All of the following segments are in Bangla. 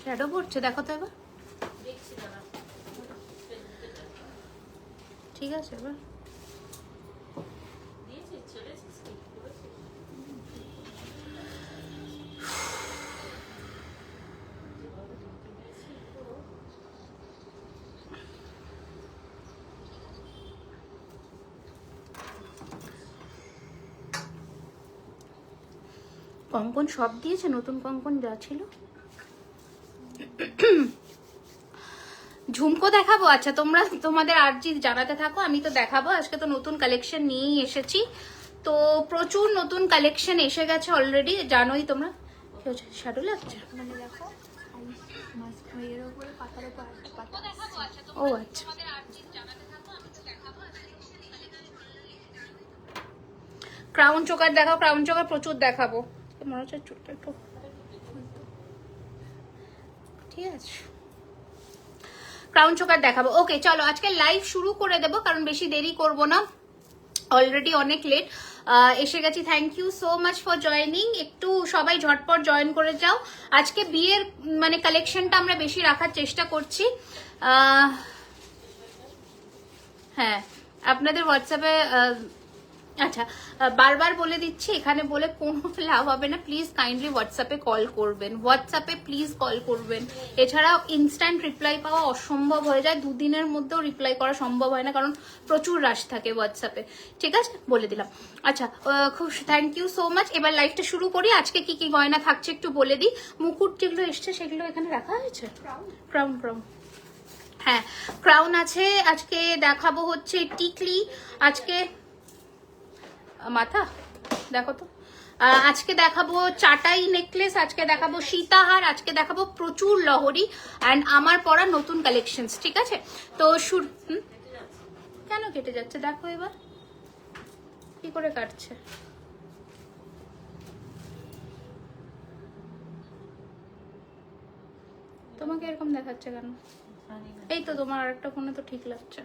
শ্যাডো পড়ছে, দেখো তো এবার। ঠিক আছে এবার কঙ্কন সব দিয়েছে, নতুন কঙ্কন যা ছিল। ঝুমকো দেখাবো? আচ্ছা, তোমরা তোমাদের আর্জি জানাতে থাকো, আমি তো দেখাবো। আজকে তো নতুন কালেকশন নিয়েই এসেছি, তো প্রচুর নতুন কালেকশন এসে গেছে অলরেডি, জানোই তোমরা। কি হচ্ছে, শ্যাডো লাগছে? ও আচ্ছা, ক্রাউন চোকার দেখাও, ক্রাউন চোকার প্রচুর দেখাবো। মনে হচ্ছে চুলটা একটু ঠিক আছে, ক্রাউন চোকার দেখাবো। ওকে চলো আজকে লাইভ শুরু করে দেবো, কারণ বেশি দেরি করব না, অলরেডি অনেক লেট এসে গেছি। Thank you so much for joining. একটু সবাই ঝটপট জয়েন করে যাও। আজকে বিয়ের মানে কালেকশনটা আমরা বেশি রাখার চেষ্টা করছি। হ্যাঁ, আপনাদের হোয়াটসঅ্যাপে আচ্ছা বারবার বলে দিচ্ছি, এখানে বলে কোনো লাভ হবে না। প্লিজ কাইন্ডলি হোয়াটসঅ্যাপে কল করবেন, হোয়াটসঅ্যাপে প্লিজ কল করবেন। এছাড়াও ইনস্ট্যান্ট রিপ্লাই পাওয়া অসম্ভব হয়ে যায়, দুদিনের মধ্যেও রিপ্লাই করা সম্ভব হয় না, কারণ প্রচুর রাশ থাকে হোয়াটসঅ্যাপে। ঠিক আছে, বলে দিলাম। আচ্ছা, খুব থ্যাংক ইউ সো মাচ। এবার লাইভটা শুরু করি। আজকে কি কি গয়না থাকছে একটু বলে দিই। মুকুট যেগুলো এসছে সেগুলো এখানে রাখা হয়েছে। ক্রাউন ক্রাউন, হ্যাঁ ক্রাউন আছে। আজকে দেখাবো হচ্ছে টিকলি, আজকে মাথা দেখো তো, আজকে দেখাবো চাটাই নেকলেস, আজকে দেখাবো সীতাহার, আজকে দেখাবো প্রচুর লহরি অ্যান্ড আমার পরা নতুন কালেকশনস। ঠিক আছে, তো কেন কেটে যাচ্ছে দেখো এবার কি করে কাটছে। তোমাকে এরকম দেখাচ্ছে কেন? এই তো তোমার আরেকটা ফোনে তো ঠিক লাগছে।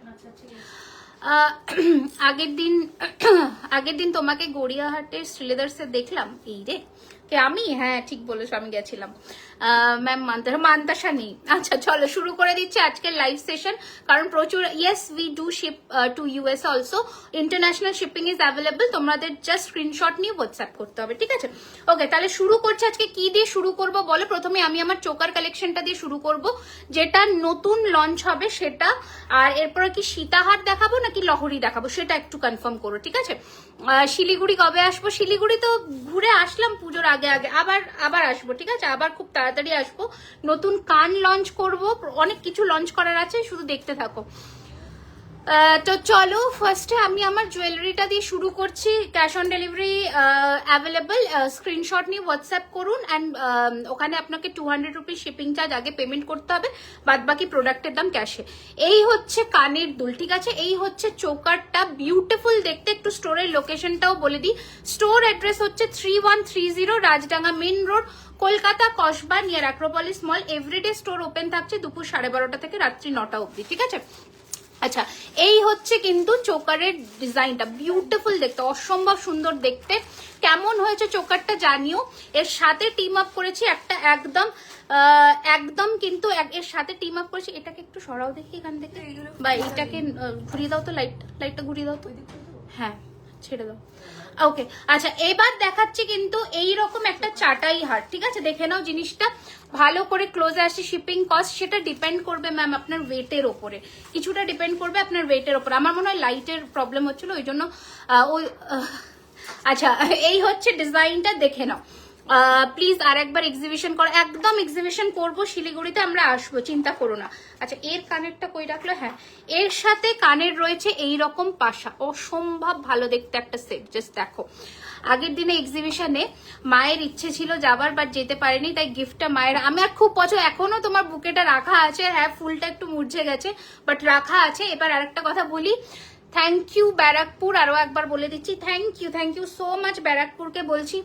আগের দিন তোমাকে গড়িয়াহাটের শ্রীলেদার্সে দেখলাম। এই রে কে আমি? হ্যাঁ ঠিক বলেছো, আমি গেছিলাম। ম্যাম মান্তাসা নেই। আচ্ছা চলো শুরু করে দিচ্ছি আজকের লাইভ সেশন, কারণ প্রচুর। Yes we do ship to US also, international shipping is available. তোমাদের জাস্ট স্ক্রিনশট নিয়ে হোয়াটসঅ্যাপ করতে হবে। ঠিক আছে, ওকে তাহলে শুরু করছি। আজকে কি দিয়ে শুরু করব বলো? প্রথমে আমি আমার চোকার কালেকশনটা দিয়ে শুরু করব, যেটা নতুন লঞ্চ হবে সেটা। আর এরপরে কি সীতাহার দেখাবো নাকি লহরি দেখাবো সেটা একটু কনফার্ম করো। ঠিক আছে, শিলিগুড়ি কবে আসবো? শিলিগুড়ি তো ঘুরে আসলাম পুজোর আগে আগে, আবার আসবো। ঠিক আছে, আবার খুব তাড়াতাড়ি আসবো। নতুন কান লঞ্চ করব, অনেক কিছু লঞ্চ করার আছে, শুধু দেখতে থাকো। তো চলো ফার্স্টে আমি আমার জুয়েলারিটা দিয়ে শুরু করছি। Cash on delivery available, screenshot নিয়ে হোয়াটসঅ্যাপ করুন অ্যান্ড ওখানে আপনাকে 200 রুপিস শিপিং চার্জ আগে পেমেন্ট করতে হবে, বাদ বাকি প্রোডাক্টের দাম ক্যাশে। এই হচ্ছে কানের দুল। ঠিক আছে, এই হচ্ছে চোকারটা, বিউটিফুল দেখতে। একটু স্টোরের লোকেশনটাও বলে দিই। স্টোর অ্যাড্রেস হচ্ছে 3130 Rajdanga main road, Kolkata Kasba, near Acropolis mall. Everyday store open থাকছে দুপুর 12:30 থেকে রাত্রি 9টা অবধি। ঠিক আছে, আচ্ছা এই হচ্ছে কিন্তু চোকারের ডিজাইনটা, বিউটিফুল দেখতে, অসম্ভব সুন্দর দেখতে। কেমন হয়েছে চোকারটা জানিও। এর সাথে টিম আপ করেছি একটা একদম কিন্তু এর সাথে টিম আপ করেছি। এটাকে একটু সরাও দেখি এখান থেকে, বা এটাকে ঘুরিয়ে দাও তো, লাইটটা ঘুরিয়ে দাও তো। হ্যাঁ ছেড়ে দাও। ওকে আচ্ছা, এবার দেখাচ্ছি কিন্তু এইরকম একটা চাটাই হার। ঠিক আছে, দেখে নাও জিনিসটা ভালো করে, ক্লোজে আসি। শিপিং কস্ট সেটা ডিপেন্ড করবে ম্যাম আপনার ওয়েটের ওপরে, কিছুটা ডিপেন্ড করবে আপনার ওয়েটের ওপরে। আমার মনে হয় লাইটের প্রবলেম হচ্ছিল ওই জন্য আচ্ছা এই হচ্ছে ডিজাইনটা, দেখে নাও প্লিজ। আর একবার এক্সিবিশন করো, একদম এক্সিবিশন করবো, শিলিগুড়িতে আমরা আসবো, চিন্তা করো না। আচ্ছা এর কানেরটা কই রাখলো? হ্যাঁ, এর সাথে কানের রয়েছে এই রকম পাশা, অসম্ভব ভালো দেখতে একটা সেট। জাস্ট দেখো, আগের দিনে এক্সিবিশনে মায়ের ইচ্ছে ছিল যাবার, বাট যেতে পারেনি, তাই গিফটটা মায়ের। আমার খুব পছন্দ, এখনো তোমার বুকেটা রাখা আছে। হ্যাঁ ফুলটা একটু মুরঝে গেছে, বাট রাখা আছে। এবার আরেকটা কথা বলি, থ্যাংক ইউ ব্যারাকপুর, আরো একবার বলে দিচ্ছি থ্যাংক ইউ সো মাচ ব্যারাকপুরকে বলছি।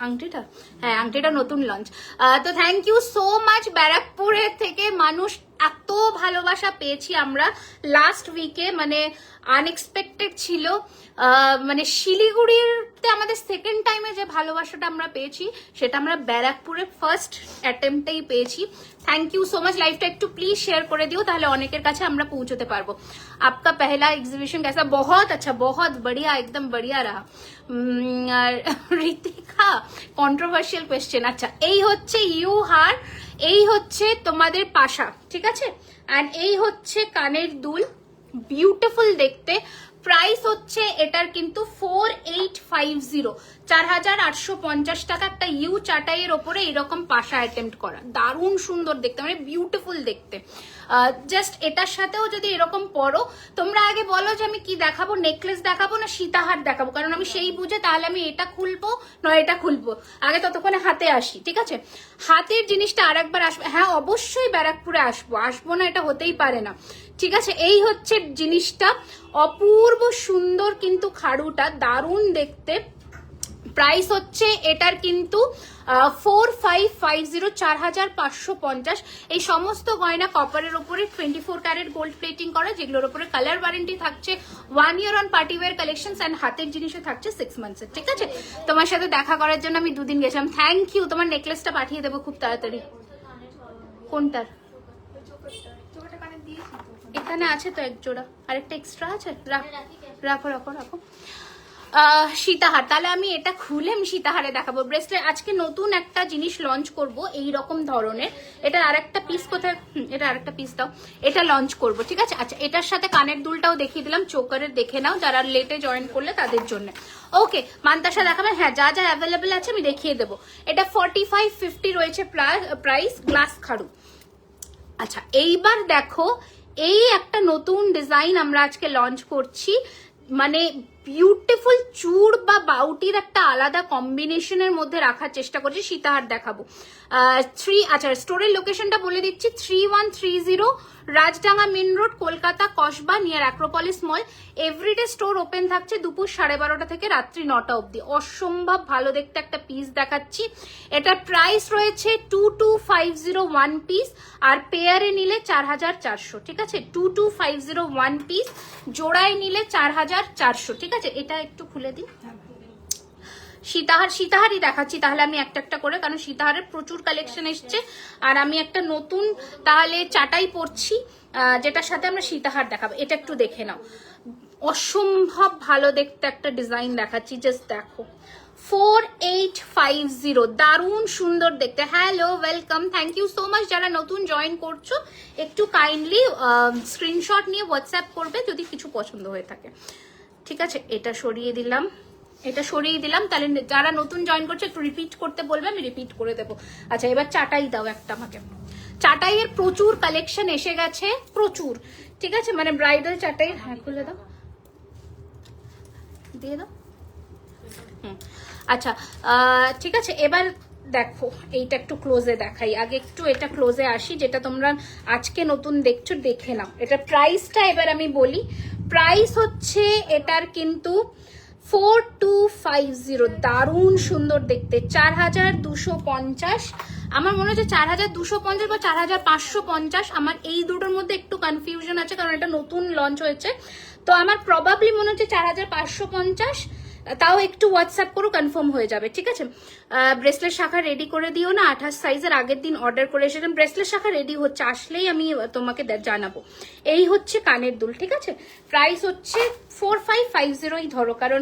আংটিটা, হ্যাঁ আংটিটা নতুন লঞ্চ। তো থ্যাংক ইউ সো মাচ ব্যারাকপুরের থেকে মানুষ এত ভালোবাসা পেয়েছি আমরা লাস্ট উইকে, মানে আনএক্সপেক্টেড ছিল। মানে শিলিগুড়িতে আমাদের সেকেন্ড টাইমে যে ভালোবাসাটা আমরা পেয়েছি সেটা আমরা ব্যারাকপুরে ফার্স্ট অ্যাটেম্পটেই পেয়েছি। Thank you so much. লাইভটা একটু প্লিজ শেয়ার করে দিও, তাহলে অনেকের কাছে আমরা পৌঁছতে পারবো। आपका पहला एग्जीबिशन कैसा? बहुत अच्छा, बहुत बढ़िया, एकदम बढ़िया रहा। Ritika controversial question. আচ্ছা, এই হচ্ছে ইউ হার, এই হচ্ছে তোমাদের পাশা, ঠিক আছে? অ্যান্ড এই হচ্ছে কানের দুল, বিউটিফুল দেখতে। প্রাইস হচ্ছে এটার কিন্তু 4850, 4850 টাকা। একটা ইউ চাটাইয়ের ওপরে এরকম পাশা অ্যাটেম্প্ট করা, দারুণ সুন্দর দেখতে, মানে বিউটিফুল দেখতে। জাস্ট এটার সাথেও যদি এরকম পরো, তোমরা আগে বলো যে আমি কি দেখাবো, নেকলেস দেখাবো না সীতাহার দেখাবো, কারণ আমি সেই বুঝে তাহলে আমি এটা খুলবো নয় এটা খুলবো। আগে ততক্ষণে হাতে আসি, ঠিক আছে? হাতের জিনিসটা আরেকবার আসবে। হ্যাঁ, অবশ্যই ব্যারাকপুরে আসবো, আসবো না এটা হতেই পারে না, ঠিক আছে? এই হচ্ছে জিনিসটা, অপূর্ব সুন্দর কিন্তু খাড়ুটা, দারুণ দেখতে। প্রাইস হচ্ছে এটার কিন্তু 4550, 4550। এই সমস্ত গয়না কপারের উপরে 24 ক্যারেট গোল্ড প্লেটিং করা, যেগুলোর উপরে কালার ওয়ারেন্টি থাকছে 1 year on party wear collections, and হাতের জিনিসও থাকছে 6 মান্থসের, ঠিক আছে? তোমার সাথে দেখা করার জন্য আমি 2 দিন গেছিলাম। Thank you. তোমার নেকলেসটা পাঠিয়ে দেবো খুব তাড়াতাড়ি। কোনটার? এখানে আছে তো এক জোড়া, আরেকটা এক্সট্রা আছে, রাখো রাখো রাখো। সীতাহার, তাহলে আমি এটা খুলে আমি সীতাহারে দেখাবো। ব্রেসলেট আজকে নতুন একটা জিনিস লঞ্চ করব এই রকম ধরনের। এটা আরেকটা পিস কোথায়? এটা আরেকটা পিস দাও, এটা লঞ্চ করব, ঠিক আছে? আচ্ছা, এটার সাথে কানের দুলটাও দেখিয়ে দিলাম, চোকারের দেখে নাও যারা লেটে জয়েন করলে তাদের জন্য। ওকে, মান্তাসা দেখাবেন? হ্যাঁ, যা যা অ্যাভেলেবেল আছে আমি দেখিয়ে দেবো। এটা 4550 রয়েছে প্রাইস, গ্লাস খাড়ু। আচ্ছা, এইবার দেখো, এই একটা নতুন ডিজাইন আমরা আজকে লঞ্চ করছি, মানে বিউটিফুল চূড় বা বাউটির একটা আলাদা কম্বিনেশনের মধ্যে রাখার চেষ্টা করছি। সীতাহার দেখাবো। আচ্ছা, স্টোরের লোকেশনটা বলে দিচ্ছি, 3130 Rajdanga main road, Kolkata, Kasba, near Acropolis mall. Everyday store open থাকছে দুপুর 12:30 থেকে রাত্রি 9টা অবধি। অসম্ভব ভালো দেখতে একটা পিস দেখাচ্ছি। এটার প্রাইস রয়েছে 2250 পিস, আর পেয়ারে নিলে 4400, ঠিক আছে? 2250 পিস, জোড়ায় নিলে 4400, ঠিক আছে? এটা একটু খুলে দিই। সীতাহারই দেখাচ্ছি তাহলে আমি একটা একটা করে, কারণ সীতাহারের প্রচুর কালেকশন এসছে, আর আমি একটা নতুন তাহলে চাটাই পরছি যেটার সাথে আমরা সীতাহার দেখাবো। এটা একটু দেখে নাও, অসম্ভব ভালো দেখতে একটা ডিজাইন দেখাচ্ছি, জাস্ট দেখো। 4850, দারুণ সুন্দর দেখতে। Hello, welcome, thank you so much. যারা নতুন জয়েন করছো একটু কাইন্ডলি স্ক্রিনশট নিয়ে হোয়াটসঅ্যাপ করবে যদি কিছু পছন্দ হয়ে থাকে, ঠিক আছে? এটা সরিয়ে দিলাম, এটা সরিয়ে দিলাম। তাহলে যারা নতুন জয়েন করছে একটু রিপিট করতে বলবে, আমি রিপিট করে দেবো। আচ্ছা, এবার চাটাই দাও একটা আমাকে। চাটাইয়ের প্রচুর কালেকশন এসে গেছে, প্রচুর, ঠিক আছে? মানে ব্রাইডাল চাটাই। হ্যাঁ, খুলে দাও, দিয়ে দাও। আচ্ছা, ঠিক আছে। এবার দেখো, এইটা একটু ক্লোজে দেখাই, আগে একটু এটা ক্লোজে আসি, যেটা তোমরা আজকে নতুন দেখছো, দেখে নাও। এটা প্রাইসটা এবার আমি বলি। প্রাইস হচ্ছে এটার কিন্তু 4250, দারুণ সুন্দর দেখতে, 4250। আমার মনে হচ্ছে 4250 বা 4550। আমার এই দুটোর মধ্যে একটু কনফিউশন আছে, কারণ এটা নতুন লঞ্চ হয়েছে, তো আমার প্রবাবলি মনে হচ্ছে 4550। তাও একটু হোয়াটসঅ্যাপ করো, কনফার্ম হয়ে যাবে, ঠিক আছে? ব্রেসলেট শাখা রেডি করে দিও না, 28 সাইজের আগের দিন অর্ডার করে এসেছেন। ব্রেসলেট শাখা রেডি হচ্ছে, আসলেই আমি তোমাকে জানাবো। এই হচ্ছে কানের দুল, ঠিক আছে? প্রাইস হচ্ছে 4550ই ধরো, কারণ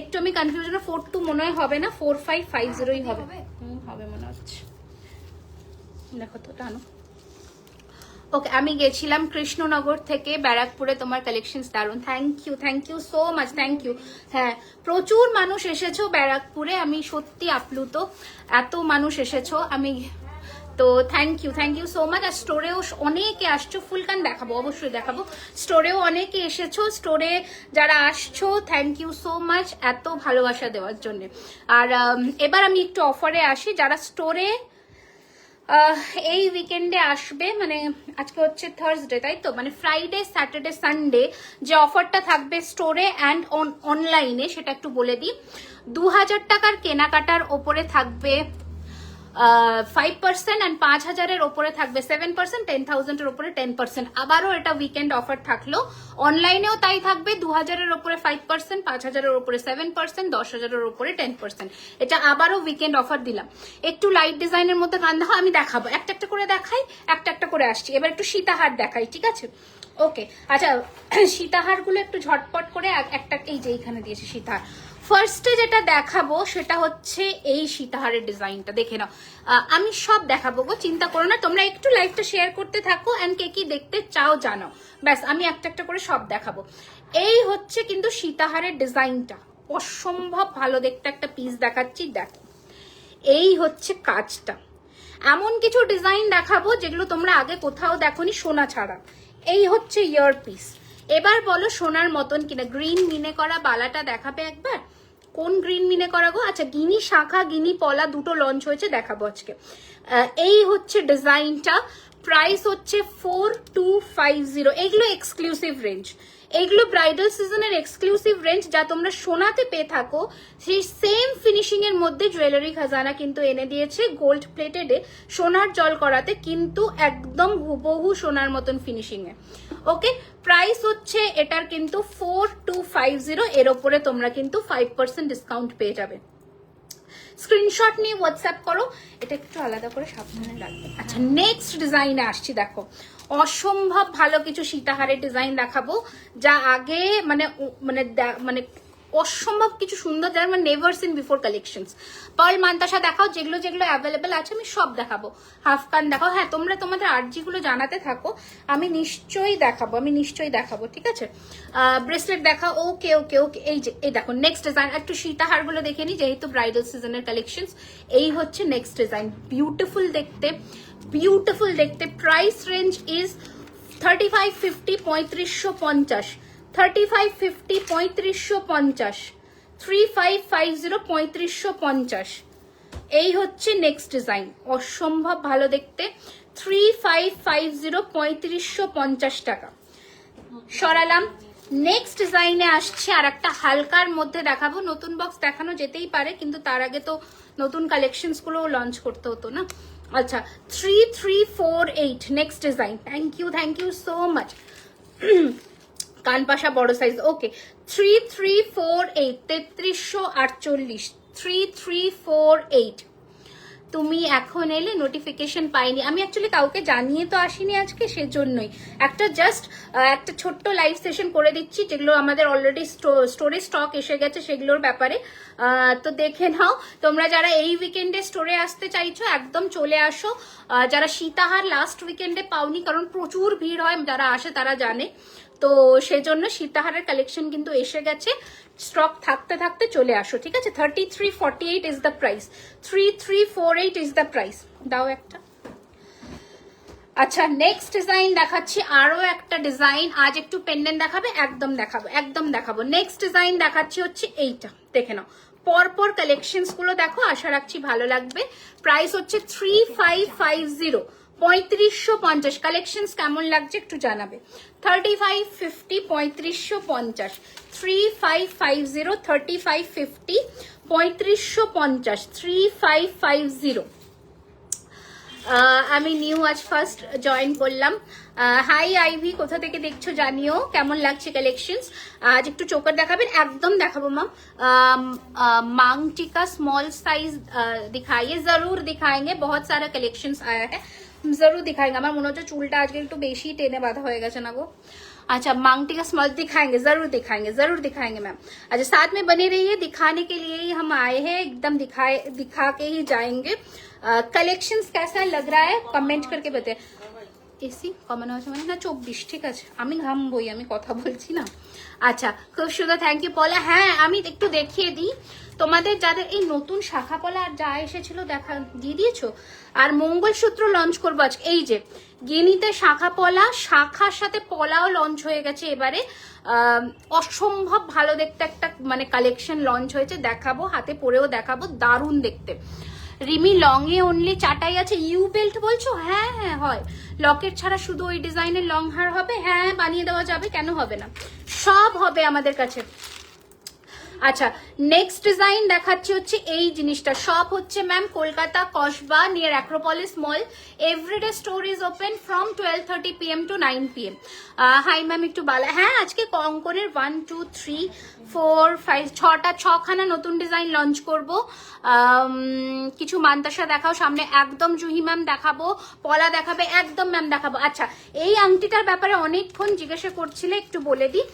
একটু আমি কনফিউশন। 42 মনে হয় হবে না, 4550ই হবে। হবে মনে হচ্ছে, দেখো তো টানো। ওকে, আমি গেছিলাম কৃষ্ণনগর থেকে ব্যারাকপুরে, তোমার কালেকশনস দারুন। Thank you so much, thank you. হ্যাঁ, প্রচুর মানুষ এসেছো ব্যারাকপুরে, আমি সত্যি আপ্লুত, এত মানুষ এসেছো। আমি তো থ্যাংক ইউ সো মাচ। আর স্টোরেও অনেকে আসছো, ফুলকান দেখাবো, অবশ্যই দেখাবো। স্টোরেও অনেকে এসেছো, স্টোরে যারা আসছো থ্যাংক ইউ সো মাচ এত ভালোবাসা দেওয়ার জন্য। আর এবার আমি একটু অফারে আসি। যারা স্টোরে এই উইকেন্ডে আসবে, মানে আজকে হচ্ছে থার্সডে, তাই তো? মানে ফ্রাইডে, স্যাটারডে, সানডে যে অফারটা থাকবে স্টোরে অ্যান্ড অনলাইনে, সেটা একটু বলে দিই। 2000 টাকার কেনাকাটার ওপরে থাকবে 5% অ্যান্ড 5,000-এর ওপরে থাকবে 7%, 10,000-এর ওপরে 10%। আবারও এটা উইকেন্ড অফার থাকলো, অনলাইনেও তাই থাকবে। 2,000-এর ওপরে 5%, 5,000-এর ওপরে 7%, 10,000-এর ওপরে 10%। এটা আবারও উইকেন্ড অফার দিলাম। একটু লাইট ডিজাইনের মধ্যে কান দেখো, আমি দেখাবো, একটা একটা করে দেখাই, একটা একটা করে আসছি। এবার একটু সীতাহার দেখাই, ঠিক আছে? ওকে, আচ্ছা সীতাহারগুলো একটু ঝটপট করে একটা, এই যে এইখানে দিয়েছে সীতাহার। ফার্স্টে যেটা দেখাবো সেটা হচ্ছে এই সীতাহারের ডিজাইনটা, দেখে নাও। আমি সব দেখাবো গো, চিন্তা করো না, তোমরা একটু লাইভটা শেয়ার করতে থাকো অ্যান্ড কে কি দেখতে চাও জানাও, ব্যাস আমি একটা একটা করে সব দেখাবো। এই হচ্ছে কিন্তু সীতাহারের ডিজাইনটা, অসম্ভব ভালো দেখতে একটা পিস দেখাচ্ছি, দেখো। এই হচ্ছে কাজটা, এমন কিছু ডিজাইন দেখাবো যেগুলো তোমরা আগে কোথাও দেখোনি সোনা ছাড়া। এই হচ্ছে ইয়ার পিস। এবার বলো সোনার মতন কিনা। গ্রিন মিনে করা বালাটা দেখাবে একবার, কোন গ্রিন মিনে করা গো? আচ্ছা, গিনি শাখা গিনি পলা দুটো লঞ্চ হয়েছে, দেখাবো আজকে। এই হচ্ছে ডিজাইনটা, প্রাইস হচ্ছে 4250। এগুলো এক্সক্লুসিভ রেঞ্জ, এইগুলো ব্রাইডাল সিজনের এক্সক্লুসিভ রেঞ্জ, যা তোমরা সোনাতে পেয়ে থাকো সেই সেম ফিনিশিং এর মধ্যে জুয়েলারি খাজানা কিন্তু এনে দিয়েছে গোল্ড প্লেটেডে, সোনার জল করাতে, কিন্তু একদম হুবহু সোনার মতন ফিনিশিং এ। ওকে, প্রাইস হচ্ছে এটার কিন্তু 4250। এর ওপরে তোমরা কিন্তু 5% ডিসকাউন্ট পেয়ে যাবে। স্ক্রিনশট নিয়ে হোয়াটসঅ্যাপ করো, এটা একটু আলাদা করে সাবধানে রাখবে। আচ্ছা, নেক্সট ডিজাইনে আসছি, দেখো অসম্ভব ভালো কিছু সীতাহারের ডিজাইন দেখাবো, যা আগে মানে মানে মানে অসম্ভব কিছু সুন্দর, যারা মানে never seen before collections. Pearl মান্তাসা দেখাও, যেগুলো যেগুলো অ্যাভেলেবেল আছে আমি সব দেখাবো। হাফ কান দেখাও, হ্যাঁ তোমরা তোমাদের আর্জিগুলো জানাতে থাকো, আমি নিশ্চয়ই দেখাবো, ঠিক আছে? ব্রেসলেট দেখা, ওকে ওকে ওকে। এই যে এই দেখো নেক্সট ডিজাইন, একটু সীতাহারগুলো দেখে নি যেহেতু ব্রাইডাল সিজনের কালেকশনস। এই হচ্ছে নেক্সট ডিজাইন, বিউটিফুল দেখতে, বিউটিফুল দেখতে। Price range is 3550, 3550, 3550, 3550, 3550, 3550। এই হচ্ছে নেক্সট ডিজাইন, অসম্ভব ভালো দেখতে, 3550, 3550 টাকা। সরালাম, নেক্সট ডিজাইনে আসছে আর একটা হালকার মধ্যে দেখাবো। নতুন বক্স দেখানো যেতেই পারে, কিন্তু তার আগে তো নতুন কালেকশনস গুলো লঞ্চ করতে হতো না। আচ্ছা, 3348 next design. Thank you so much. কানপাশা বড় সাইজ, ওকে। 3348, 3348, 3348। তুমি এখন এলে, নোটিফিকেশন পাইনি। আমি অ্যাকচুয়ালি কাউকে জানিয়ে তো আসিনি আজকে, সেজন্যই একটা জাস্ট একটা ছোট্ট লাইভ সেশন করে দিচ্ছি, যেগুলো আমাদের অলরেডি স্টোরে স্টক এসে গেছে সেগুলোর ব্যাপারে। তো দেখে নাও, তোমরা যারা এই উইকেন্ডে স্টোরে আসতে চাইছো একদম চলে আসো। যারা সীতাহার লাস্ট উইকেন্ডে পাওনি, কারণ প্রচুর ভিড় হয়, যারা আসে তারা জানে, তো সেজন্য সীতাহারের কালেকশন কিন্তু এসে গেছে। স্টক থাকতে থাকতে চলে আসো, ঠিক আছে? 3348 is the price, 3348 is the price. দাও একটা। আচ্ছা, নেক্সট ডিজাইন দেখাচ্ছি, আরো একটা ডিজাইন। আজ একটু পেন্ডেন্ট দেখাবে, একদম দেখাবো। নেক্সট ডিজাইন দেখাচ্ছি হচ্ছে এইটা, দেখে নাও। পরপর কালেকশনস গুলো দেখো, আশা রাখছি ভালো লাগবে। প্রাইস হচ্ছে 3550, 3550। কালেকশনস কেমন লাগছে একটু জানাবে। 3550, 3550, 3550, 3550, 3550, 3550। আমি নিউ আজ ফার্স্ট জয়েন করলাম। হাই আইভি, কোথা থেকে দেখছো জানিও, কেমন লাগছে কালেকশনস। আজ একটু চোকার দেখাবেন, একদম দেখাবো মাম। मांग टीका स्मॉल साइज दिखाइए, जरूर दिखाएंगे, बहुत सारा कलेक्शंस आया है, जरूर दिखाएंगे। আমার মনে হচ্ছে চুলটা আজকে একটু বেশি টেনে বাঁধা হয়ে গেছে না গো। अच्छा, मांग टीका स्मॉल दिखाएंगे, जरूर दिखाएंगे मैम। अच्छा, साथ में बने रहिए, दिखाने के लिए ही हम आए हैं, एकदम दिखा के ही जाएंगे। कलेक्शंस कैसा लग रहा है कमेंट करके बताए। এসি কমানো আছে মানে না 24, ঠিক আছে? আমি ঘামবই, আমি কথা বলছি না। আচ্ছা, খুব সুন্দর, থ্যাংক ইউ পলা। হ্যাঁ, আমি একটু দেখিয়ে দিই তোমাদের, যাদের এই নতুন শাখা পলা আর যা এসেছিল দেখা দিয়ে দিয়েছো। আর মঙ্গলসূত্র লঞ্চ করবো আজকে। এই যে গিনিতে শাখা পলা, শাখার সাথে পলাও লঞ্চ হয়ে গেছে এবারে। অসম্ভব ভালো দেখতে একটা মানে কালেকশন লঞ্চ হয়েছে, দেখাবো, হাতে পরেও দেখাবো, দারুণ দেখতে। রিমি লং এ অনলি চাটাই আছে, ইউ বেল্ট বলছো? হ্যাঁ হ্যাঁ হয়, লকেট ছাড়া শুধু ওই ডিজাইনের লং হার হবে, হ্যাঁ বানিয়ে দেওয়া যাবে, কেন হবে না, সব হবে আমাদের কাছে। আচ্ছা, নেক্সট ডিজাইন দেখাচ্ছি হচ্ছে এই জিনিসটা। সব হচ্ছে ma'am Kolkata Kasba near Acropolis mall. Everyday store is open from 12:30 PM to 9 PM। Hi ma'am, একটু বালা। হ্যাঁ, আজকে কঙ্কনের 1 2 3 4 5 ছখানা নতুন ডিজাইন লঞ্চ করব। কিছু মান্তাসা দেখাও সামনে, একদম জুহি ম্যাম দেখাবো, পলা দেখাবে, একদম ম্যাম দেখাবো। আচ্ছা, এই আংটিটার ব্যাপারে অনেকক্ষণ জিজ্ঞাসা করছিলে, একটু বলে দিই।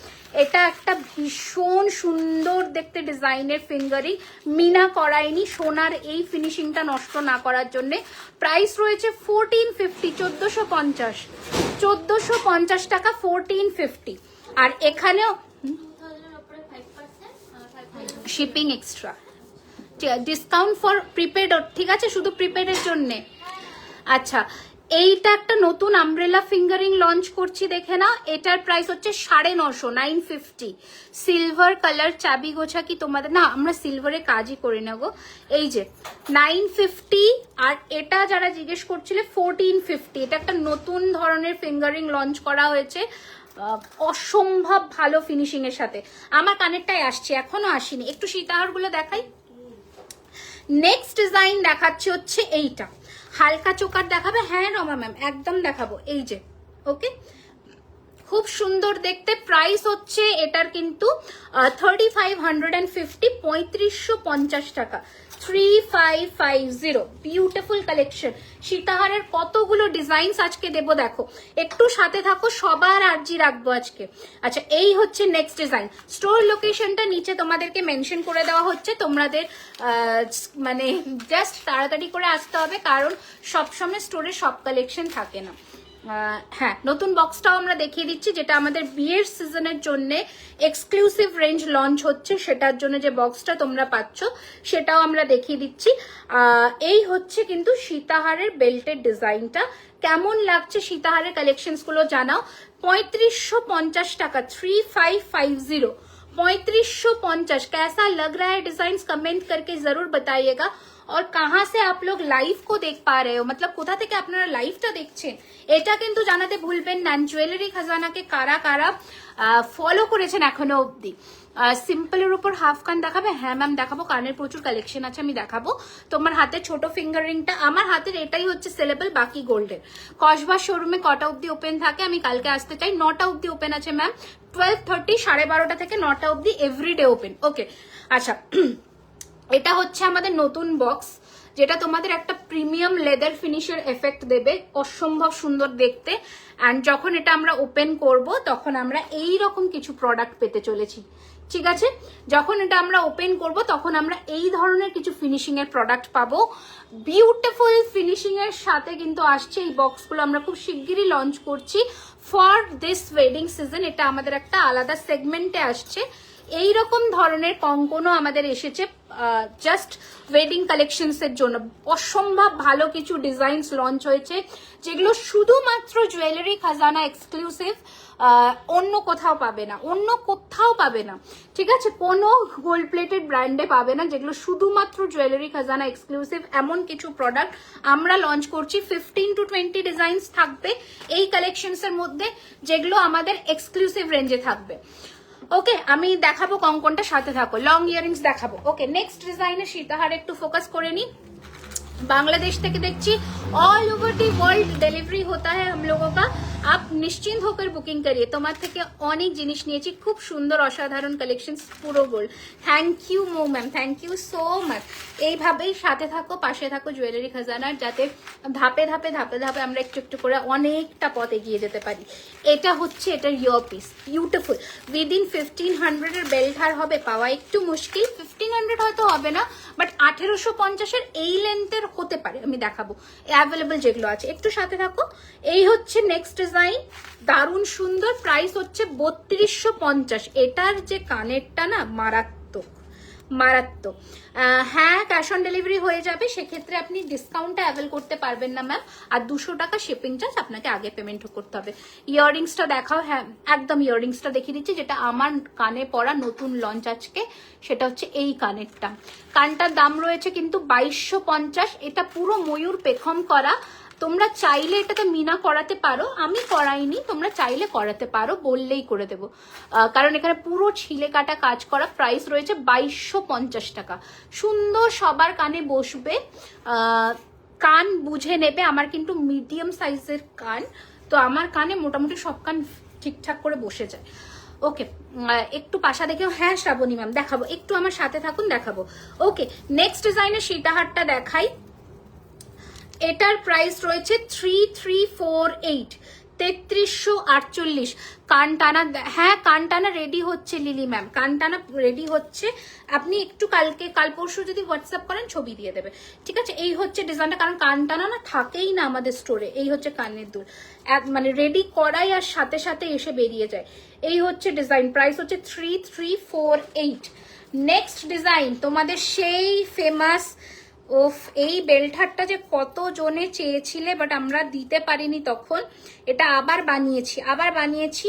এটা একটা ভীষণ সুন্দর দেখতে ডিজাইনের ফিঙ্গারিং, মিনা করায়নি, সোনার এই ফিনিশিংটা নষ্ট না করার জন্য। প্রাইস রয়েছে 1450, 1450 টাকা, 1450। আর এখানেও shipping extra, discount for prepaid, ঠিক আছে, শুধু প্রিপেডের জন্যে। আচ্ছা, এইটা একটা নতুন আমব্রেলা ফিঙ্গারিং লঞ্চ করছি, দেখে না। এটার প্রাইস হচ্ছে 950, 950। সিলভার কালার চাবি গোছা কি তোমাদের? না, আমরা সিলভারে কাজই করি না গো। এই যে 950। আর এটা যারা জিজ্ঞেস করছিলে 1450। এটা একটা নতুন ধরনের ফিঙ্গারিং লঞ্চ করা হয়েছে, অসম্ভব ভালো ফিনিশিং এর সাথে। আমার কানেরটাই আসছে, এখনো আসেনি। একটু সীতাহার গুলো দেখাই। নেক্সট ডিজাইন দেখাচ্ছি হচ্ছে এইটা, হালকা চোকার দেখাবে। হ্যাঁ রমা ম্যাম, একদম দেখাবো। এই যে, ওকে, খুব সুন্দর দেখতে। প্রাইস হচ্ছে এটার কিন্তু 3550, 3550 টাকা, 3550। Beautiful collection. সীতাহারের কতগুলো ডিজাইনস আজকে দেবো, দেখো, একটু সাথে থাকো, সবার আর্জি রাখবো আজকে। আচ্ছা, এই হচ্ছে নেক্সট ডিজাইন। স্টোর লোকেশনটা নিচে তোমাদেরকে মেনশন করে দেওয়া হচ্ছে, তোমাদের মানে জাস্ট তাড়াতাড়ি করে আসতে হবে, কারণ সবসময় স্টোরে সব কালেকশন থাকে না। হ্যাঁ, নতুন বক্সটাও আমরা দেখিয়ে দিচ্ছি, যেটা আমাদের বিয়ের সিজনের জন্য এক্সক্লুসিভ রেঞ্জ লঞ্চ হচ্ছে, সেটার জন্য যে বক্সটা তোমরা পাচ্ছ সেটাও আমরা দেখিয়ে দিচ্ছি। এই হচ্ছে কিন্তু সীতাহারের বেল্টের ডিজাইনটা। কেমন লাগছে সীতাহারের কালেকশনস গুলো জানাও। 3550 টাকা, 3550, 3550। कैसा लग रहा है डिजाइन, कमेंट करके जरूर बताइएगा। और कहाँ से आप लोग लाइव को देख पा रहे हो, मतलब কোথা থেকে আপনারা লাইভটা দেখছেন এটা কিন্তু জানাতে ভুলবেন না। জুয়েলারি খাজানাকে কারা কারা ফলো করেছেন এখনো অবধি। সিম্পলের উপর হাফ কান দেখাবে? হ্যাঁ ম্যাম দেখাবো, কানের প্রচুর কালেকশন আছে, আমি দেখাবো। তোমার হাতে ছোট ফিঙ্গার রিংটা, আমার হাতের এটাই হচ্ছে সেলেবল, বাকি গোল্ডের। কসবা শোরুমে কটা অবধি ওপেন থাকে? আমি কালকে আসতে চাই, 9টা অবধি ওপেন আছে ম্যাম। 12:30, 12:30 থেকে 9টা অবধি এভরিডে ওপেন। ওকে, আচ্ছা, এটা হচ্ছে আমাদের নতুন বক্স, যেটা তোমাদের একটা প্রিমিয়াম লেদার ফিনিশের এফেক্ট দেবে, অসম্ভব সুন্দর দেখতে। অ্যান্ড যখন এটা আমরা ওপেন করব তখন আমরা এই রকম কিছু প্রোডাক্ট পেতে চলেছি, ঠিক আছে? যখন এটা আমরা ওপেন করব তখন আমরা এই ধরনের কিছু ফিনিশিং এর প্রোডাক্ট পাবো। বিউটিফুল ফিনিশিং এর সাথে কিন্তু আসছে এই বক্সগুলো, আমরা খুব শিগগিরই লঞ্চ করছি ফর দিস ওয়েডিং সিজন। এটা আমাদের একটা আলাদা সেগমেন্টে আসছে। এইরকম ধরনের কঙ্কনও আমাদের এসেছে জাস্ট ওয়েডিং কালেকশনস এর জন্য। অসম্ভব ভালো কিছু ডিজাইনস লঞ্চ হয়েছে, যেগুলো শুধুমাত্র জুয়েলারি খাজানা এক্সক্লুসিভ, অন্য কোথাও পাবে না, অন্য কোথাও পাবে না, ঠিক আছে? কোনো গোল্ড প্লেটেড ব্র্যান্ডে পাবে না, যেগুলো শুধুমাত্র জুয়েলারি খাজানা এক্সক্লুসিভ। এমন কিছু প্রোডাক্ট আমরা লঞ্চ করছি, 15 to 20 ডিজাইনস থাকবে এই কালেকশনস এর মধ্যে, যেগুলো আমাদের এক্সক্লুসিভ রেঞ্জে থাকবে। ওকে, আমি দেখাবো কঙ্কনটা, সাথে থাকো। লং ইয়ারিংস দেখাবো। ওকে, নেক্সট ডিজাইনে সীতাহার একটু ফোকাস করে নি। बांग्लादेश থেকে দেখছি, all over the world delivery होता है हम लोगों का। आप निश्चिंत होकर बुकिंग करिए। তোমার থেকে অনেক জিনিস নিয়েছি, খুব সুন্দর অসাধারণ কালেকশন, পুরো গোল্ড। থ্যাংক ইউ মো ma'am, thank you so much. এইভাবেই সাথে থাকো, পাশে থাকো জুয়েলারি খাজানার, যাতে ধাপে ধাপে ধাপে ধাপে আমরা একটু একটু করে অনেকটা পথ এগিয়ে যেতে পারি। এটা হচ্ছে এটার ইয়ার পিস, বিউটিফুল। উইদিন 1500 এর বেল্ট হার হবে পাওয়া একটু মুশকিল, 1500 হয়তো হবে না, বাট 1850 এই লেন্থের হতে পারে, আমি দেখাবো অ্যাভেলেবল যেগুলো আছে। একটু সাথে থাকো। এই হচ্ছে নেক্সট ডিজাইন, দারুণ সুন্দর। প্রাইস হচ্ছে 3250। এটার যে কানেরটা না, মারাত্মক মারাত্মক। হ্যাঁ, ক্যাশ অন ডেলিভারি হয়ে যাবে, সেক্ষেত্রে আপনি ডিসকাউন্টটা অ্যাভেল করতে পারবেন না ম্যাম। আর 200 টাকা শিপিং চার্জ আপনাকে আগে পেমেন্ট করতে হবে। ইয়াররিংসটা দেখাও। হ্যাঁ, একদম ইয়াররিংসটা দেখিয়ে দিচ্ছি, যেটা আমার কানে পড়া নতুন লঞ্চ আজকে, সেটা হচ্ছে এই কানেরটা। কানটার দাম রয়েছে কিন্তু 2250। এটা পুরো ময়ূর পেখম করা, তোমরা চাইলে এটাতে মিনা করাতে পারো, আমি করাইনি, তোমরা চাইলে করাতে পারো, বললেই করে দেবো। কারণ এখানে পুরো ছিলে কাটা কাজ করা, প্রাইস রয়েছে 2250 টাকা। সুন্দর, সবার কানে বসবে, কান বুঝে নেবে। আমার কিন্তু মিডিয়াম সাইজের কান, তো আমার কানে মোটামুটি সব কান ঠিকঠাক করে বসে যায়। ওকে, একটু পাশা দেখেও, হ্যাঁ শ্রাবণী ম্যাম দেখাবো, একটু আমার সাথে থাকুন, দেখাবো। ওকে, নেক্সট ডিজাইনের সীতাহারটা দেখাই। এটার প্রাইস রয়েছে 3348, 3348। কানটানা, হ্যাঁ কানটানা রেডি হচ্ছে লিলি ম্যাম, কানটানা রেডি হচ্ছে। আপনি একটু কাল পরশু যদি হোয়াটসঅ্যাপ করেন ছবি দিয়ে দেবে, ঠিক আছে? এই হচ্ছে ডিজাইনটা, কারণ কানটানা না থাকেই না আমাদের স্টোরে। এই হচ্ছে কানের দুল, মানে রেডি করাই আর সাথে সাথে এসে বেরিয়ে যায়। এই হচ্ছে ডিজাইন, প্রাইস হচ্ছে 3348। নেক্সট ডিজাইন তোমাদের সেই ফেমাস, ওফ, এই বেল্টহারটা যে কত জনে চেয়েছিলে বাট আমরা দিতে পারিনি তখন, এটা আবার বানিয়েছি।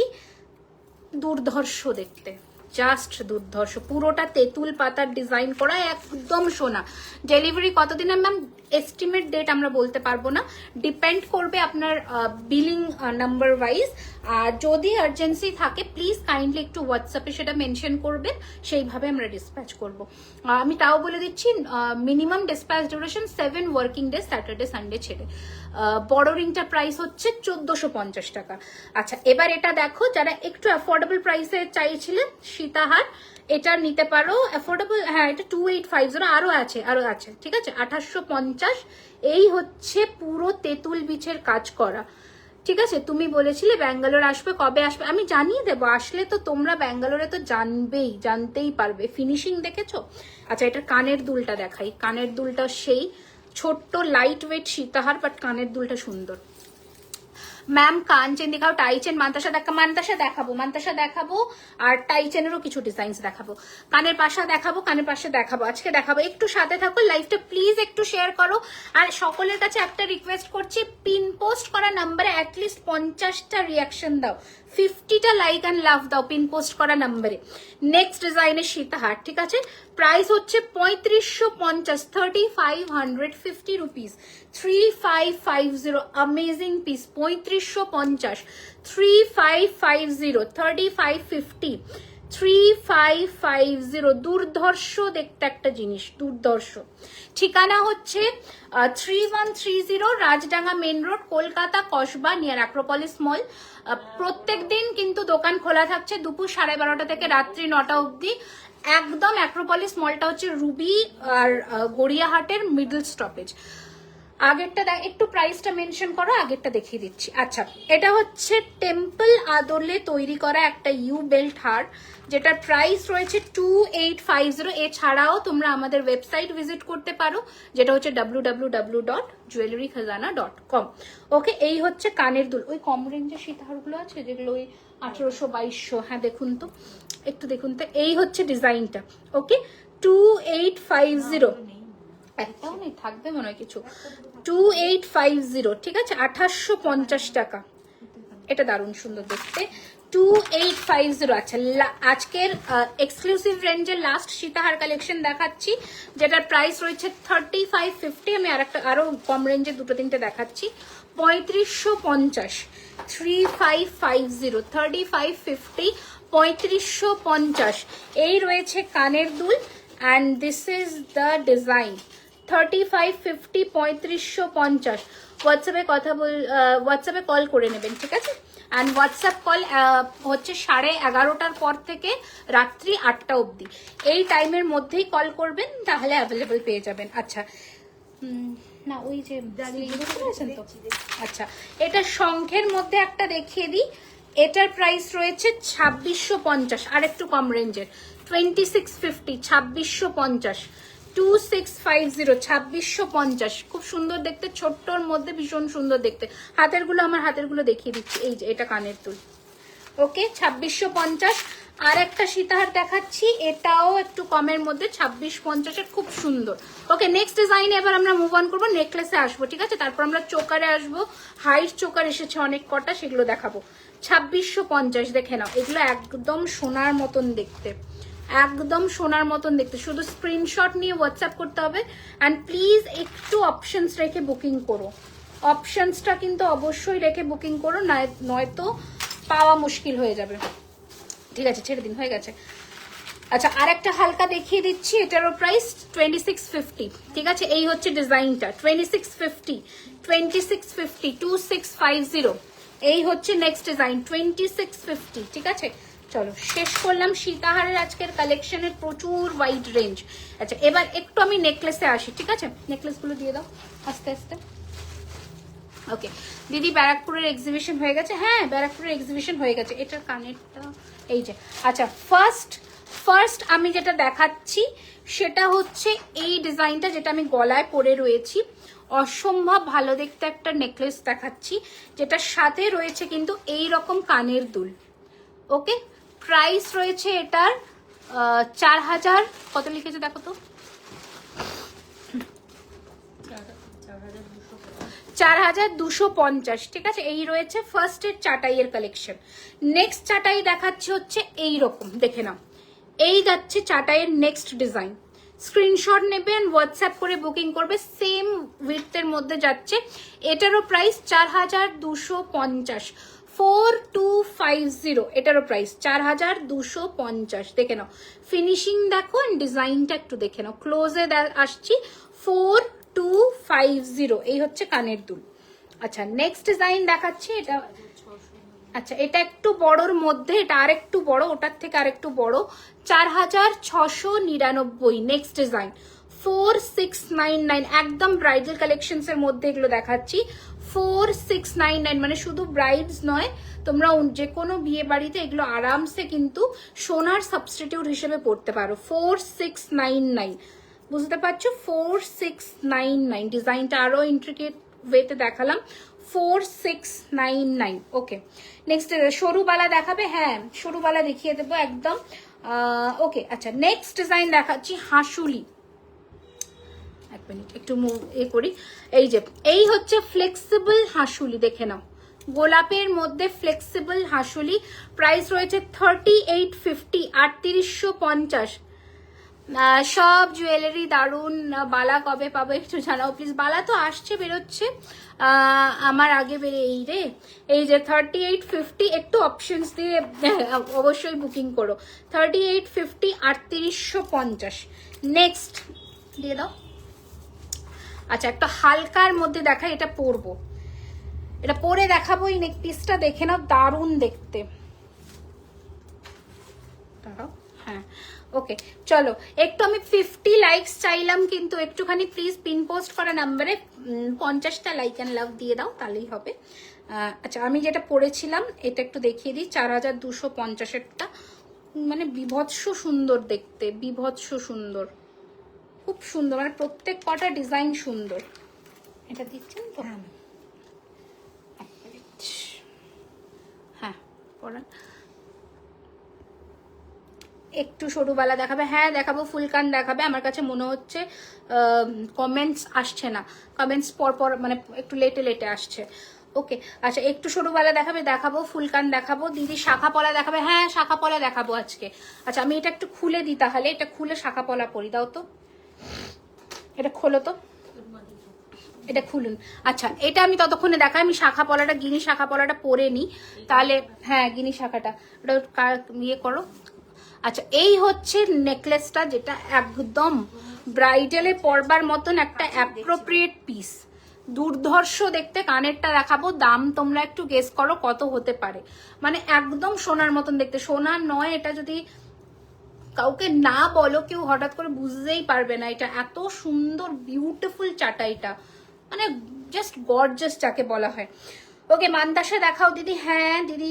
দুর্ধর্ষ দেখতে, জাস্ট দুর্ধর্ষ, পুরোটা তেঁতুল পাতার ডিজাইন করা, একদম সোনা। ডেলিভারি কতদিনের ম্যাম? এস্টিমেট ডেট আমরা বলতে পারবো না, ডিপেন্ড করবে আপনার বিলিং নাম্বার ওয়াইজ। আর যদি আর্জেন্সি থাকে প্লিজ কাইন্ডলি একটু হোয়াটসঅ্যাপে সেটা মেনশন করবেন, সেইভাবে আমরা ডিসপ্যাচ করব। আমি তাও বলে দিচ্ছি, minimum dispatch duration 7 working day, Saturday Sunday ছেড়ে। বড় রিংটার প্রাইস হচ্ছে 1450 টাকা। আচ্ছা, এবার এটা দেখো, যারা একটু অ্যাফোর্ডেবল প্রাইসে চাইছিলেন সীতাহার, এটা নিতে পারো অ্যাফোর্ডেবল। হ্যাঁ, এটা 2850, আরো আছে, ঠিক আছে? 2850। এই হচ্ছে পুরো তেঁতুল বিছের কাজ করা, ঠিক আছে? তুমি বলেছিলে ব্যাঙ্গালোর আসবে, কবে আসবে? আমি জানিয়ে দেবো, আসলে তো তোমরা ব্যাঙ্গালোরে তো জানতেই পারবে। ফিনিশিং দেখেছো? আচ্ছা, এটা কানের দুলটা দেখাই। কানের দুলটা সেই ছোট্ট লাইট ওয়েট সীতাহার, বাট কানের দুলটা সুন্দর। ম্যাম কান চেন দেখাও, টাই চেন। মান্তাসা দেখাবো, আর টাই চেনেরও কিছু ডিজাইনস দেখাবো। কানের পাশে দেখাবো, আজকে দেখাবো। একটু সাথে থাকো, লাইভটা প্লিজ একটু শেয়ার করো। আর সকলের কাছে একটা রিকোয়েস্ট করছি, পিন পোস্ট করা নাম্বারে অ্যাটলিস্ট 50টা রিয়াকশন দাও, 50টা লাইক অ্যান্ড লাভ দাও পিন পোস্ট করা নাম্বারে। নেক্সট ডিজাইনের সীতাহার, ঠিক আছে? প্রাইস হচ্ছে 3550, 3550 রুপিস, 3550। Amazing piece, 3550, 3550, 3550, 3550। দুর্ধর্ষ দেখতে একটা জিনিস, দুর্ধর্ষ। ঠিকানা হচ্ছে 3130 Rajdanga main road, Kolkata Kasba, near Acropolis mall. প্রত্যেক দিন কিন্তু দোকান খোলা থাকছে দুপুর 12:30 থেকে রাত্রি 9টা অবধি। একদম অ্যাক্রোপলিস মলটা হচ্ছে রুবি আর গড়িয়াহাটের মিডল স্টপেজ। আগেরটা একটু প্রাইসটা মেনশন করো, আগেরটা দেখিয়ে দিচ্ছি। আচ্ছা, এটা হচ্ছে টেম্পল আদলে তৈরি করা একটা ইউ বেল্ট হার, যেটার প্রাইস রয়েছে 2850। এছাড়াও তোমরা আমাদের ওয়েবসাইট ভিজিট করতে পারো, যেটা হচ্ছে www.jewellerykhazana.com। ওকে, এই হচ্ছে কানের দুল। ওই কম রেঞ্জের সীতাহারগুলো আছে যেগুলো ওই 1800-2200, হ্যাঁ দেখুন তো, একটু দেখুন তো। এই হচ্ছে ডিজাইনটা, ওকে? 2850, একটাও নেই, থাকবে মনে হয় কিছু। 2850, ঠিক আছে? 2850 টাকা। এটা দারুণ সুন্দর দেখতে, 2850। আচ্ছা, আজকের এক্সক্লুসিভ রেঞ্জের লাস্ট সীতাহার কালেকশন দেখাচ্ছি, যেটার প্রাইস রয়েছে 3550। আমি আরো কম রেঞ্জের দুটো তিনটে দেখাচ্ছি। 3550, 3550, 3550, 3550। এই রয়েছে কানের দুল, and this is the design, 3550, 3550। হোয়াটসঅ্যাপে কল করে নেবেন, ঠিক আছে? অ্যান্ড হোয়াটসঅ্যাপ কল হচ্ছে 11:30টার পর থেকে রাত্রি 8টা অবধি, এই টাইমের মধ্যেই কল করবেন, তাহলে অ্যাভেলেবল পেয়ে যাবেন। আচ্ছা, না ওই যে তো, আচ্ছা, এটা শঙ্খের মধ্যে একটা দেখিয়ে দিই। এটার প্রাইস রয়েছে 2650, আর একটু কম রেঞ্জের 2650, 2650, 2650, 2650। খুব সুন্দর দেখতে, ছোট্টর মধ্যে ভীষণ সুন্দর দেখতে। আমার হাতেরগুলো দেখিয়ে দিচ্ছি। এই যে এটা কানের দুল, ওকে? 2650। আর একটা সীতাহার দেখাচ্ছি, এটাও একটু কমের মধ্যে, 2650-এর, খুব সুন্দর। ওকে, নেক্সট ডিজাইনে এবার আমরা মুভ অন করবো, নেকলেসে আসবো, ঠিক আছে? তারপর আমরা চোকারে আসবো, হাইট চোকার এসেছে অনেক কটা, সেগুলো দেখাবো। 2650 দেখে নাও, এগুলো একদম সোনার মতন দেখতে, একদম সোনার মতন দেখতে। শুধু স্ক্রিনশট নিয়ে হোয়াটসঅ্যাপ করতে হবে, অ্যান্ড প্লিজ একটু অপশনস রেখে বুকিং করো, অপশনসটা কিন্তু অবশ্যই রেখে বুকিং করো, নয়তো পাওয়া মুশকিল হয়ে যাবে। ঠিক আছে, ছেড়ে দিন, হয়ে গেছে। আচ্ছা, আর একটা হালকা দেখিয়ে দিচ্ছি, এটারও প্রাইস 2650। ঠিক আছে, এই হচ্ছে ডিজাইনটা 2650, 2650, 2650। এই হচ্ছে নেক্সট ডিজাইন 2650। ঠিক আছে, চলো শেষ করলাম সীতাহারের আজকের কালেকশনের প্রচুর ওয়াইড রেঞ্জ। আচ্ছা, এবার একটু আমি নেকলেসে আসি। ঠিক আছে, নেকলেসগুলো দিয়ে দাও আস্তে আস্তে। ওকে দিদি, ব্যারাকপুরের এক্সিবিশন হয়ে গেছে? হ্যাঁ, ব্যারাকপুরের এক্সিবিশন হয়ে গেছে। এটার কানেরটা এই যে। আচ্ছা, ফার্স্ট আমি যেটা দেখাচ্ছি সেটা হচ্ছে এই ডিজাইনটা, যেটা আমি গলায় পরে রয়েছি। অসম্ভব ভালো দেখতে একটা নেকলেস দেখাচ্ছি, যেটার সাথে রয়েছে কিন্তু এই রকম কানের দুল। ওকে, প্রাইস রয়েছে এটার 4000, কত লিখেছে দেখো তো, 4250। ঠিক আছে, এই রয়েছে ফার্স্টের চাটাইয়ের কালেকশন। নেক্সট চাটাই দেখাচ্ছি হচ্ছে এই রকম, দেখে নাও। এই যাচ্ছে চাটাইয়ের নেক্সট ডিজাইন। স্ক্রিনশট নেবে এন্ড হোয়াটসঅ্যাপ করে বুকিং করবে, সেম উইথের মধ্যে যাচ্ছে। এটারও প্রাইস 4250, 4250। এটারও প্রাইস 4250। দেখে নাও, ফিনিশিং দেখো, ডিজাইনটা একটু দেখে নাও। ক্লোজে আসছি, 4250। এই হচ্ছে কানের দুল। আচ্ছা, নেক্সট ডিজাইন দেখাচ্ছি। এটা আচ্ছা, এটা একটু বড়র মধ্যে, এটা আর একটু বড়, ওটার থেকে আর একটু বড়, 4699। নেক্সট ডিজাইন 4699, একদম ব্রাইডাল কালেকশনস এর মধ্যে এগুলো দেখাচ্ছি। 4699 মানে শুধু ব্রাইডস নয়, তোমরা যে কোনো বিয়ে বাড়িতে এগুলো আরামসে কিন্তু সোনার সাবস্টিটিউট হিসেবে পড়তে পারো। 4699, বুঝতে পারছো? 4699। ডিজাইনটা আরো ইন্ট্রিকেট ওয়েতে দেখালাম। 4699। ওকে, নেক্সট সরু বালা দেখাবে? হ্যাঁ, সরু বালা দেখিয়ে দেবো একদম। ওকে, আচ্ছা, নেক্সট ডিজাইন দেখাচ্ছি হাসুলি। এক মিনিট একটু করি। এই যে, এই হচ্ছে ফ্লেক্সিবল হাসুলি, দেখে নাও। গোলাপের মধ্যে ফ্লেক্সিবল হাসুলি, প্রাইস রয়েছে 3850, 3850। সব জুয়েলারি দারুন। বালা কবে পাবো একটু জানাও প্লিজ। বালা তো আসছে, বেরোচ্ছে আমার আগে এই যে 3850, একটু অপশনস দিয়ে অবশ্যই বুকিং করো। 3850, 3850। নেক্সট দিয়ে দাও। আচ্ছা, একটা হালকার মধ্যে দেখা, এটা পরবো, এটা পরে দেখাবো। এই নেক পিসটা দেখে নাও, দারুণ দেখতে। হ্যাঁ, ওকে, চলো একটু আমি 50 লাইকস চাইলাম, কিন্তু একটুখানি প্লিজ পিন পোস্ট করা নাম্বারে 50টা লাইক অ্যান্ড লাভ দিয়ে দাও, তাহলেই হবে। আচ্ছা, আমি যেটা পড়েছিলাম এটা একটু দেখিয়ে দিই। 4250-এরটা, মানে বিভৎস সুন্দর দেখতে, বিভৎস সুন্দর, খুব সুন্দর, মানে প্রত্যেক কটা ডিজাইন সুন্দর। এটা দিচ্ছেন তো? হ্যাঁ, পড়ান। একটু সরুবালা দেখাবে? হ্যাঁ দেখাবো, ফুলকান দেখাবে। আমার কাছে মনে হচ্ছে কমেন্টস আসছে না, কমেন্টস পরপর মানে একটু লেটে আসছে। ওকে, আচ্ছা, একটু সরুবালা দেখাবে? দেখাবো। ফুলকান দেখাবো। দিদি শাখা পলা দেখাবে? হ্যাঁ, শাখা পলা দেখাবো আজকে। আচ্ছা, আমি এটা একটু খুলে দিই তাহলে, এটা খুলে শাখা পলা পরি, দাও তো, এটা খোলো তো, এটা খুলুন। আচ্ছা, এটা আমি ততক্ষণে দেখাই, আমি শাখা পলাটা, গিনি শাখা পলাটা পরে নিই তাহলে। হ্যাঁ, গিনি শাখাটা ওটা ইয়ে করো। আচ্ছা, এই হচ্ছে নেকলেসটা, যেটা একদম ব্রাইডালে পরবার মতন একটা অ্যাপ্রোপ্রিয়েট পিস, দুর্ধর্ষ দেখতে। কানেরটা দেখাবো, দাম তোমরা একটু গেস করো কত হতে পারে। মানে একদম সোনার মতন দেখতে, সোনার নয়, এটা যদি কাউকে না বলো কেউ হঠাৎ করে বুঝতেই পারবে না। এটা এত সুন্দর বিউটিফুল চাটাইটা, মানে জাস্ট গর্জাস যাকে বলা হয়। ওকে, মান্তাসা দেখাও দিদি। হ্যাঁ দিদি,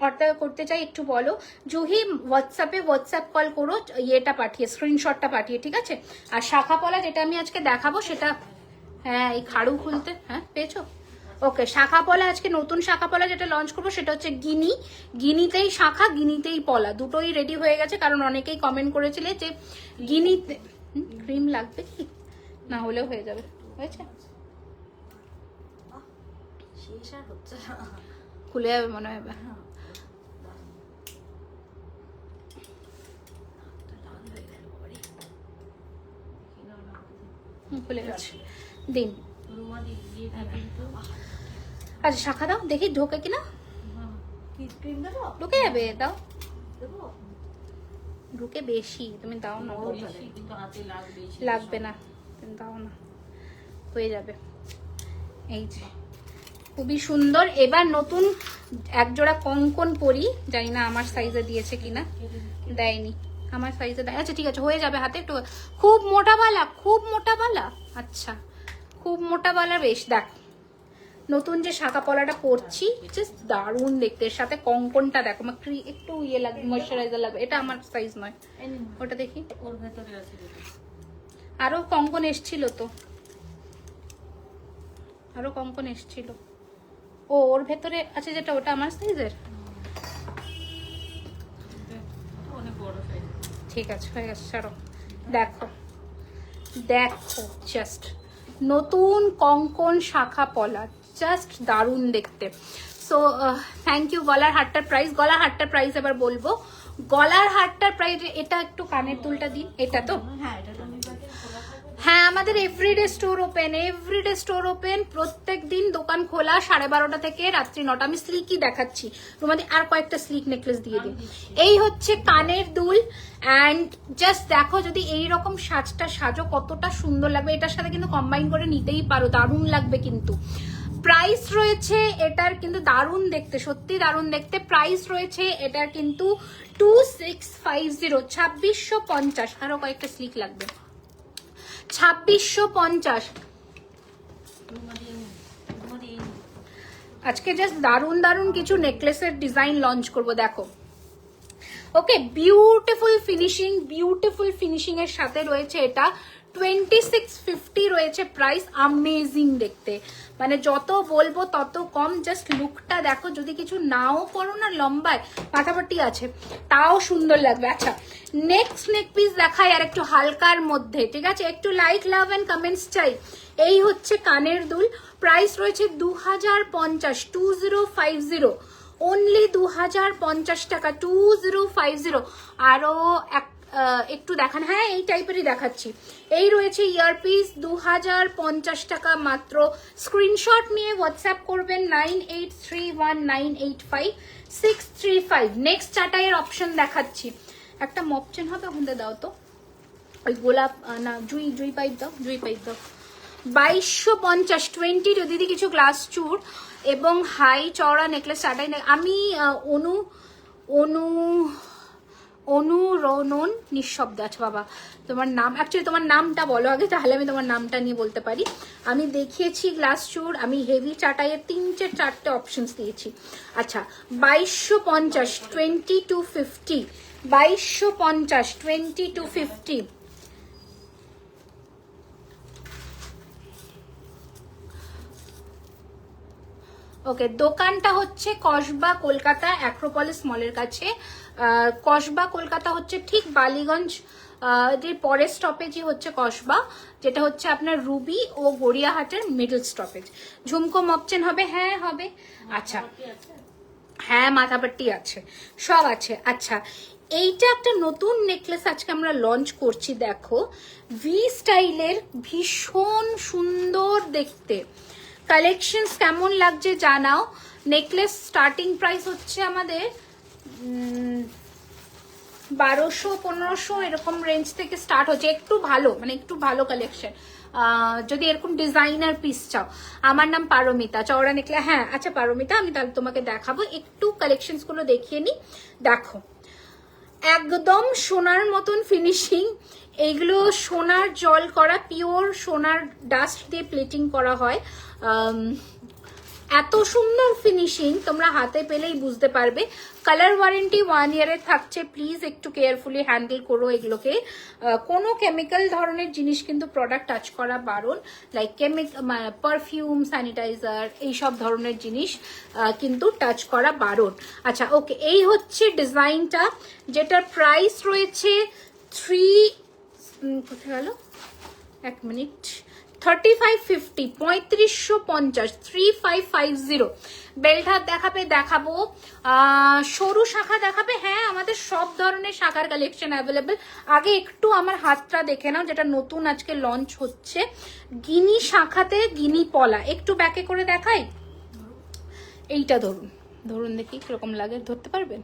অর্ডার করতে চাই, একটু বলো। জুহি, হোয়াটসঅ্যাপ কল করো, ইয়েটা পাঠিয়ে, স্ক্রিনশটটা পাঠিয়ে। ঠিক আছে, আর শাখা পলা যেটা আমি আজকে দেখাবো সেটা, হ্যাঁ এই খাড়ু খুলতে, হ্যাঁ পেয়েছো? ওকে, শাখা পলা আজকে নতুন শাখা পলা যেটা লঞ্চ করবো সেটা হচ্ছে গিনি। গিনিতেই শাখা, গিনিতেই পলা, দুটোই রেডি হয়ে গেছে। কারণ অনেকেই কমেন্ট করেছিলে যে গিনিতে ক্রিম লাগবে কি, না হলেও হয়ে যাবে। হয়েছে, খুলে যাবে মনে হয়। খুলে গেছে, দিন আচ্ছা শাখা দাও দেখি ঢোকে কিনা, ঢুকে যাবে, দাও ঢুকে বেশি, তুমি দাও না, লাগবে না, তুমি দাও না, হয়ে যাবে। এই যে খুবই সুন্দর। এবার নতুন একজোড়া কঙ্কন পরি, জানি না আমার সাইজে দিয়েছে কিনা, দেয়নি আমার সাইজে দেয়। আচ্ছা ঠিক আছে, হয়ে যাবে হাতে একটু। খুব মোটা বালা, খুব মোটা বালা, আচ্ছা খুব মোটা বালা, বেশ। দেখ নতুন যে শাখা পলাটা পরছি, জাস্ট দারুণ দেখতে, এর সাথে কঙ্কনটা দেখো, আমার একটু ইয়ে লাগবে, ময়শ্চারাইজার লাগবে, এটা আমার সাইজ নয়, ওটা দেখি। ওর ভেতরে আছে আরো কঙ্কন এসছিল তো, আরো কঙ্কন এসছিল। ও ওর ভেতরে আছে যেটা, ওটা আমার সাইজের, ঠিক আছে হয়ে গেছে, ছাড়ো। দেখো দেখো জাস্ট নতুন কঙ্কন শাখা পলা, জাস্ট দারুণ দেখতে। So thank you. গলার হারটার প্রাইস, গলার হারটার প্রাইস এবার বলবো। গলার হারটার প্রাইস, এটা একটু কানের দুলটা দিন, এটা তো হ্যাঁ আমাদের everyday store open, everyday store open, প্রত্যেক দিন দোকান খোলা 12:30 থেকে রাত্রি 9টা। আমি স্লিকই দেখাচ্ছি তোমাদের, আর কয়েকটা স্লিক নেকলেস দিয়ে দিই। এই হচ্ছে কানের দুল, অ্যান্ড জাস্ট দেখো যদি এইরকম সাজটা সাজো কতটা সুন্দর লাগবে। এটার সাথে কিন্তু কম্বাইন করে নিতেই পারো, দারুণ লাগবে। কিন্তু প্রাইস রয়েছে এটার কিন্তু দারুণ দেখতে, সত্যি দারুণ দেখতে। প্রাইস রয়েছে এটার কিন্তু 2650, 2650। আরো কয়েকটা স্লিক লাগবে, 2650। আজকে জাস্ট দারুণ দারুণ কিছু নেকলেসের ডিজাইন লঞ্চ করব, দেখো। ওকে, বিউটিফুল ফিনিশিং, বিউটিফুল ফিনিশিং এর সাথে রয়েছে এটা 2650 রয়েছে প্রাইস। আমেজিং দেখতে, মানে যত বলবো তত কম। জাস্ট লুকটা দেখো, যদি কিছু নাও করো না, লম্বায় মাথাপাটি আছে, তাও সুন্দর লাগবে। আচ্ছা নেক্সট নেক পিস দেখাই, আর একটু হালকার মধ্যে, ঠিক আছে? একটু লাইক, লাভ এন্ড কমেন্টস চাই। এই হচ্ছে কানের দুল, প্রাইস রয়েছে 2050, 2050, অনলি 2050 টাকা, 2050। আরো একটু দেখান, হ্যাঁ এই টাইপেরই দেখাচ্ছি। এই রয়েছে ইয়ারপিস, 2050 টাকা মাত্র। স্ক্রিনশট নিয়ে হোয়াটসঅ্যাপ করবেন 9831985635। নেক্সট চাটাইয়ের অপশন দেখাচ্ছি। একটা মপচেন হবে ওখানে দাও তো, ওই গোলাপ না, জুই পাইপ দাও, জুই পাইপ দাও। 2250, 20। দিদি কিছু গ্লাস চুর এবং হাই চওড়া নেকলেস চাটাই। আমি অনুরণন নিঃশব্দ। আচ্ছা বাবা, তোমার নাম, অ্যাকচুয়ালি তোমার নামটা বলো আগে, তাহলে আমি তোমার নামটা নিয়ে বলতে পারি। আমি দেখিয়েছি গ্লাস চুর, আমি হেভি চাটাইয়ের 3-4টে অপশনস দিয়েছি। আচ্ছা 2250, 2250, 2250, 2250। ওকে, দোকানটা হচ্ছে কসবা কলকাতা, অ্যাক্রোপলিস মলের কাছে। কসবা কলকাতা হচ্ছে ঠিক বালিগঞ্জ যে পরের স্টপেজই হচ্ছে কসবা, যেটা হচ্ছে আপনার রুবি ও গড়িয়াহাটের মিডল স্টপেজ। ঝুমকো মপচেন হবে, হ্যাঁ হবে। আচ্ছা হ্যাঁ মাথাপাট্টি আছে, সব আছে। আচ্ছা এইটা একটা নতুন নেকলেস আজকে আমরা লঞ্চ করছি, দেখো ভি স্টাইলের, ভীষণ সুন্দর দেখতে। কালেকশনস কেমন লাগছে জানাও। নেকলেস স্টার্টিং প্রাইস হচ্ছে আমাদের 1200-1500 এরকম রেঞ্জ থেকে স্টার্ট হচ্ছে। একটু ভালো, মানে একটু ভালো কালেকশন, যদি এরকম ডিজাইনার পিস চাও। আমার নাম পারমিতা, চওড়া নেকলেস। হ্যাঁ আচ্ছা পারমিতা, আমি তাহলে তোমাকে দেখাবো, একটু কালেকশনস গুলো দেখিয়ে নি। দেখো একদম সোনার মতন ফিনিশিং, এইগুলো সোনার জল করা, পিওর সোনার ডাস্ট দিয়ে প্লেটিং করা হয়। এত সুন্দর ফিনিশিং তোমরা হাতে পেলেই বুঝতে পারবে। কালার ওয়ারেন্টি 1 ইয়ারের থাকছে। প্লিজ একটু কেয়ারফুলি হ্যান্ডেল করো এগুলোকে। কোনো কেমিক্যাল ধরনের জিনিস কিন্তু প্রোডাক্ট টাচ করা বারণ, লাইক পারফিউম, স্যানিটাইজার, এইসব ধরনের জিনিস কিন্তু টাচ করা বারণ। আচ্ছা ওকে, এই হচ্ছে ডিজাইনটা, যেটার প্রাইস রয়েছে কোথায় গেল, 1 মিনিট, 3550, 3550, 3550। বেল্ট হাত দেখাবে, দেখাবো। সরু শাখা দেখাবে, হ্যাঁ আমাদের সব ধরনের শাখার কালেকশন অ্যাভেলেবেল। আগে একটু আমার হাতটা দেখে নাও, যেটা নতুন আজকে লঞ্চ হচ্ছে, গিনি শাখাতে গিনি পলা। একটু ব্যাকে করে দেখাই, এইটা ধরুন, ধরুন দেখি কিরকম লাগে, ধরতে পারবেন?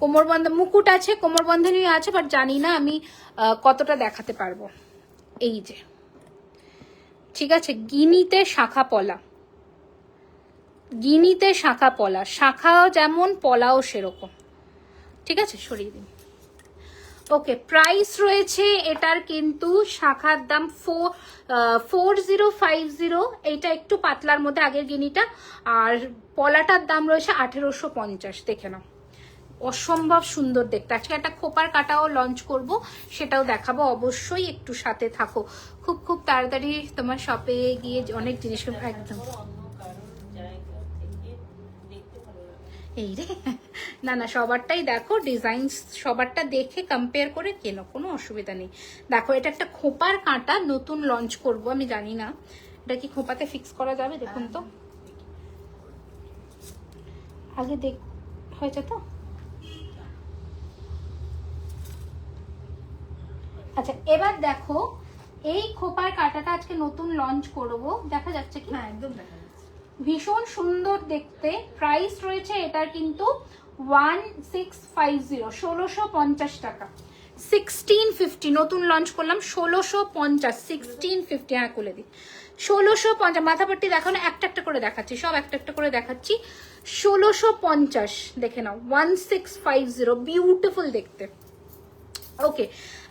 কোমরবন্ধ মুকুট আছে, কোমরবন্ধনী আছে, বাট জানি না আমি কতটা দেখাতে পারবো। এই যে, ঠিক আছে, গিনিতে শাখা পলা, গিনিতে শাখা পলা, শাখাও যেমন পলাও সেরকম। ঠিক আছে, সরিয়ে দিন। ওকে, প্রাইস রয়েছে এটার কিন্তু শাখার দাম 4050, এইটা একটু পাতলার মধ্যে আগের গিনিটা, আর পলাটার দাম রয়েছে 1850। দেখে নাও, অসম্ভব সুন্দর দেখতে। আজকে একটা খোপার কাটাও লঞ্চ করব, সেটাও দেখাবো, অবশ্যই একটু সাথে থাকো। খুব খুব তাড়াতাড়ি তোমার শপে গিয়ে অনেক জিনিস একদম এই রে, না না সবারটাই দেখো, ডিজাইন সবারটা দেখে কম্পেয়ার করে কেনো, কোনো অসুবিধা নেই। দেখো, এটা একটা খোপার কাঁটা নতুন লঞ্চ করব, আমি জানি না এটা কি খোপাতে ফিক্স করা যাবে, দেখুন তো আগে দেখ, হয়েছে তো? আচ্ছা, এবার দেখো এই খোপার কাঁটাটা আজকে নতুন লঞ্চ করব, দেখা যাচ্ছে কি? হ্যাঁ, একদম দেখা যাচ্ছে, ভীষণ সুন্দর দেখতে। প্রাইস রয়েছে এটার কিন্তু 1650, 1650 টাকা। 1650 নতুন লঞ্চ করলাম, 1650, 1650। হ্যাঁ, খুলে দিই, 1650। মাথাপট্টি দেখো না, একটা একটা করে দেখাচ্ছি, সব একটা একটা করে দেখাচ্ছি। 1650 দেখে নাও, 1650, বিউটিফুল দেখতে। ওকে,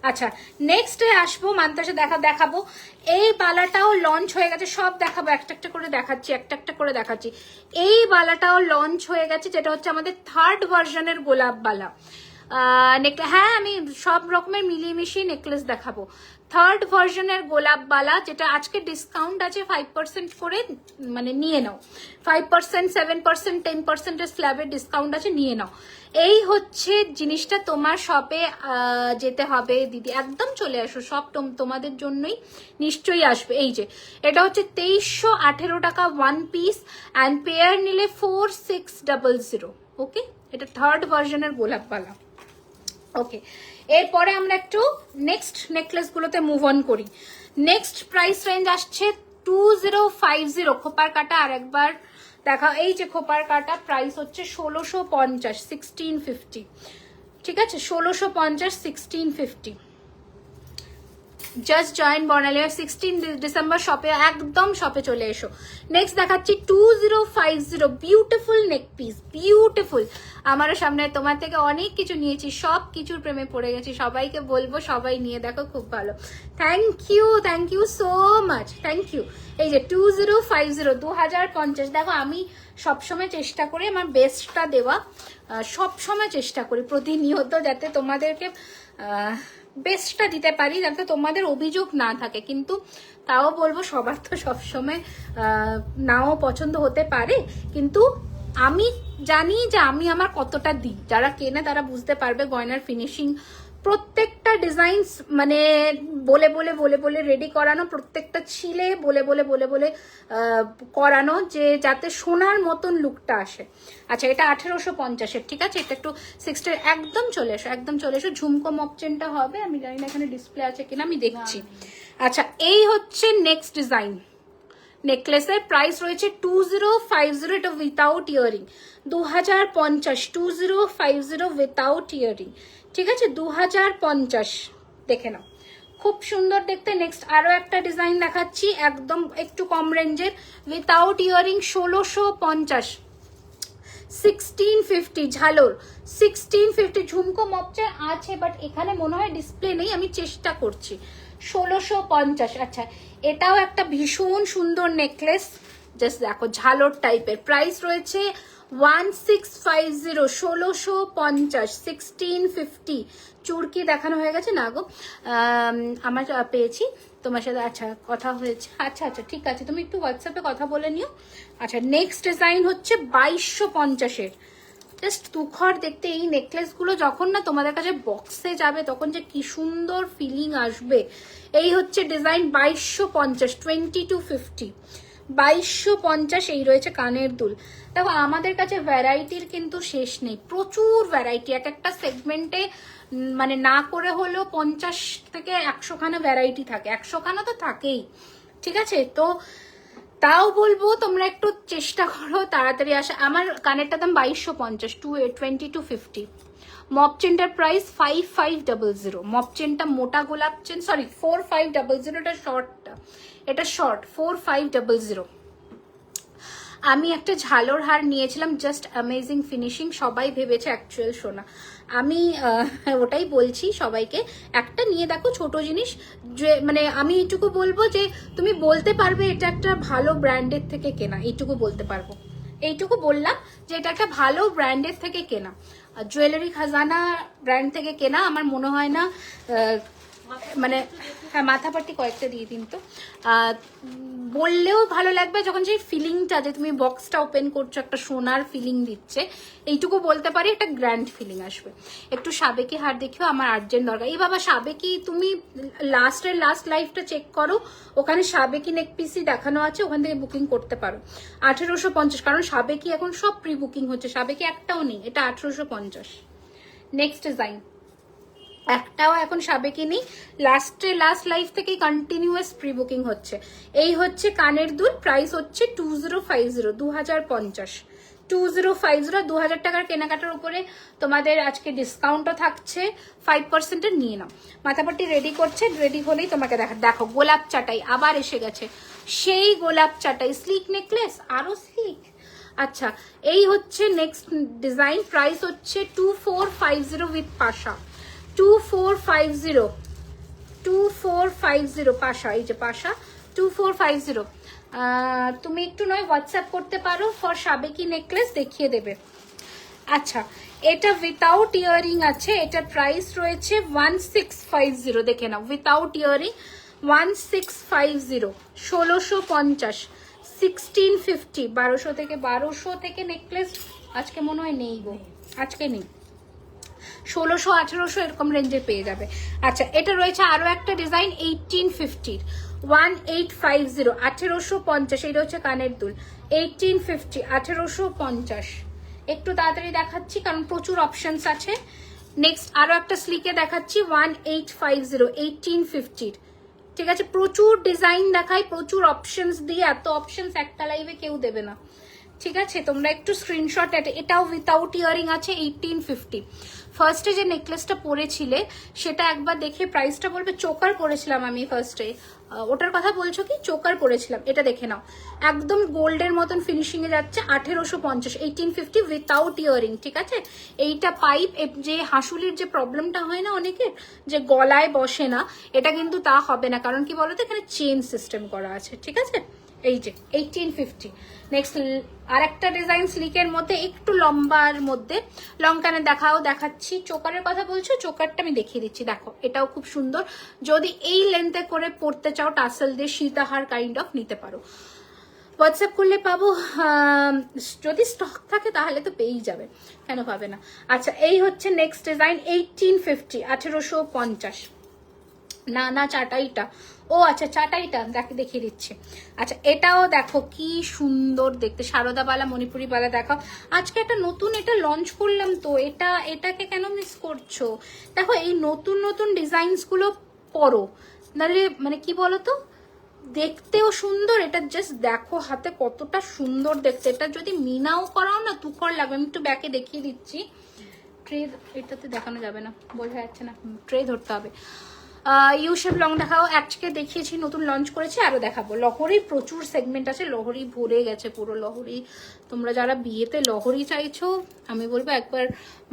আচ্ছা, নেক্সটে আসবো, মান্তাসে দেখাবো। এই বালাটাও লঞ্চ হয়ে গেছে, সব দেখাবো, একটা একটা করে দেখাচ্ছি, একটা একটা করে দেখাচ্ছি। এই বালাটাও লঞ্চ হয়ে গেছে, যেটা হচ্ছে আমাদের থার্ড ভার্সনের গোলাপ বালা। হ্যাঁ, আমি সব রকমের মিলিয়ে মিশিয়ে নেকলেস দেখাবো। থার্ড ভার্সনের গোলাপ বালা, যেটা আজকে ডিসকাউন্ট আছে 5% করে, মানে নিয়ে নাও। 5%, 7%, 10% স্ল্যাবের ডিসকাউন্ট আছে, নিয়ে নাও। এই হচ্ছে জিনিসটা, তোমার শপে যেতে হবে দিদি, একদম চলে আসো, সব তোমাদের জন্যই নিশ্চয়ই আসবে। এই যে, এটা হচ্ছে 2318 টাকা ওয়ান পিস, অ্যান্ড পেয়ার নিলে 4600। ওকে, এটা থার্ড ভার্সনের গোলাপ বালা। ওকে, এরপরে আমরা একটু নেক্সট নেকলেস গুলোতে মুভ অন করি। নেক্সট প্রাইস রেঞ্জ আসছে 2050, খোপার কাটা আর একবার দেখা। এই যে খোপার কাটা, প্রাইস হচ্ছে 1650, 1650। ঠিক আছে, 1650, 1650। জাস্ট জয়েন বর্ণালিয়া, 16 ডিসেম্বর শপে, একদম শপে চলে এসো। নেক্সট দেখাচ্ছি 2050, বিউটিফুল নেক পিস, বিউটিফুল। আমারও সামনে তোমার থেকে অনেক কিছু নিয়েছি, সব কিছুর প্রেমে পড়ে গেছি। সবাইকে বলবো সবাই নিয়ে দেখো, খুব ভালো। Thank you so much, thank you. এই যে 2050, 2050। দেখো, আমি সবসময় চেষ্টা করি আমার বেস্টটা দেওয়া, সবসময় চেষ্টা করি প্রতিনিয়ত, যাতে তোমাদেরকে বেস্টটা দিতে পারি, যাতে তোমাদের অভিযোগ না থাকে। কিন্তু তাও বলবো, সবার তো সবসময় নাও পছন্দ হতে পারে, কিন্তু আমি জানি যে আমি আমার কতটা দিই। যারা কেনে তারা বুঝতে পারবে গয়নার ফিনিশিং, প্রত্যেকটা ডিজাইনস মানে বলে বলে বলে বলে রেডি করানো, প্রত্যেকটা ছিলে বলে বলে বলে বলে করানো, যে যাতে সোনার মতন লুকটা আসে। আচ্ছা, এটা 1850-এর, ঠিক আছে, এটা একটু 60, একদম চলে এসো, একদম চলে এসো। ঝুমকো মপচেনটা হবে, আমি জানি না এখানে ডিসপ্লে আছে কিনা, আমি দেখছি। আচ্ছা, এই হচ্ছে নেক্সট ডিজাইন। নেকলেসের প্রাইস রয়েছে 2050, এটা উইথাউট ইয়ারিং, 2050, 2050 উইথাউট ইয়ারিং। ঠিক আছে, 2050, দেখে নাও, খুব সুন্দর দেখতে। নেক্সট আরো একটা ডিজাইন দেখাচ্ছি, একদম একটু কম রেঞ্জের, উইথাউট ইয়ারিং, 1650, 1650 ঝালোর, 1650। ঝুমকো মপচে আছে, বাট এখানে মনে হয় ডিসপ্লে নেই, আমি চেষ্টা করছি। 1650। আচ্ছা, এটাও একটা ভীষণ সুন্দর নেকলেস, জাস্ট দেখো, ঝালোর টাইপের। প্রাইস রয়েছে 1650, 1650, 1650। চুরকি দেখানো হয়ে গেছে না গো, আমার পেয়েছি তোমার সাথে। আচ্ছা, কথা হয়েছে, আচ্ছা আচ্ছা, ঠিক আছে, তুমি একটু হোয়াটসঅ্যাপে কথা বলে নিও। আচ্ছা, নেক্সট ডিজাইন হচ্ছে 2250-এর, জাস্ট তুখর দেখতে। এই নেকলেসগুলো যখন না তোমাদের কাছে বক্সে যাবে, তখন যে কি সুন্দর ফিলিং আসবে। এই হচ্ছে ডিজাইন 2250, 2250, 2250 এই রয়েছে কানের দুল। দেখো আমাদের কাছে ভ্যারাইটির কিন্তু শেষ নেই, প্রচুর ভ্যারাইটি, এক একটা সেগমেন্টে মানে না করে হলেও 50 থেকে 100 খানা ভ্যারাইটি থাকে, 100 খানা তো থাকেই, ঠিক আছে? তো তাও বলবো তোমরা একটু চেষ্টা করো তাড়াতাড়ি আসা। আমার কানেরটা দাম 2250, 2250। Mop চেনটার price 5500। মপ চেনটা মোটা গোলাপ চেন, সরি 4500, এটা শর্টটা, এটা শর্ট 4500। আমি একটা ঝালোর হার নিয়েছিলাম, জাস্ট অ্যামেজিং ফিনিশিং, সবাই ভেবেছে অ্যাকচুয়াল সোনা। আমি ওটাই বলছি সবাইকে, একটা নিয়ে দেখো, ছোট জিনিস, যে মানে আমি এইটুকু বলবো যে তুমি বলতে পারবে এটা একটা ভালো ব্র্যান্ডের থেকে কেনা, এইটুকু বলতে পারবো, এইটুকু বললাম যে এটা একটা ভালো ব্র্যান্ডের থেকে কেনা। জুয়েলারি খাজানা ব্র্যান্ড থেকে কেনা আমার মনে হয় না, মানে হ্যাঁ মাথাপাটি কয়েকটা দিয়ে দিন তো, বললেও ভালো লাগবে যখন সেই ফিলিংটা, যে তুমি বক্সটা ওপেন করছো একটা সোনার ফিলিং দিচ্ছে, এইটুকু বলতে পারি, একটা গ্র্যান্ড ফিলিং আসবে। একটু সাবেকি হার দেখিও, আমার আর্জেন্ট দরকার। এই বাবা সাবেকি, তুমি লাস্ট লাইফটা চেক করো, ওখানে সাবেকি নেক পিসি দেখানো আছে, ওখান থেকে বুকিং করতে পারো। 1850, কারণ সাবেকি এখন সব প্রি বুকিং হচ্ছে, সাবেকি একটাও নেই, এটা 1850। নেক্সট ডিজাইন, একটাও এখন সাবেকি নেই, লাস্ট লাইফ থেকে কন্টিনিউয়াস প্রি বুকিং হচ্ছে। এই হচ্ছে কানের দুল, প্রাইস হচ্ছে 2050, 2050, 2050, 2000 টাকার কেনাকাটার উপরে তোমাদের আজকে ডিসকাউন্টও থাকছে 5%-এর, নিয়ে নাও। মাথাপাটি রেডি করছে, রেডি হলেই তোমাকে দেখো গোলাপ চাটাই আবার এসে গেছে, সেই গোলাপ চাটাই স্লিক নেকলেস, আরো স্লিক। আচ্ছা, এই হচ্ছে নেক্সট ডিজাইন, প্রাইস হচ্ছে 2450 উইথ পাশা, 2450 পাশা, এই যে পাশা 2450। তুমি একটু নয় হোয়াটসঅ্যাপ করতে পারো, ফর সাবেকি নেকলেস দেখিয়ে দেবে। আচ্ছা, এটা উইথাউট ইয়ারিং আছে, এটা প্রাইস রয়েছে 1650, দেখে নাও, উইথাউট ইয়ারিং 1650, 1650, 1650, 1200 থেকে নেকলেস আজকে মনে হয় নেই গো, আজকে নেই, 1600, 1800 এরকম রেঞ্জে পেয়ে যাবে। আচ্ছা, এটা রয়েছে আরো একটা ডিজাইন 1850, 1850, 1850, এটা হচ্ছে কানের দুল, 1850, 1850। একটু তাড়াতাড়ি দেখাচ্ছি কারণ প্রচুর অপশনস আছে। নেক্সট আরো একটা স্লিকে দেখাচ্ছি 1850, 1850, ঠিক আছে? প্রচুর ডিজাইন দেখাই, প্রচুর অপশনস দিয়ে, এত অপশনস একটা লাইভে কেউ দেবে না, ঠিক আছে? তোমরা একটু স্ক্রিনশট, এটাও উইথাউট ইয়ারিং আছে 1850। ফার্স্টে যে নেকলেসটা পরেছিলে সেটা একবার দেখে প্রাইসটা বলবে। চোকার পরেছিলাম আমি ফার্স্টে, ওটার কথা বলছো কি? চোকার পরেছিলাম, এটা দেখে নাও, একদম গোল্ডের মতন ফিনিশিং এ যাচ্ছে, 1850, 1850 উইথাউট ইয়ারিং, ঠিক আছে? এইটা পাইপ, যে হাসুলির যে প্রবলেমটা হয় না অনেকের, যে গলায় বসে না, এটা কিন্তু তা হবে না, কারণ কি বলতো এখানে চেন সিস্টেম করা আছে, ঠিক আছে? এই যে 1850। নেক্সট আর একটা ডিজাইন স্লিকের মধ্যে, একটু লম্বার মধ্যে, লং কানে দেখাচ্ছি। চোকারের কথা বলছো, চোকারটা আমি দেখিয়ে দিচ্ছি, দেখো এটাও খুব সুন্দর। যদি এই লেন্থে করে পড়তে চাও, টাসেল দিয়ে সীতাহার কাইন্ড অফ নিতে পারো, হোয়াটসঅ্যাপ করলে পাবো, যদি স্টক থাকে তাহলে তো পেয়েই যাবে, কেন পাবে না? আচ্ছা, এই হচ্ছে নেক্সট ডিজাইন 1850, 1850, না চাটাইটা, ও আচ্ছা চাটাইটা দেখিয়ে দিচ্ছি। আচ্ছা, এটাও দেখো কি সুন্দর দেখতে, শারদাবালা মণিপুরি বালা দেখাও। আজকে একটা নতুন এটা লঞ্চ করলাম, তো এটাকে কেন মিস করছো? দেখো এই নতুন ডিজাইনস গুলো পরো, নাহলে মানে কি বলতো, দেখতেও সুন্দর, এটা জাস্ট দেখো হাতে কতটা সুন্দর দেখতে। এটা যদি মিনাও করাও না, তুকর লাগবে। আমি একটু ব্যাকে দেখিয়ে দিচ্ছি, ট্রে এটাতে দেখানো যাবে না, বোঝা যাচ্ছে না, ট্রে ধরতে হবে। ইউশেপ লং দেখাও, আজকে দেখিয়েছি, নতুন লঞ্চ করেছি, আরো দেখাবো। লহরি প্রচুর সেগমেন্ট আছে, লহরি ভরে গেছে পুরো লহরি। তোমরা যারা বিয়েতে লহরি চাইছো, আমি বলবো একবার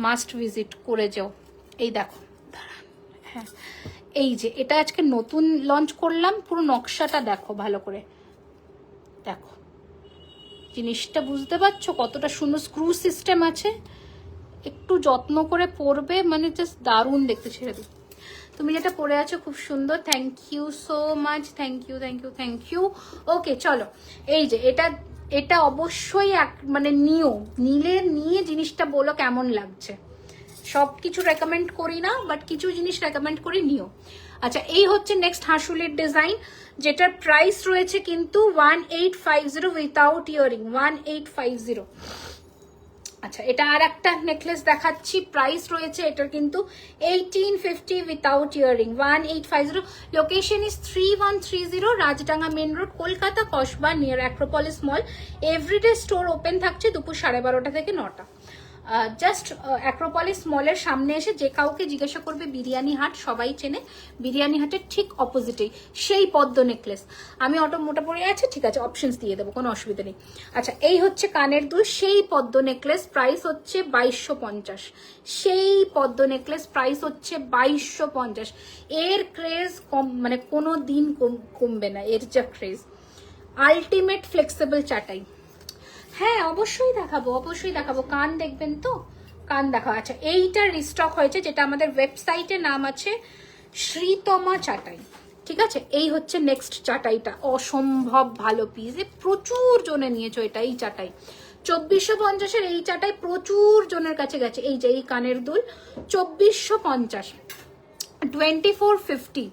মাস্ট ভিজিট করে যাও। এই দেখো, হ্যাঁ এই যে এটা আজকে নতুন লঞ্চ করলাম, পুরো নকশাটা দেখো ভালো করে, দেখো জিনিসটা বুঝতে পারছো কতটা সুন্দর, স্ক্রু সিস্টেম আছে, একটু যত্ন করে পরবে, মানে জাস্ট দারুণ দেখতে। ছেড়ে দিই, তুমি যেটা পরে আছো খুব সুন্দর, thank you so much, thank you. Okay চলো, এই যে এটা অবশ্যই মানে নিয়ে জিনিসটা বলো কেমন লাগছে, সব কিছু রেকমেন্ড করি না, বাট কিছু জিনিস রেকমেন্ড করি, নিও। আচ্ছা, এই হচ্ছে নেক্সট হাঁসুলির ডিজাইন, যেটার প্রাইস রয়েছে কিন্তু 1850 উইথাউট ইয়ারিং, 1850। আচ্ছা, এটা আর একটা নেকলেস দেখাচ্ছি, প্রাইস রয়েছে এটার কিন্তু 1850 without earring, 1850। Location is 3130 Rajdanga main road, Kolkata, Kasba, near Acropolis mall. Everyday store open থাকছে দুপুর 12:30 থেকে 9টা। জাস্ট অ্যাক্রোপলিস মলের সামনে এসে যে কাউকে জিজ্ঞাসা করবে বিরিয়ানি হাট, সবাই চেনে। বিরিয়ানি হাটের ঠিক অপোজিটেই সেই পদ্ম নেকলেস। আমি অটো মোটা পড়ে আছে, ঠিক আছে, অপশনস দিয়ে দেবো, কোনো অসুবিধা নেই। আচ্ছা, এই হচ্ছে কানের দুল, সেই পদ্ম নেকলেস, প্রাইস হচ্ছে 2250। সেই পদ্ম নেকলেস প্রাইস হচ্ছে 2250। এর ক্রেজ কম, মানে কোনো দিন কমবে না এর যা ক্রেজ। আলটিমেট ফ্লেক্সিবল চাটাই। হ্যাঁ, অবশ্যই দেখাবো, অবশ্যই দেখাবো। কান দেখবেন তো? কান দেখাবো। আচ্ছা, এইটা রিস্টক হয়েছে, যেটা আমাদের ওয়েবসাইটে নাম আছে শ্রীতমা চাটাই, ঠিক আছে। এই হচ্ছে নেক্সট চাটাইটা, অসম্ভব ভালো পিস, প্রচুর জনে নিয়েছো এটা। এই চাটাই 2450-এর, এই চাটাই প্রচুর জনের কাছে গেছে। এই যে এই কানের দুল 2450, 2450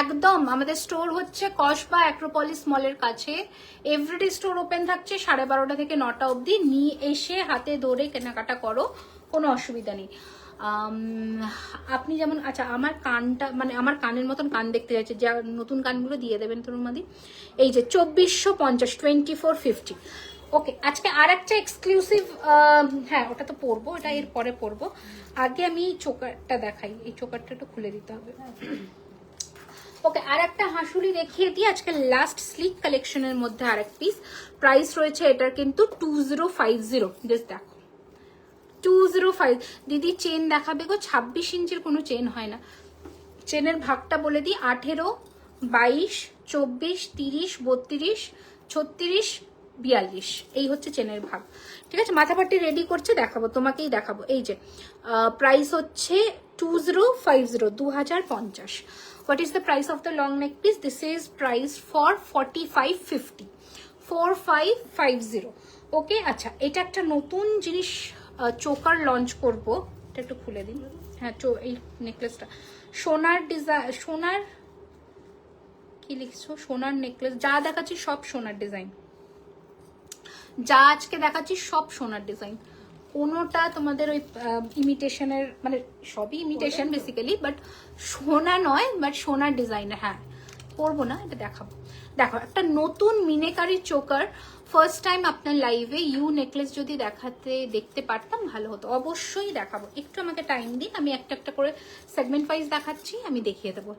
একদম। আমাদের স্টোর হচ্ছে কসবা অ্যাক্রোপলিস মলের কাছে। এভরিডে স্টোর ওপেন থাকছে 12:30 থেকে 9টা অবধি। নিয়ে এসে হাতে ধরে কেনাকাটা করো, কোনো অসুবিধা নেই। আপনি যেমন, আচ্ছা, আমার কানটা, মানে আমার কানের মতন কান দেখতে যাচ্ছে, যা নতুন কানগুলো দিয়ে দেবেন তরুণমাদি। এই যে 2450, 2450। ওকে, আজকে আর একটা এক্সক্লুসিভ, হ্যাঁ ওটা তো পরবো, এটা এর পরে পরবো। আগে আমি চোকারটা দেখাই, এই চোকারটা একটু খুলে দিতে হবে। ওকে, আর একটা হাঁসুলি দেখিয়ে দিই আজকে লাস্ট স্লিক কালেকশনের মধ্যে। আর এক পিস, প্রাইস রয়েছে এটার কিন্তু 2050। জাস্ট দেখো 205। দিদি চেন দেখাবে গো, 26 ইঞ্চির কোনো চেন হয় না। চেনের ভাগটা বলে দিই, 18, 22, 24, 30, 32, 36, 42, এই হচ্ছে চেনের ভাগ, ঠিক আছে। মাথাপাটি রেডি করছে, দেখাবো, তোমাকেই দেখাবো। এই যে প্রাইস হচ্ছে 2050, 2050। What is the price of the long neck piece? This is priced for 4550, 4550। ওকে, আচ্ছা, এটা একটা নতুন জিনিস, চোকার লঞ্চ করব, এটা একটু খুলে দিন। হ্যাঁ, এই নেকলেসটা সোনার ডিজাইন, সোনার কি লিখছো, সোনার নেকলেস। যা দেখাচ্ছি সব সোনার ডিজাইন, যা আজকে দেখাচ্ছি সব সোনার ডিজাইন। কোনোটা তোমাদের ওই ইমিটেশনের, মানে সবই ইমিটেশন বেসিক্যালি, বাট সোনা নয়, বাট সোনার ডিজাইনের। হ্যাঁ, পরবো না, এটা দেখাবো। দেখো, একটা নতুন মিনেকারি চোকার, ফার্স্ট টাইম আপনার লাইভে ইউ নেকলেস যদি দেখতে পারতাম ভালো হতো। অবশ্যই দেখাবো, একটু আমাকে টাইম দিন, আমি একটা একটা করে সেগমেন্ট ওয়াইজ দেখাচ্ছি, আমি দেখিয়ে দেবো।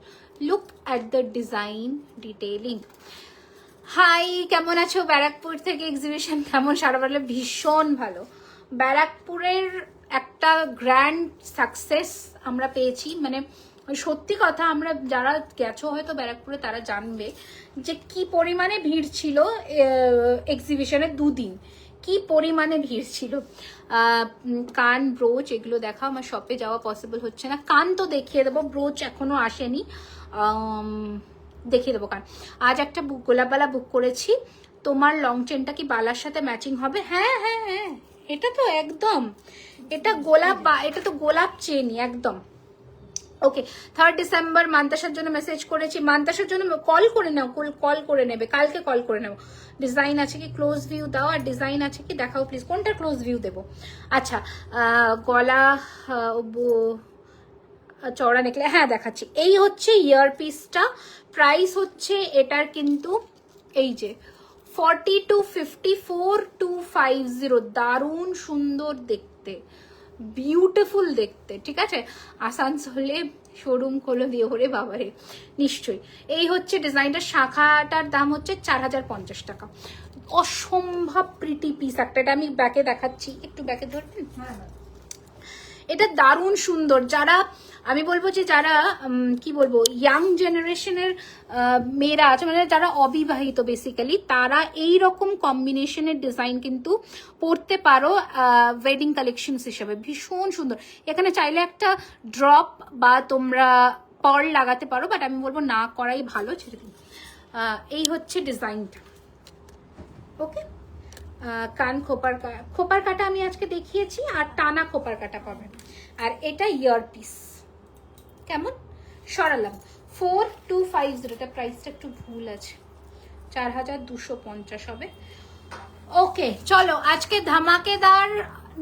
Look at the design detailing. Hi, কেমন আছো? ব্যারাকপুর থেকে এক্সিবিশন কেমন? সারা বেলা ভীষণ ভালো। ব্যারাকপুরের একটা গ্র্যান্ড সাকসেস আমরা পেয়েছি, মানে সত্যি কথা, আমরা যারা গেছো হয়তো ব্যারাকপুরে তারা জানবে যে কি পরিমাণে ভিড় ছিল এক্সিবিশনে। 2 দিন কি পরিমাণে ভিড় ছিল। কান, ব্রোচ এগুলো দেখা, আমার শপে যাওয়া পসিবল হচ্ছে না। কান তো দেখিয়ে দেবো, ব্রোচ এখনো আসেনি, দেখিয়ে দেবো কান। আজ একটা গোলাপবালা বুক করেছি, তোমার লং চেনটা কি বালার সাথে ম্যাচিং হবে? হ্যাঁ হ্যাঁ হ্যাঁ, এটা তো একদম, এটা গোলাপ, এটা তো গোলাপ চেনই একদম। ওকে, 3rd ডিসেম্বর মান্তাসার জন্য মেসেজ করেছি, মান্তাসার জন্য কল করে নাও, কল করে নেবে, কালকে কল করে নেও। ডিজাইন আছে কি? ক্লোজ ভিউ দাও। আর ডিজাইন আছে কি দেখাও প্লিজ, কোনটা ক্লোজ ভিউ দেবো? আচ্ছা, গলা চওড়া নেকলে, হ্যাঁ দেখাচ্ছি। এই হচ্ছে ইয়ার পিসটা, প্রাইস হচ্ছে এটার কিন্তু এই যে 4250, 4250। দারুণ সুন্দর দেখতে, বিউটিফুল দেখতে, ঠিক আছে। আসানসোলে শোরুম খোলো দিয়ে, ওরে বাবারে, নিশ্চয়ই। এই হচ্ছে ডিজাইনটা, শাখাটার দাম হচ্ছে 4050 টাকা। অসম্ভব প্রিটি পিস একটা, এটা আমি ব্যাকে দেখাচ্ছি, একটু ব্যাকে ধরবেন। এটা দারুণ সুন্দর। যারা, আমি বলবো যে যারা কি বলবো, ইয়াং জেনারেশনের মেয়েরা আছে, মানে যারা অবিবাহিত বেসিক্যালি, তারা এই রকম কম্বিনেশনের ডিজাইন কিন্তু পরতে পারো ওয়েডিং কালেকশনস হিসেবে। ভীষণ সুন্দর। এখানে চাইলে একটা ড্রপ বা তোমরা পার্ল লাগাতে পারো, বাট আমি বলবো না করাই ভালো, ছেড়ে দিন। এই হচ্ছে ডিজাইনটা। ওকে, কান খোপার কাটা আমি আজকে দেখিয়েছি, আর টানা খোপার কাটা পাবেন। আর এটা ইয়ার পিস, কেমন সরালাম 4250, এটা প্রাইসটা একটু ভুল আছে, 4250 হবে। ওকে চলো, আজকে ধামাকেদার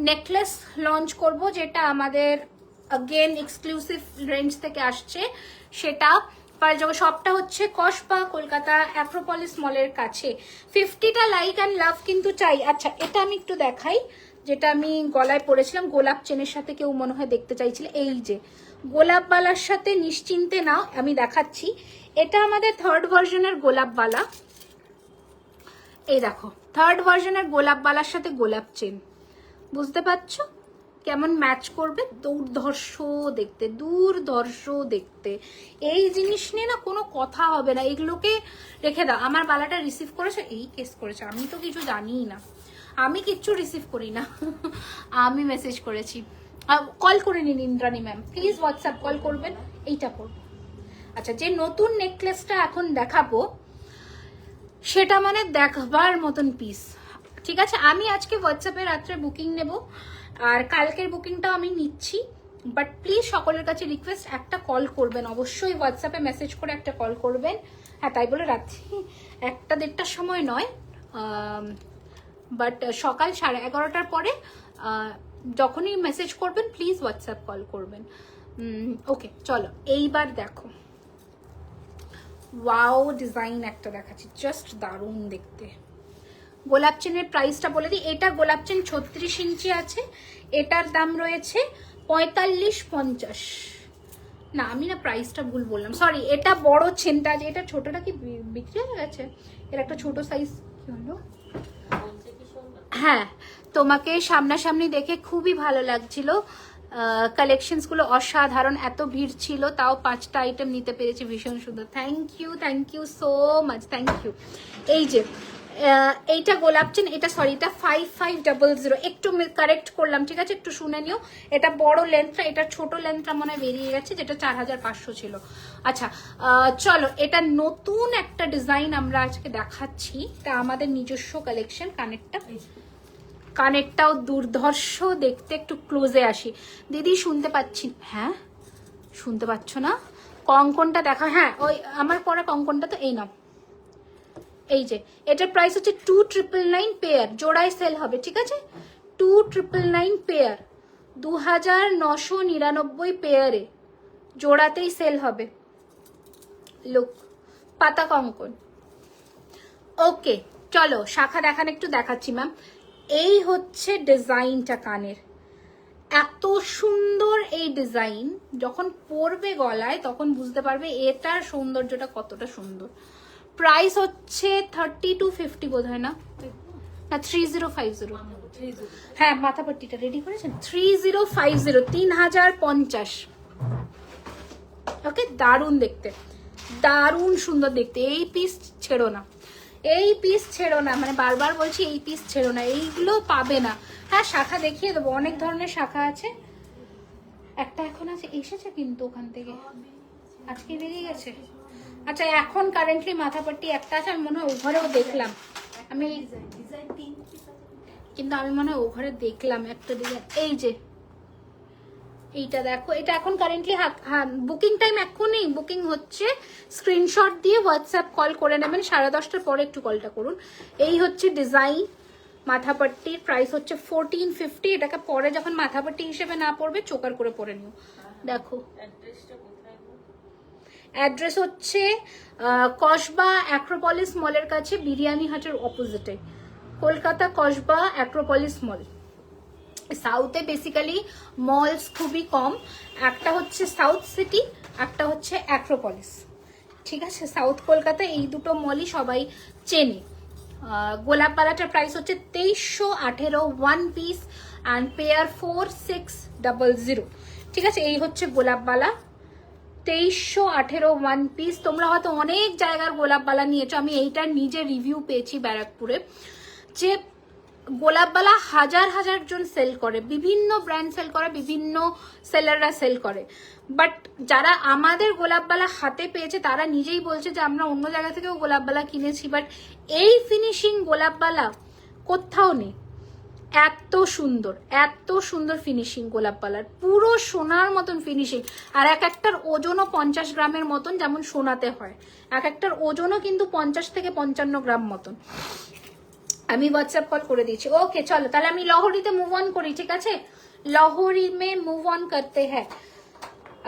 নেকলেস লঞ্চ করব, যেটা আমাদের अगेन এক্সক্লুসিভ রেঞ্জ থেকে আসছে। সেটা শপটা হচ্ছে কসবা, কলকাতা অ্যাক্রোপলিস মলের কাছে। 50টা লাইক অ্যান্ড লাভ কিন্তু চাই। আচ্ছা এটা আমি একটু দেখাই, যেটা আমি গলায় পরেছিলাম গোলাপ চেনের সাথে, কেউ মনে হয় দেখতে চাইছিল। এই যে গোলাপ বালার সাথে নিশ্চিন্তে নাও, আমি দেখাচ্ছি। এটা আমাদের থার্ড ভার্সনের গোলাপ বালা, এই দেখো থার্ড ভার্সনের গোলাপ বালার সাথে গোলাপ চেন, বুঝতে পারছো কেমন ম্যাচ করবে? দুর্ধর্ষ দেখতে, দুর্ধর্ষ দেখতে। এই জিনিস নিয়ে না কোনো কথা হবে না, এগুলোকে রেখে দাও। আমার বালাটা রিসিভ করেছো? এই কেস করেছো, আমি তো কিছু জানিই না, আমি কিচ্ছু রিসিভ করি না। আমি মেসেজ করেছি, কল করে নিন Indrani ma'am, please WhatsApp call করবেন। এইটা করবো। আচ্ছা যে নতুন নেকলেসটা এখন দেখাবো, সেটা মানে দেখবার মতন পিস, ঠিক আছে? আমি আজকে হোয়াটসঅ্যাপে রাত্রে বুকিং নেব, আর কালকের বুকিংটাও আমি নিচ্ছি। বাট প্লিজ সকলের কাছে রিকোয়েস্ট, একটা কল করবেন অবশ্যই, হোয়াটসঅ্যাপে মেসেজ করে একটা কল করবেন। হ্যাঁ তাই বলে রাত্রি 1টা-1.5টার সময় নয়, বাট সকাল 11:30টার পরে যখনই মেসেজ করবেন প্লিজ হোয়াটসঅ্যাপ কল করবেন। ওকে চলো, এইবার দেখো ওয়াও ডিজাইন একটা দেখাচ্ছি, জাস্ট দারুণ দেখতে। গোলাপ চেনের প্রাইসটা বলে দিই, এটা গোলাপ চেন 36 ইঞ্চি আছে, এটার দাম রয়েছে 4550। না আমি না প্রাইসটা ভুল বললাম, সরি। এটা বড় চেনটা, যে এটা ছোটটা কি বিক্রি হয়ে গেছে? এর একটা ছোট সাইজ কি হলো? হ্যাঁ তোমাকে সামনাসামনি দেখে খুবই ভালো লাগছিল, কালেকশনস গুলো অসাধারণ, এত ভিড় ছিল তাও 5টা আইটেম নিতে পেরেছি, ভীষণ সুন্দর। Thank you so much, thank you. এই যে এইটা গোলাপ চেন, এটা সরি এটা 5500, একটু কারেক্ট করলাম, ঠিক আছে? একটু শুনে নিও, এটা বড় লেন্থটা, এটা ছোট লেন্থটা মনে বেরিয়ে গেছে, যেটা 4500 ছিল। আচ্ছা চলো, এটা নতুন একটা ডিজাইন আমরা আজকে দেখাচ্ছি, এটা আমাদের নিজস্ব কালেকশন। কানেরটাও দুর্ধর্ষ দেখতে, একটু ক্লোজে আসি। দিদি শুনতে পাচ্ছি? হ্যাঁ শুনতে পাচ্ছ না? কঙ্কনটা দেখা, হ্যাঁ ওই আমার পরা কঙ্কনটা তো এই নাও। এই যে এটার প্রাইস হচ্ছে 2999 পেয়ার, জোড়ায় সেল হবে, ঠিক আছে? 2999 পেয়ার, 2999 পেয়ারে জোড়াতেই সেল হবে। লুক পাতা কঙ্কন। ওকে চলো শাখা দেখান, একটু দেখাচ্ছি ম্যাম। এই হচ্ছে ডিজাইনটা কানের, এত সুন্দর এই ডিজাইন, যখন পরবে গলায় তখন বুঝতে পারবে এটার সৌন্দর্যটা কতটা সুন্দর। প্রাইস হচ্ছে 3250 বোধ হয়, না 3050। হ্যাঁ মাথাপট্টিটা রেডি করেছেন? 3050, 3050। ওকে দারুণ দেখতে, দারুণ সুন্দর দেখতে। এই পিস ছেড়ো না, এই পিস ছেড়ো না, মানে বারবার বলছি এই পিস ছেড়ো না, এইগুলো পাবে না। হ্যাঁ শাখা দেখিয়ে দেবো, অনেক ধরনের শাখা আছে। একটা এখন আছে, এসেছে কিন্তু ওখান থেকে, আজকে বেরিয়ে গেছে। আচ্ছা এখন কারেন্টলি মাথাপট্টি একটা আছে, আমি মনে হয় ও ঘরেও দেখলাম, আমি কিন্তু আমি মনে হয় ও ঘরে দেখলাম একটা ডিজাইন। এই যে এইটা দেখো, এটা এখন কারেন্টলি বুকিং টাইম এখনই বুকিং হচ্ছে, স্ক্রিনশট দিয়ে হোয়াটসঅ্যাপ কল করে নেবেন। 10:30টার পরে একটু কলটা করুন। এই হচ্ছে ডিজাইন, মাথাপট্টির প্রাইস হচ্ছে 1450। এটাকে পরে যখন মাথাপট্টি হিসেবে না পড়বে চোকার করে পরে নিও। দেখো অ্যাড্রেস হচ্ছে কসবা অ্যাক্রোপলিস মলের কাছে, বিরিয়ানি হাটের অপোজিটে, কলকাতা কসবা অ্যাক্রোপলিস মল। সাউথে বেসিক্যালি মলস খুবই কম, একটা হচ্ছে সাউথ সিটি, একটা হচ্ছে অ্যাক্রোপলিস, ঠিক আছে? সাউথ কলকাতা এই দুটো মলই সবাই চেনে। গোলাপ বালাটার প্রাইস হচ্ছে 2318, 1 পিস অ্যান্ড পেয়ার 4600, ঠিক আছে? এই হচ্ছে গোলাপ বালা 2318, 1 পিস। তোমরা হয়তো অনেক জায়গার গোলাপ বালা নিয়েছো, আমি এইটার নিজে রিভিউ পেয়েছি ব্যারাকপুরে, যে গোলাপবালা হাজার হাজার জন সেল করে, বিভিন্ন ব্র্যান্ড সেল করে, বিভিন্ন সেলাররা সেল করে, বাট যারা আমাদের গোলাপবালা হাতে পেয়েছে তারা নিজেই বলছে যে আমরা অন্য জায়গা থেকেও গোলাপবালা কিনেছি, বাট এই ফিনিশিং গোলাপবালা কোথাও নেই। এত সুন্দর ফিনিশিং, গোলাপ কালার, পুরো সোনার মতন ফিনিশিং। আর এক একটার ওজনও 50 গ্রামের মতন, যেমন সোনাতে হয়। এক একটার ওজনও কিন্তু 50 থেকে 55 গ্রাম মতন। আমি হোয়াটসঅ্যাপ কল করে দিচ্ছি। ওকে চলো তাহলে আমি লহরিতে মুভ অন করি, ঠিক আছে? লহরি মে মুভ অন করতে হ্যাঁ।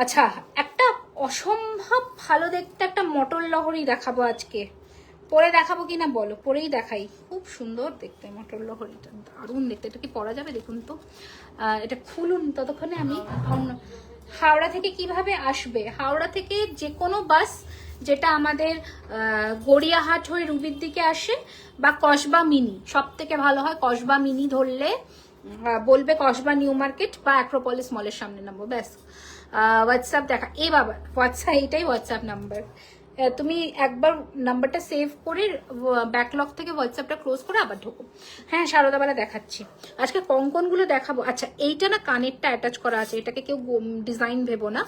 আচ্ছা, একটা অসম্ভব ভালো দেখতে একটা মটর লহরি দেখাবো আজকে। পরে দেখাবো কিনা বলো? পরেই দেখাই। খুব সুন্দর দেখতে মটর লহরিটা, দারুণ দেখতে। এটা কি পরা যাবে দেখুন তো। এটা খুলুন ততক্ষণে আমি। হাওড়া থেকে কিভাবে আসবে? হাওড়া থেকে যে কোনো বাস যেটা আমাদের গড়িয়াহাট হয়ে রুবির দিকে আসে, বা কসবা মিনি, সব থেকে ভালো হয় কসবা মিনি ধরলে বলবে কসবা নিউ মার্কেট বা অ্যাক্রোপলিস মলের সামনে নামবো, ব্যাস। হোয়াটসঅ্যাপ দেখা, এ বাবা হোয়াটসঅ্যাপ, এটাই হোয়াটসঅ্যাপ নাম্বার। তুমি একবার নাম্বারটা সেভ করে ব্যাকলগ থেকে হোয়াটসঅ্যাপটা ক্লোজ করে আবার ঢোকো। হ্যাঁ সারদাবেলা দেখাচ্ছি। আজকে কঙ্কনগুলো দেখাবো। আচ্ছা এইটা না কানেরটা অ্যাটাচ করা আছে, এটাকে কেউ ডিজাইন ভেবো না।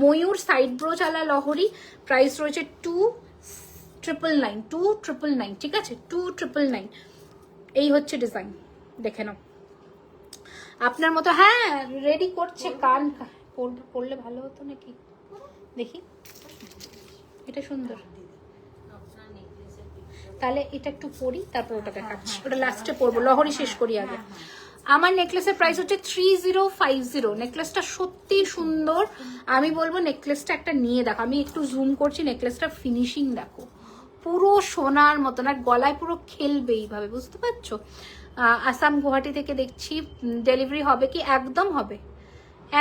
ময়ূর সাইড ব্রোচ আলা লহরি, প্রাইস রয়েছে 2,999, ঠিক আছে? 2,999। এই হচ্ছে ডিজাইন, দেখে নাও আপনার মতো। হ্যাঁ রেডি করছে, কান পড়লে ভালো হতো নাকি, দেখি। এটা সুন্দর, তাহলে এটা একটু পরি তারপর ওটা দেখাচ্ছি। ওটা লাস্টে পরবো, লহরি শেষ করি আগে। আমার নেকলেসের প্রাইস হচ্ছে 3050। নেকলেসটা সত্যি সুন্দর, আমি বলবো নেকলেসটা একটা নিয়ে দেখো। আমি একটু জুম করছি, নেকলেসটার ফিনিশিং দেখো, পুরো সোনার মতন। আর গলায় পুরো খেলবে এইভাবে, বুঝতে পারছো? আসাম গুয়াহাটি থেকে দেখছি, ডেলিভারি হবে কি? একদম হবে,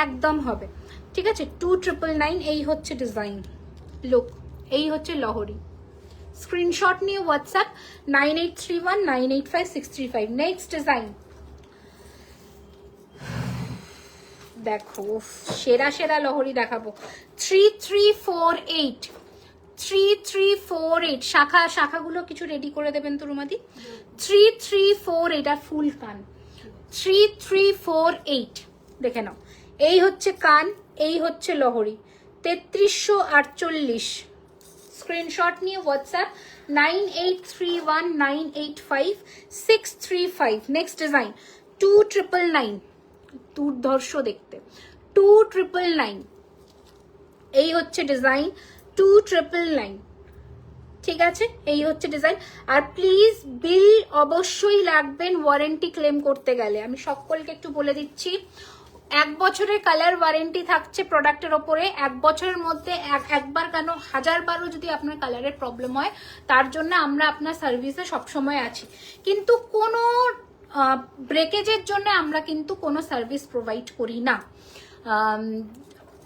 একদম হবে, ঠিক আছে? 2,999। এই হচ্ছে ডিজাইন, লুক, এই হচ্ছে লহরি। স্ক্রিনশট নিয়ে হোয়াটসঅ্যাপ 9831985635। নেক্সট ডিজাইন দেখো, সেরা লহরি দেখাবো। 3348, 3348। শাখাগুলো কিছু রেডি করে দেবেন তো রুমাদি। 3348 আর ফুল কান। 3348 দেখে নাও। এই হচ্ছে কান, এই হচ্ছে লহরি। 3348। স্ক্রিনশট নিয়ে হোয়াটসঅ্যাপ 9831985635। Next design 2,999। দুর্ধর্ষ দেখতে, 2,999। এই হচ্ছে ডিজাইন 2,999, ঠিক আছে? এই হচ্ছে ডিজাইন। আর প্লিজ বিল অবশ্যই রাখবেন ওয়ারেন্টি ক্লেম করতে গেলে। আমি সকলকে একটু বলে দিচ্ছি, 1 বছরের কালার ওয়ারেন্টি থাকছে প্রোডাক্টের ওপরে। 1 বছরের মধ্যে একবার কেন 1000 বারও যদি আপনার কালারের প্রবলেম হয়, তার জন্য আমরা আপনার সার্ভিসে সবসময় আছি। কিন্তু কোনো ব্রেকেজের জন্য আমরা কিন্তু কোনো সার্ভিস প্রোভাইড করি না।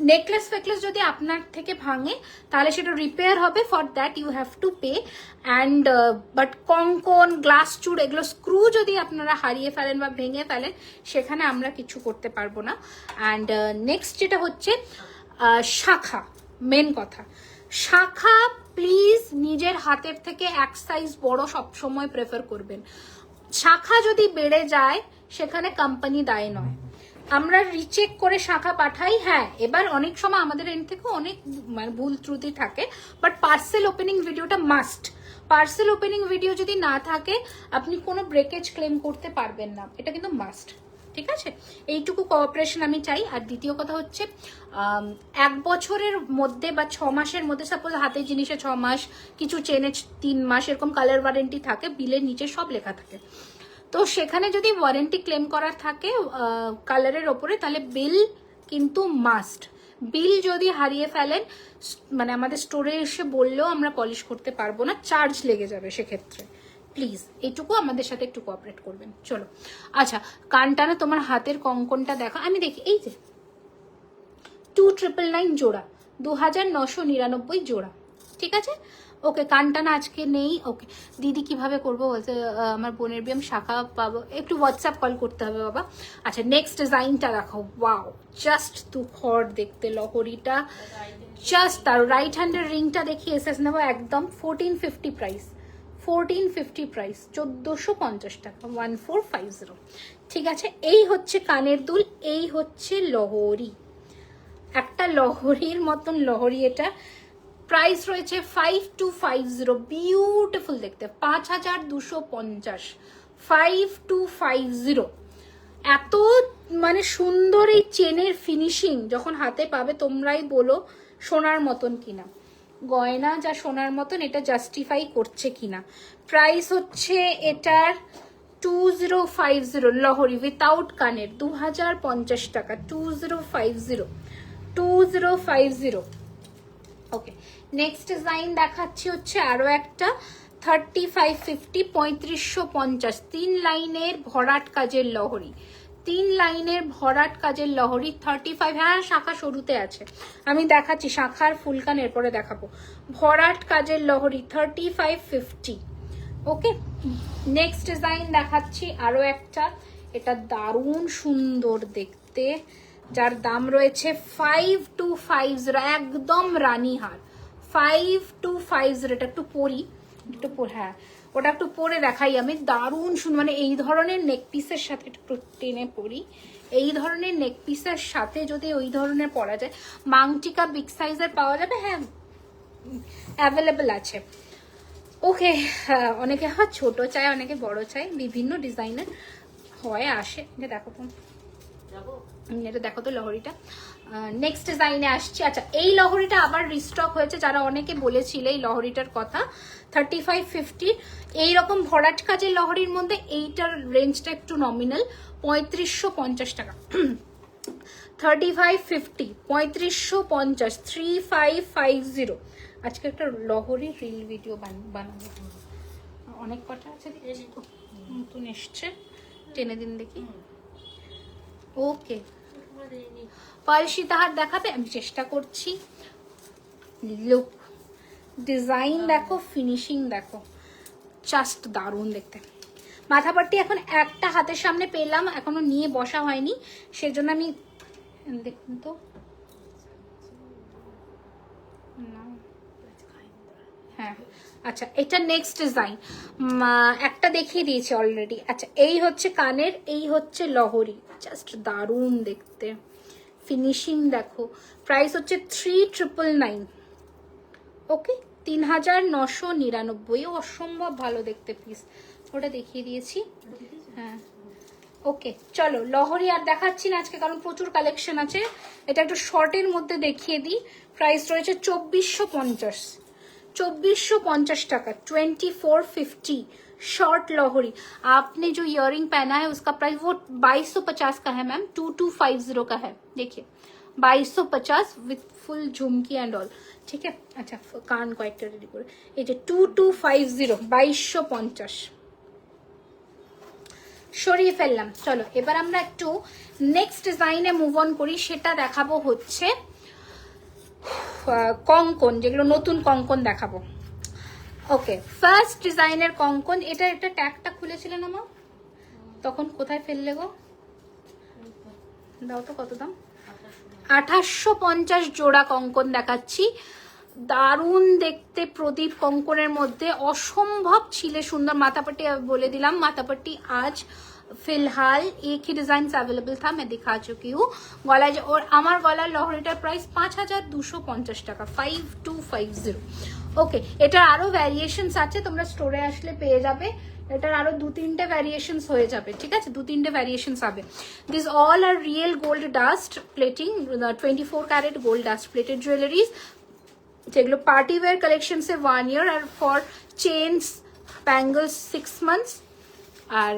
নেকলেস ফেকলেস যদি আপনার থেকে ভাঙে তাহলে সেটা রিপেয়ার হবে, for that you have to pay. And but কঙ্কন, গ্লাস চুড়, এগুলো স্ক্রু যদি আপনারা হারিয়ে ফেলেন বা ভেঙে ফেলেন, সেখানে আমরা কিছু করতে পারবো না। অ্যান্ড নেক্সট যেটা হচ্ছে শাখা, মেন কথা, শাখা প্লিজ নিজের হাতের থেকে 1 সাইজ বড় সবসময় প্রেফার করবেন। শাখা যদি বেড়ে যায় সেখানে কোম্পানি দায়ী নয়, আমরা রিচেক করে শাখা পাঠাই। হ্যাঁ এবার অনেক সময় আমাদের এন্ড থেকে অনেক মানে ভুল ত্রুটি থাকে, বাট পার্সেল ওপেনিং ভিডিওটা মাস্ট। পার্সেল ওপেনিং ভিডিও যদি না থাকে আপনি কোনো ব্রেকেজ ক্লেম করতে পারবেন না, এটা কিন্তু মাস্ট, ঠিক আছে? এইটুকু কোঅপারেশন আমি চাই। আর দ্বিতীয় কথা হচ্ছে 1 বছরের মধ্যে বা 6 মাসের মধ্যে, সাপোজ হাতের জিনিসে 6 মাস, কিছু চেনে 3 মাস, এরকম কালার ওয়ারেন্টি থাকে, বিলের নিচে সব লেখা থাকে। তো সেখানে যদি ওয়ারেন্টি ক্লেম করার থাকে কালারের ওপরে, তাহলে বিল কিন্তু মাস্ট। বিল যদি হারিয়ে ফেলেন, মানে আমাদের স্টোরে এসে বললেও আমরা পলিশ করতে পারবো না, চার্জ লেগে যাবে সেক্ষেত্রে। প্লিজ এইটুকু আমাদের সাথে একটু কোঅপারেট করবেন। চলো আচ্ছা, কানটানা তোমার হাতের কঙ্কনটা দেখা, আমি দেখি। এই যে 2,999 জোড়া, 2,999 জোড়া, ঠিক আছে? ওকে, কানটানা আজকে নেই। ওকে দিদি কিভাবে করবো বলতে, আমার বোনের বিয়ে, আমি শাখা পাবো, একটু হোয়াটসঅ্যাপ কল করতে হবে বাবা। আচ্ছা নেক্সট ডিজাইনটা দেখো, ওয়াও জাস্ট তুখর দেখতে লহরিটা, জাস্ট। তার রাইট হ্যান্ডের রিংটা দেখি, এসএস নেবো একদম 1450 প্রাইস, 1450 প্রাইস, 1450 টাকা, 1450, ঠিক আছে? এই হচ্ছে কানের দুল, এই হচ্ছে লহরি, একটা লহরির মতন লহরি। এটা প্রাইস রয়েছে 5250, বিউটিফুল দেখতে, 5250, 5250। এত মানে সুন্দর এই চেনের ফিনিশিং যখন হাতে পাবে তোমরাই বলো সোনার মতন কিনা, গয়না যা সোনার মতন এটা জাস্টিফাই করছে কিনা। প্রাইস হচ্ছে এটার 2050 লহরি উইথাউট কানের, 2050 টাকা, 2050। ওকে, নেক্সট ডিজাইন দেখাচ্ছি হচ্ছে আরো একটা 3550, 3550, 3 লাইনের ভরাট কাজের লহরি, 3 লাইনের ভরাট কাজের লহরি 35। হ্যাঁ শাখা শুরুতে আছে, আমি দেখাচ্ছি শাখার ফুলকান এরপরে দেখাবো। ভরাট কাজের লহরি 3550। ওকে, নেক্সট ডিজাইন দেখাচ্ছি আরো একটা, এটা দারুণ সুন্দর দেখতে, যার দাম রয়েছে 5250, একদম রানীহার 5250। এটা একটু পরি, হ্যাঁ ওটা একটু পরে দেখাই আমি, দারুণ সুন্দর, মানে এই ধরনের নেক পিসের সাথে একটু টেনে পরি, এই ধরনের নেক পিসের সাথে যদি ওই ধরনের পরা যায়, মাংটিকা বিগ সাইজের পাওয়া যাবে, হ্যাঁ অ্যাভেলেবেল আছে। ওকে, অনেকে হয় ছোট চাই, অনেকে বড় চাই, বিভিন্ন ডিজাইনের হয় আসে। এটা দেখো তো, এটা দেখো তো লহরিটা। নেক্সট ডিজাইনে আসছি। আচ্ছা, এই লহরিটা আবার রিস্টক হয়েছে, যারা অনেকে বলেছিল এই লহরিটার কথা। 3550 এইরকম ভরাট কাজের লহরির মধ্যে এইটার রেঞ্জটা একটু নমিনাল, 3550 টাকা। 3550, 3550, 3550। আজকে একটা লহরি রিল ভিডিও বানাবো, অনেক কটা আছে, নতুন এসছে, টেনে দিন দেখি। ওকে, পাল সীতাহার দেখাবে, আমি চেষ্টা করছি। লুক, ডিজাইন দেখো, ফিনিশিং দেখো, জাস্ট দারুণ দেখতে। মাথাপাট্টি এখন একটা হাতের সামনে পেলাম, এখনো নিয়ে বসা হয়নি, সেজন্য আমি দেখুন তো, হ্যাঁ আচ্ছা এটা নেক্সট ডিজাইন, একটা দেখিয়ে দিয়েছি অলরেডি। আচ্ছা, এই হচ্ছে কানের, এই হচ্ছে লহরি, জাস্ট দারুণ দেখতে, ফিনিশিং দেখো। প্রাইস হচ্ছে 3999। ওকে, 3999, অসম্ভব ভালো দেখতে পিস, ওটা দেখিয়ে দিয়েছি। হ্যাঁ ওকে, চলো লহরি আর দেখাচ্ছি না আজকে, কারণ প্রচুর কালেকশন আছে। এটা একটু শর্টের মধ্যে দেখিয়ে দিই। প্রাইস রয়েছে 2450, 2450 টাকা, 2450 शॉर्ट लहोरी। आपने जो इयरिंग पहना है उसका प्राइस वो 2250 का है मैम, 2250 का है, देखिए 2250 with full Jhumki and all, ठीक है। अच्छा, कान को एक रेडी করে, এই যে 2250, 2250 সরিয়ে ফেললাম। চলো এবার আমরা একটু নেক্সট ডিজাইনে মুভ অন করি, সেটা দেখাবো হচ্ছে কঙ্কন, যেগুলো নতুন কঙ্কন দেখাবো। ওকে, ফার্স্ট ডিজাইনের কঙ্কন, এটা একটা ট্যাগটা খুলেছিলেন আমার, তখন কোথায় ফেললে গো, দাও তো কত দাম, 2850 জোড়া কঙ্কন দেখাচ্ছি। দারুণ দেখতে প্রদীপ কঙ্কনের মধ্যে, অসম্ভব ছিলে সুন্দর। মাথাপাट्टी বলে দিলাম, মাথাপাट्टी आज फिलहाल एक ही डिजाइन अवेलेबल था, मैं दिखा चुकी हूँ। गला, और আমার গলার লহরিটার প্রাইস 5250 টাকা, 5250। ওকে, এটার আরো ভ্যারিয়েশনস আছে, তোমরা স্টোরে আসলে পেয়ে যাবে। এটার আরো 2-3টে ভ্যারিয়েশনস হয়ে যাবে, ঠিক আছে, 2-3টে ভ্যারিয়েশনস হবে। This all are real gold dust plating, 24 carat gold dust plated jewelleries, যেগুলো party wear collection say 1 year, আর ফর চেইনস ব্যাঙ্গলস 6 মান্থস, আর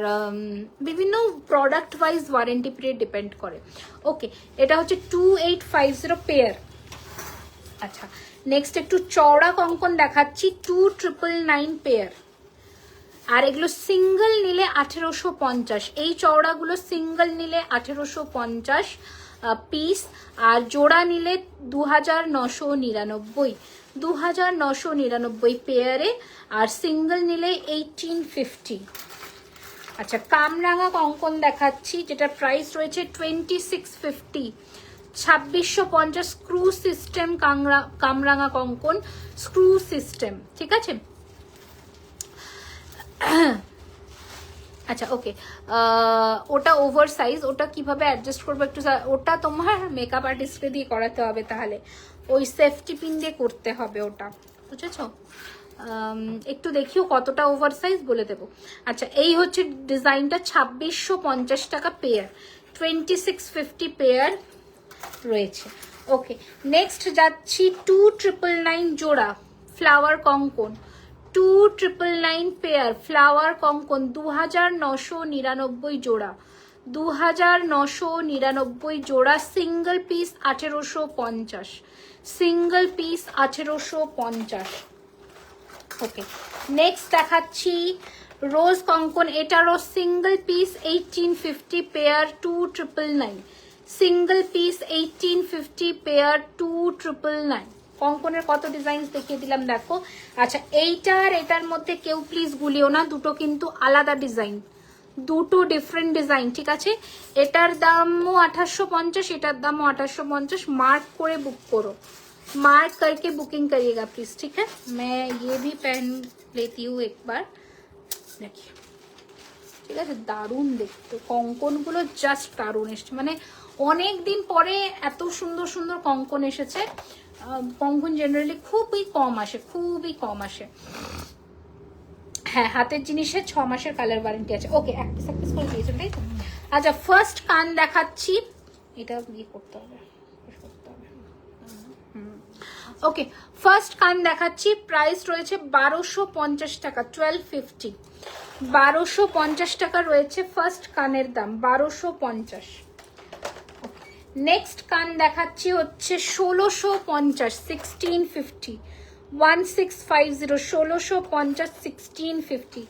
বিভিন্ন product wise warranty period depend করে। ওকে, এটা হচ্ছে 2850 পেয়ার। আচ্ছা, নেক্সট একটু চওড়া কঙ্কন দেখাচ্ছি, 2999 পেয়ার, আর এগুলো সিঙ্গেল নিলে 1850। এই চওড়াগুলো সিঙ্গেল নিলে 1850 পিস, আর জোড়া নিলে 2999, 2999 পেয়ারে, আর সিঙ্গেল নিলে 1850। আচ্ছা, কামরাঙা কঙ্কন দেখাচ্ছি, যেটা প্রাইস রয়েছে 2650, 2650 স্ক্রু সিস্টেম কামরাঙা কঙ্কন, স্ক্রু সিস্টেম, ঠিক আছে। আচ্ছা ওকে, ওটা ওভার সাইজ, ওটা কিভাবে অ্যাডজাস্ট করবো একটু, ওটা তোমার মেকআপ আর্টিস্টকে দিয়ে করাতে হবে, তাহলে ওই সেফটি পিন দিয়ে করতে হবে ওটা, বুঝেছো। একটু দেখিও কতটা ওভার সাইজ বলে দেবো। আচ্ছা এই হচ্ছে ডিজাইনটা, 2650 টাকা পেয়ার, 2650 পেয়ার রয়েছে। ওকে, নেক্সট যাচ্ছি 2999 জোড়া ফ্লাওয়ার কঙ্কন, 2999 পেয়ার ফ্লাওয়ার কঙ্কন, 2999 জোড়া, 2999 জোড়া, সিঙ্গেল পিস 1850, সিঙ্গেল পিস 1850। ওকে, নেক্সট দেখাচ্ছি রোজ কঙ্কন, এটারও single piece 1850 pair, 2999, single piece 1850 pair, 2999। কঙ্কনের কত ডিজাইন দেখিয়ে দিলাম দেখো। আচ্ছা এইটার এটার মধ্যে কেউ প্লিজ গুলিও না, দুটো কিন্তু আলাদা ডিজাইন, দুটো ডিফারেন্ট ডিজাইন, ঠিক আছে? এটার দামও 1850, এটার দামও 1850। मार्क করে বুক করো, मार्क करके बुकिंग करिएगा प्लीज, ठीक है? मैं ये भी पहन लेती हूँ एक बार, देखिए, ঠিক আছে? দারুণ দেখতে কঙ্কনগুলো, জাস্ট দারুণ এসছে, মানে অনেক দিন পরে এত সুন্দর সুন্দর কঙ্কন এসেছে। কঙ্কন জেনারেলি খুবই কম আসে, খুবই কম আসে। হ্যাঁ, হাতের জিনিসের 6 মাসের কালার ওয়ারেন্টি আছে। ওকে, এক পিস করে দিয়েছেন তাই তো? আচ্ছা ফার্স্ট কান দেখাচ্ছি, এটা ইয়ে করতে হবে। ওকে, ফার্স্ট কান দেখাচ্ছি, প্রাইস রয়েছে 1250 টাকা, 1250, 1250 টাকা রয়েছে ফার্স্ট কানের দাম, 1250। নেক্সট কান দেখাচ্ছি হচ্ছে 1650, 1650, 1650, 1650, 1650।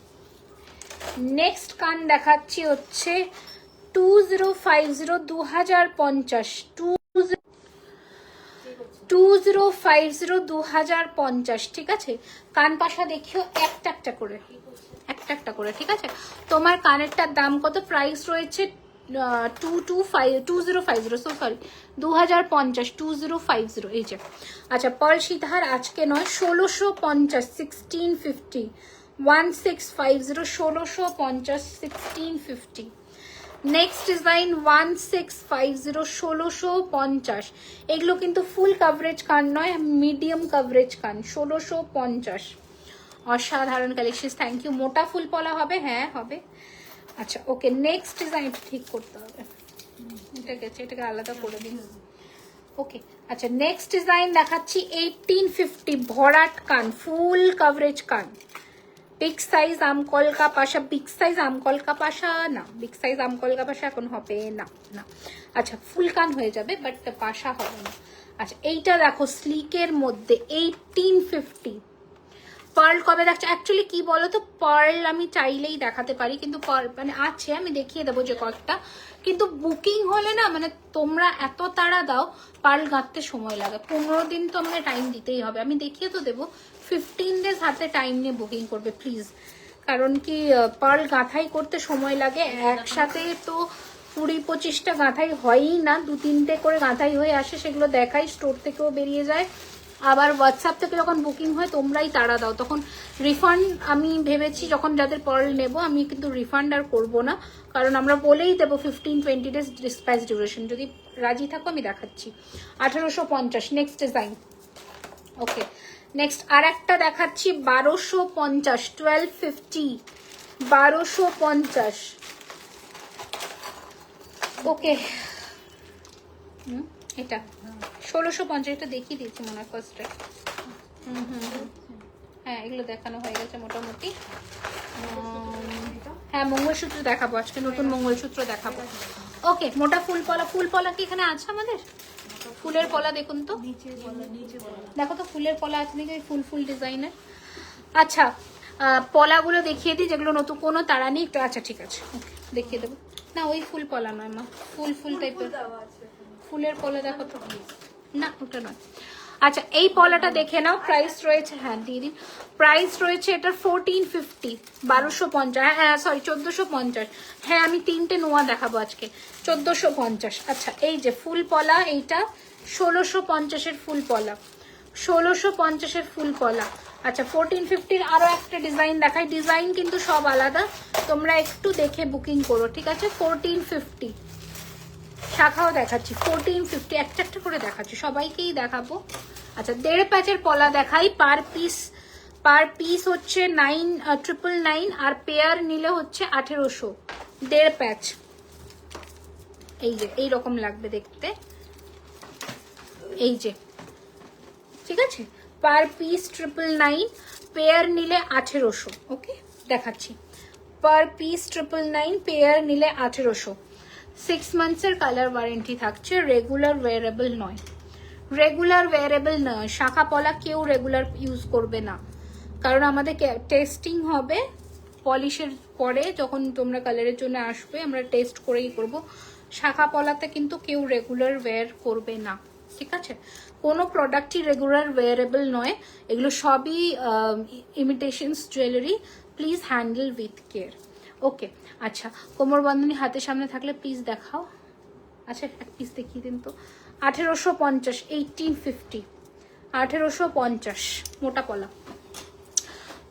নেক্সট কান দেখাচ্ছি হচ্ছে 2050, 2050, 2050, 2050, ঠিক আছে? কান পাশা দেখিও একটা একটা করে, একটা একটা করে, ঠিক আছে? তোমার কানেরটার দাম কত? প্রাইস রয়েছে 2050, সো সরি 2050, 2050, এই যে। আচ্ছা পার্ল সিধার আজকে নয়, 1650, 1650, 1650, 1650, 1650। Next design 1650, 1650। এগুলো কিন্তু ফুল কাভারেজ কান নয়, মিডিয়াম কাভারেজ কান, 1650। অসাধারণ কালেকশন, থ্যাংক ইউ। মোটা ফুল পলা হবে? হ্যাঁ হবে। আচ্ছা ওকে, নেক্সট ডিজাইন ঠিক করতে হবে, এটা গেছে, এটাকে আলাদা করে দিন। ওকে, আচ্ছা নেক্সট ডিজাইন দেখাচ্ছি 1850 ভরাট কান, ফুল কাভারেজ কান, বিগ সাইজ আমকলকা পাশা, বিগ সাইজ আমকলকা পাশা না, বিগ সাইজ আমকলকা পাশা এখন হবে না, না। আচ্ছা ফুল কান হয়ে যাবে, বাট পাশা হবে না। আচ্ছা এইটা দেখো স্লিকের মধ্যে 1850। পার্ল কবে দেখছো? অ্যাকচুয়ালি কি বলতো, পার্ল আমি চাইলেই দেখাতে পারি, কিন্তু মানে আছে, আমি দেখিয়ে দেবো যে কয়েকটা, কিন্তু বুকিং হলে না, মানে তোমরা এত তাড়া দাও, পার্ল গাঁথতে সময় লাগে, 15 দিন তো আমাকে টাইম দিতেই হবে। আমি দেখিয়ে তো দেবো, 15 ডেজ হাতে টাইম নিয়ে বুকিং করবে প্লিজ, কারণ কি পার্ল গাঁথাই করতে সময় লাগে, একসাথে তো 20-25টা গাঁথাই হয়ই না, 2-3টে করে গাঁথাই হয়ে আসে, সেগুলো দেখাই, স্টোর থেকেও বেরিয়ে যায়। আবার হোয়াটসঅ্যাপ থেকে যখন বুকিং হয় তোমরাই তাড়া দাও, তখন রিফান্ড আমি ভেবেছি, যখন যাদের পার্ল নেব আমি কিন্তু রিফান্ড আর করবো না, কারণ আমরা বলেই দেবো 15-20 ডেজ ডিসপ্যাচ ডিউরেশন। যদি রাজি থাকো আমি দেখাচ্ছি 1850। নেক্সট ডিজাইন, ওকে নেক্সট আর একটা দেখাচ্ছি 1250, 1250, 1250। ওকে, এটা 1650, এটা দেখিয়ে দিয়েছি মনে হয় ফার্স্টে। হ্যাঁ এগুলো দেখানো হয়ে গেছে মোটামুটি। হ্যাঁ মঙ্গলসূত্র দেখাবো আজকে, নতুন মঙ্গলসূত্র দেখাবো। ওকে, মোটা ফুল পলা, ফুল পলা কি এখানে আছে আমাদের? ফুলের পলা দেখুন তো, দেখো তো ফুলের পলা আছে নাকি, ফুল ফুল ডিজাইনের। আচ্ছা পলাগুলো দেখিয়ে দিই, যেগুলো নতুন, কোনো তাড়া নেই একটু। আচ্ছা ঠিক আছে, ওকে দেখিয়ে দেবো। না ওই ফুল পলা নয় মা, ফুল ফুল টাইপের ফুলের পলা দেখো তো, না ওটা নয়। আচ্ছা এই পলাটা দেখে নাও, প্রাইস রয়েছে, হ্যাঁ দিয়ে দিন, প্রাইস রয়েছে এটার 1450, 1250, হ্যাঁ সরি 1450। হ্যাঁ আমি 3টে নোয়া দেখাবো আজকে, 1450। আচ্ছা এই যে ফুল পলা, এইটা 1650-এর ফুল পলা, 1650-এর ফুল পলা। আচ্ছা 1450-র আরো একটা ডিজাইন দেখাই, ডিজাইন কিন্তু সব আলাদা, তোমরা একটু দেখে বুকিং করো, ঠিক আছে? 1450 শাখাও দেখাচ্ছি, 1450 একটা একটা করে দেখাচ্ছি, সবাইকেই দেখাবো। আচ্ছা 1.5 প্যাচের পলা দেখাই, পার পিস পার পিস হচ্ছে 9,999 আর পেয়ার নিলে হচ্ছে 1800, 1.5 প্যাচ। এই যে এইরকম লাগবে দেখতে, এই যে, ঠিক আছে। পার পিস 999, পেয়ার নিলে 1800। ওকে, দেখাচ্ছি। পার পিস 999, পেয়ার নিলে 1800। 6 মান্থসের কালার ওয়ারেন্টি থাকছে। রেগুলার ওয়ারেবল নয়, রেগুলার ওয়ারেবল নয়। শাখা পলা কেউ রেগুলার ইউজ করবে না, কারণ আমাদের টেস্টিং হবে পলিশের পরে। যখন তোমরা কালারের জন্য আসবে আমরা টেস্ট করেই করব। শাখা পলাতে কিন্তু কেউ রেগুলার ওয়্যার করবে না, ঠিক আছে। কোনো প্রোডাক্টই রেগুলার ওয়ারেবল নয়, এগুলো সবই imitations jewellery. Please handle with care. Okay, আচ্ছা, কোমর বন্ধনী হাতের সামনে থাকলে প্লিজ দেখাও। আচ্ছা, এক পিস দেখিয়ে দিন তো। 1850, 1850, 1850 মোটা পলা।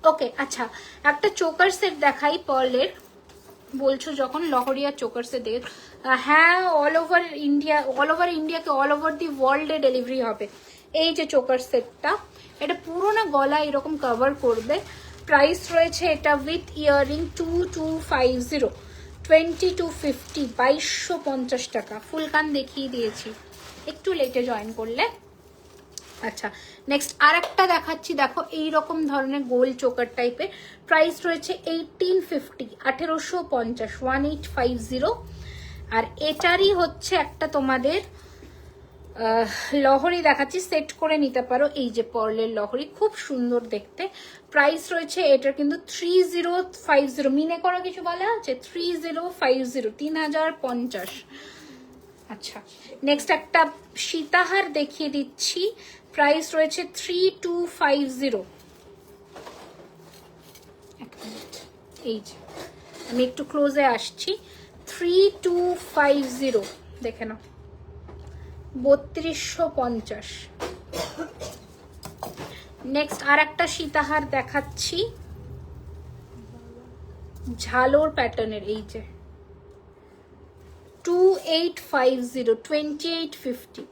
ওকে, আচ্ছা, একটা চোকার সেট দেখাই পার্লের। বলছো যখন লহরিয়া চোকার সেট দেখ, হ্যাঁ, অল ওভার ইন্ডিয়াকে অল ওভার দি ওয়ার্ল্ডে ডেলিভারি হবে। এই যে চোকার সেটটা, এটা পুরো না গলা এরকম কভার করবে। প্রাইস রয়েছে এটা উইথ ইয়ারিং 2250, 2250, 2250 টাকা। ফুল কান দেখিয়ে দিয়েছি, একটু লেটে জয়েন করলে। আচ্ছা, নেক্সট আর একটা দেখাচ্ছি। দেখো এইরকম ধরনের গোল চোকার টাইপের। প্রাইস রয়েছে 1850, 1850, 1850। আর এটারই হচ্ছে একটা তোমাদের লহরি দেখাচ্ছি, সেট করে নিতে পারো। এই যে পার্লের লহরি, খুব সুন্দর দেখতে। প্রাইস রয়েছে এটার কিন্তু 3050। মিনে করা কিছু বলা আছে, 3050, 3050। আচ্ছা, নেক্সট একটা সীতাহার দেখিয়ে দিচ্ছি। প্রাইস রয়েছে 3250। এই যে আমি একটু ক্লোজে আসছি, 3250 দেখে নাও, 3250। নেক্সট আর একটা সীতাহার দেখাচ্ছি ঝালোর প্যাটার্নের। এই যে 2850, 2850,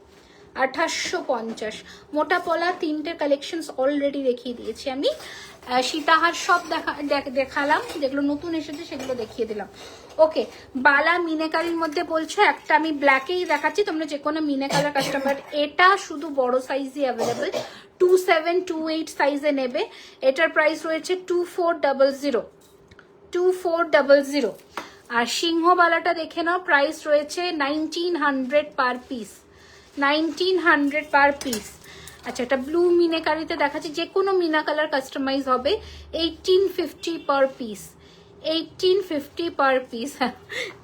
2850 মোটা পলা। তিনটে কালেকশনস অলরেডি দেখিয়ে দিয়েছি আমি। সীতাহার সব দেখালাম, যেগুলো নতুন এসেছে সেগুলো দেখিয়ে দিলাম। ওকে, বালা মিনেকারির মধ্যে বলছো একটা আমি ব্ল্যাকেই দেখাচ্ছি, তোমরা যে কোনো মিনে কালার কাস্টমার। এটা শুধু বড় সাইজই অ্যাভেলেবেল, 2728 সাইজে নেবে। এটার প্রাইস রয়েছে 2400, 2400। আর সিংহবালাটা দেখে নাও, প্রাইস রয়েছে 1900 পার পিস, 1900 পার পিস। আচ্ছা, এটা ব্লু মিনেকারিতে দেখাচ্ছি, যে কোনো মিনা কালার কাস্টমাইজ হবে। 1850 per piece, 1850 per piece.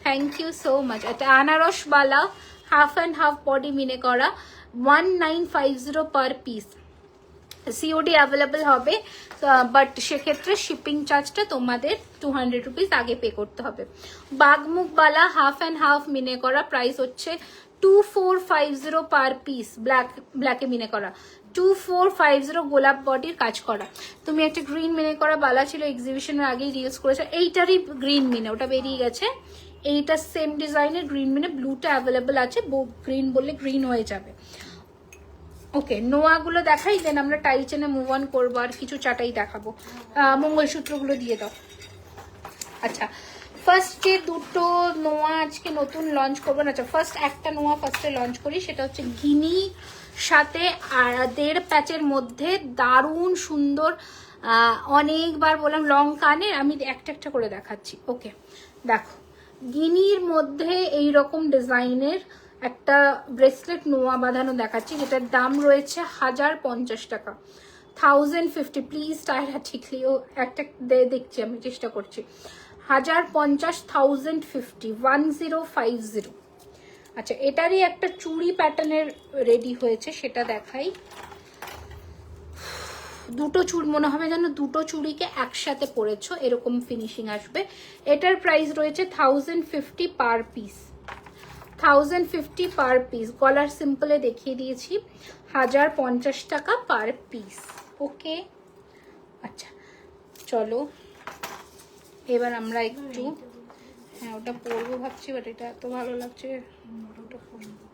Thank you so much. এটা আনারস বালা হাফ অ্যান্ড হাফ বডি মিনে করা, 1950 পার পিস। সিওডি অ্যাভেলেবল হবে, বাট সেক্ষেত্রে শিপিং চার্জটা তোমাদের 200 রুপিস আগে পে করতে হবে। বাগমুখবালা হাফ অ্যান্ড হাফ মিনে করা, প্রাইস হচ্ছে 2450 পার পিস। ব্ল্যাকে মিনে করা 2450, গোলাপ বডির কাজ করা। তুমি একটা গ্রিন মিনে করা বালা ছিল এক্সিবিশনের আগেই রিলস করেছো, এইটারই গ্রিন মিনে, ওটা বেরিয়ে গেছে। এইটা সেম ডিজাইনের গ্রিন মিনে, ব্লুটা অ্যাভেলেবল আছে, গ্রিন বললে গ্রিন হয়ে যাবে। ওকে, নোয়াগুলো দেখাই, দেন আমরা টাই চেনে মুভ অন করবো। আর কিছু চাটাই দেখাবো, মঙ্গলসূত্রগুলো দিয়ে দাও। আচ্ছা, ফার্স্ট যে দুটো নোয়া আজকে নতুন লঞ্চ করবো না। আচ্ছা, ফার্স্ট একটা নোয়া ফার্স্টে লঞ্চ করি, সেটা হচ্ছে গিনি সাথে 1.5 প্যাচের মধ্যে দারুণ সুন্দর। অনেকবার বললাম লং কানের, আমি একটা একটা করে দেখাচ্ছি। ওকে, দেখো গিনির মধ্যে এইরকম ডিজাইনের একটা ব্রেসলেট নোয়া বাঁধানো দেখাচ্ছি, যেটার দাম রয়েছে 1050 টাকা, 1050। প্লিজ টায়ারটা ঠিকলিও একটা দেখছি, আমি চেষ্টা করছি। 1050, 1050, 1050। আচ্ছা, এটারই একটা চুড়ি প্যাটার্নের রেডি হয়েছে, সেটা দেখাই। দুটো চুড়ি মনে হবে যেন দুটো চুড়িকে একসাথে পরেছো, এরকম ফিনিশিং আসবে। এটার প্রাইস রয়েছে 1050 পার পিস, 1050 পার পিস। গলার সিম্পলে দেখিয়ে দিয়েছি, 1050 টাকা পার পিস। ওকে, আচ্ছা চলো এবার আমরা একটু, হ্যাঁ ওটা পরবো ভাবছি, বাট এটা এত ভালো লাগছে, ওটা পরবো।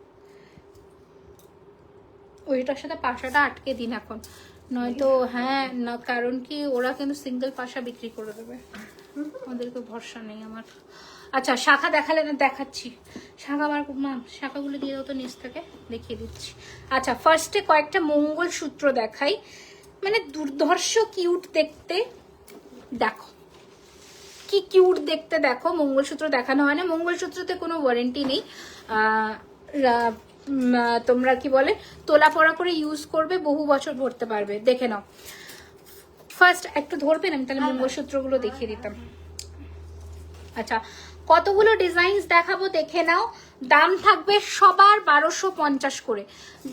ওইটার সাথে পাশাটা আটকে দিন এখন, নয়তো হ্যাঁ না, কারণ কি ওরা কিন্তু সিঙ্গেল পাশা বিক্রি করে দেবে, ওদেরকে ভরসা নেই আমার। আচ্ছা শাখা দেখালে না, দেখাচ্ছি শাখা। আমার শাখাগুলো দিয়ে দাও তো নিচ থেকে, দেখিয়ে দিচ্ছি। আচ্ছা ফার্স্টে কয়েকটা মঙ্গলসূত্র দেখাই, মানে দুর্ধর্ষ কিউট দেখতে, দেখো কি কিউট দেখতে, দেখো মঙ্গলসূত্র দেখানো হয় না, মঙ্গলসূত্রতে কোনো ওয়ারেন্টি নেই, তোমরা কি বলে তোলা পড়া করে ইউজ করবে, বহু বছর ভরতে পারবে। দেখে নাও, ফার্স্ট একটু ধরবেন, আমি তাহলে মঙ্গলসূত্রগুলো দেখিয়ে দিতাম। আচ্ছা কতগুলো ডিজাইনস দেখাবো দেখে নাও, দাম থাকবে সবার 1250 করে।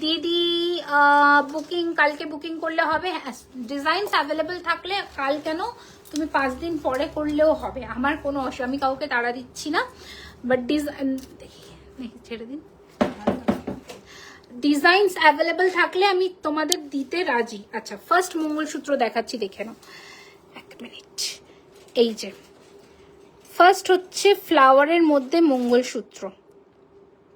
দিদি বুকিং কালকে বুকিং করলে হবে, ডিজাইনস অ্যাভেলেবেল থাকলে কাল কেন, তুমি 5 দিন পরে করলেও হবে, আমার কোনো অসুবিধা, আমি কাউকে তাড়া দিচ্ছি না, বাট ডিজাইন ছেড়ে দিন, ডিজাইনস অ্যাভেলেবেল থাকলে আমি তোমাদের দিতে রাজি। আচ্ছা ফার্স্ট মঙ্গলসূত্র দেখাচ্ছি, দেখে নাও, এক মিনিট। এই যে ফার্স্ট হচ্ছে ফ্লাওয়ারের মধ্যে মঙ্গলসূত্র,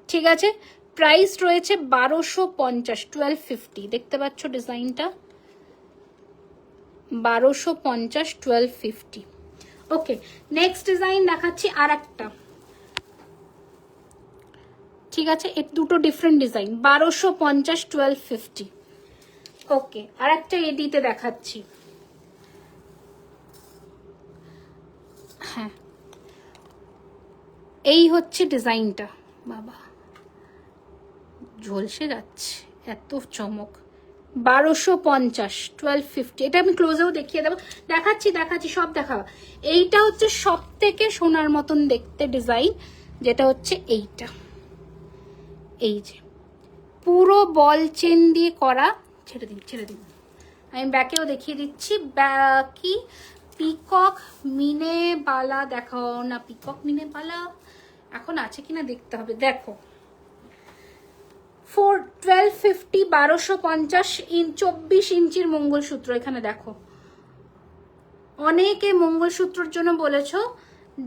ঠিক আছে, প্রাইস রয়েছে 1250, 1250, দেখতে পাচ্ছ ডিজাইনটা, 1250, 1250। ওকে নেক্সট ডিজাইন দেখাচ্ছি আর একটা, ঠিক আছে, এর দুটো ডিফারেন্ট ডিজাইন, 1250, 1250। ওকে আর একটা এডিতে দেখাচ্ছি, হ্যাঁ এই হচ্ছে ডিজাইনটা, বাবা ঝলসে যাচ্ছে, এত চমক, 1250, 1250। এটা আমি ক্লোজেও দেখিয়ে দেবো, দেখাচ্ছি সব দেখাবো। এইটা হচ্ছে সব থেকে সোনার মতন দেখতে ডিজাইন, যেটা হচ্ছে এইটা, এই যে পুরো বল চেন দিয়ে করা, ছেড়ে দিন, আমি ব্যাকেও দেখিয়ে দিচ্ছি। কি পিকক মিনে বালা দেখাও না, পিকক মিনে বালা এখন আছে কিনা দেখতে হবে। দেখো 1250, 1250 24 ইঞ্চির মঙ্গলসূত্র, এখানে দেখো অনেকে মঙ্গলসূত্রের জন্য বলেছো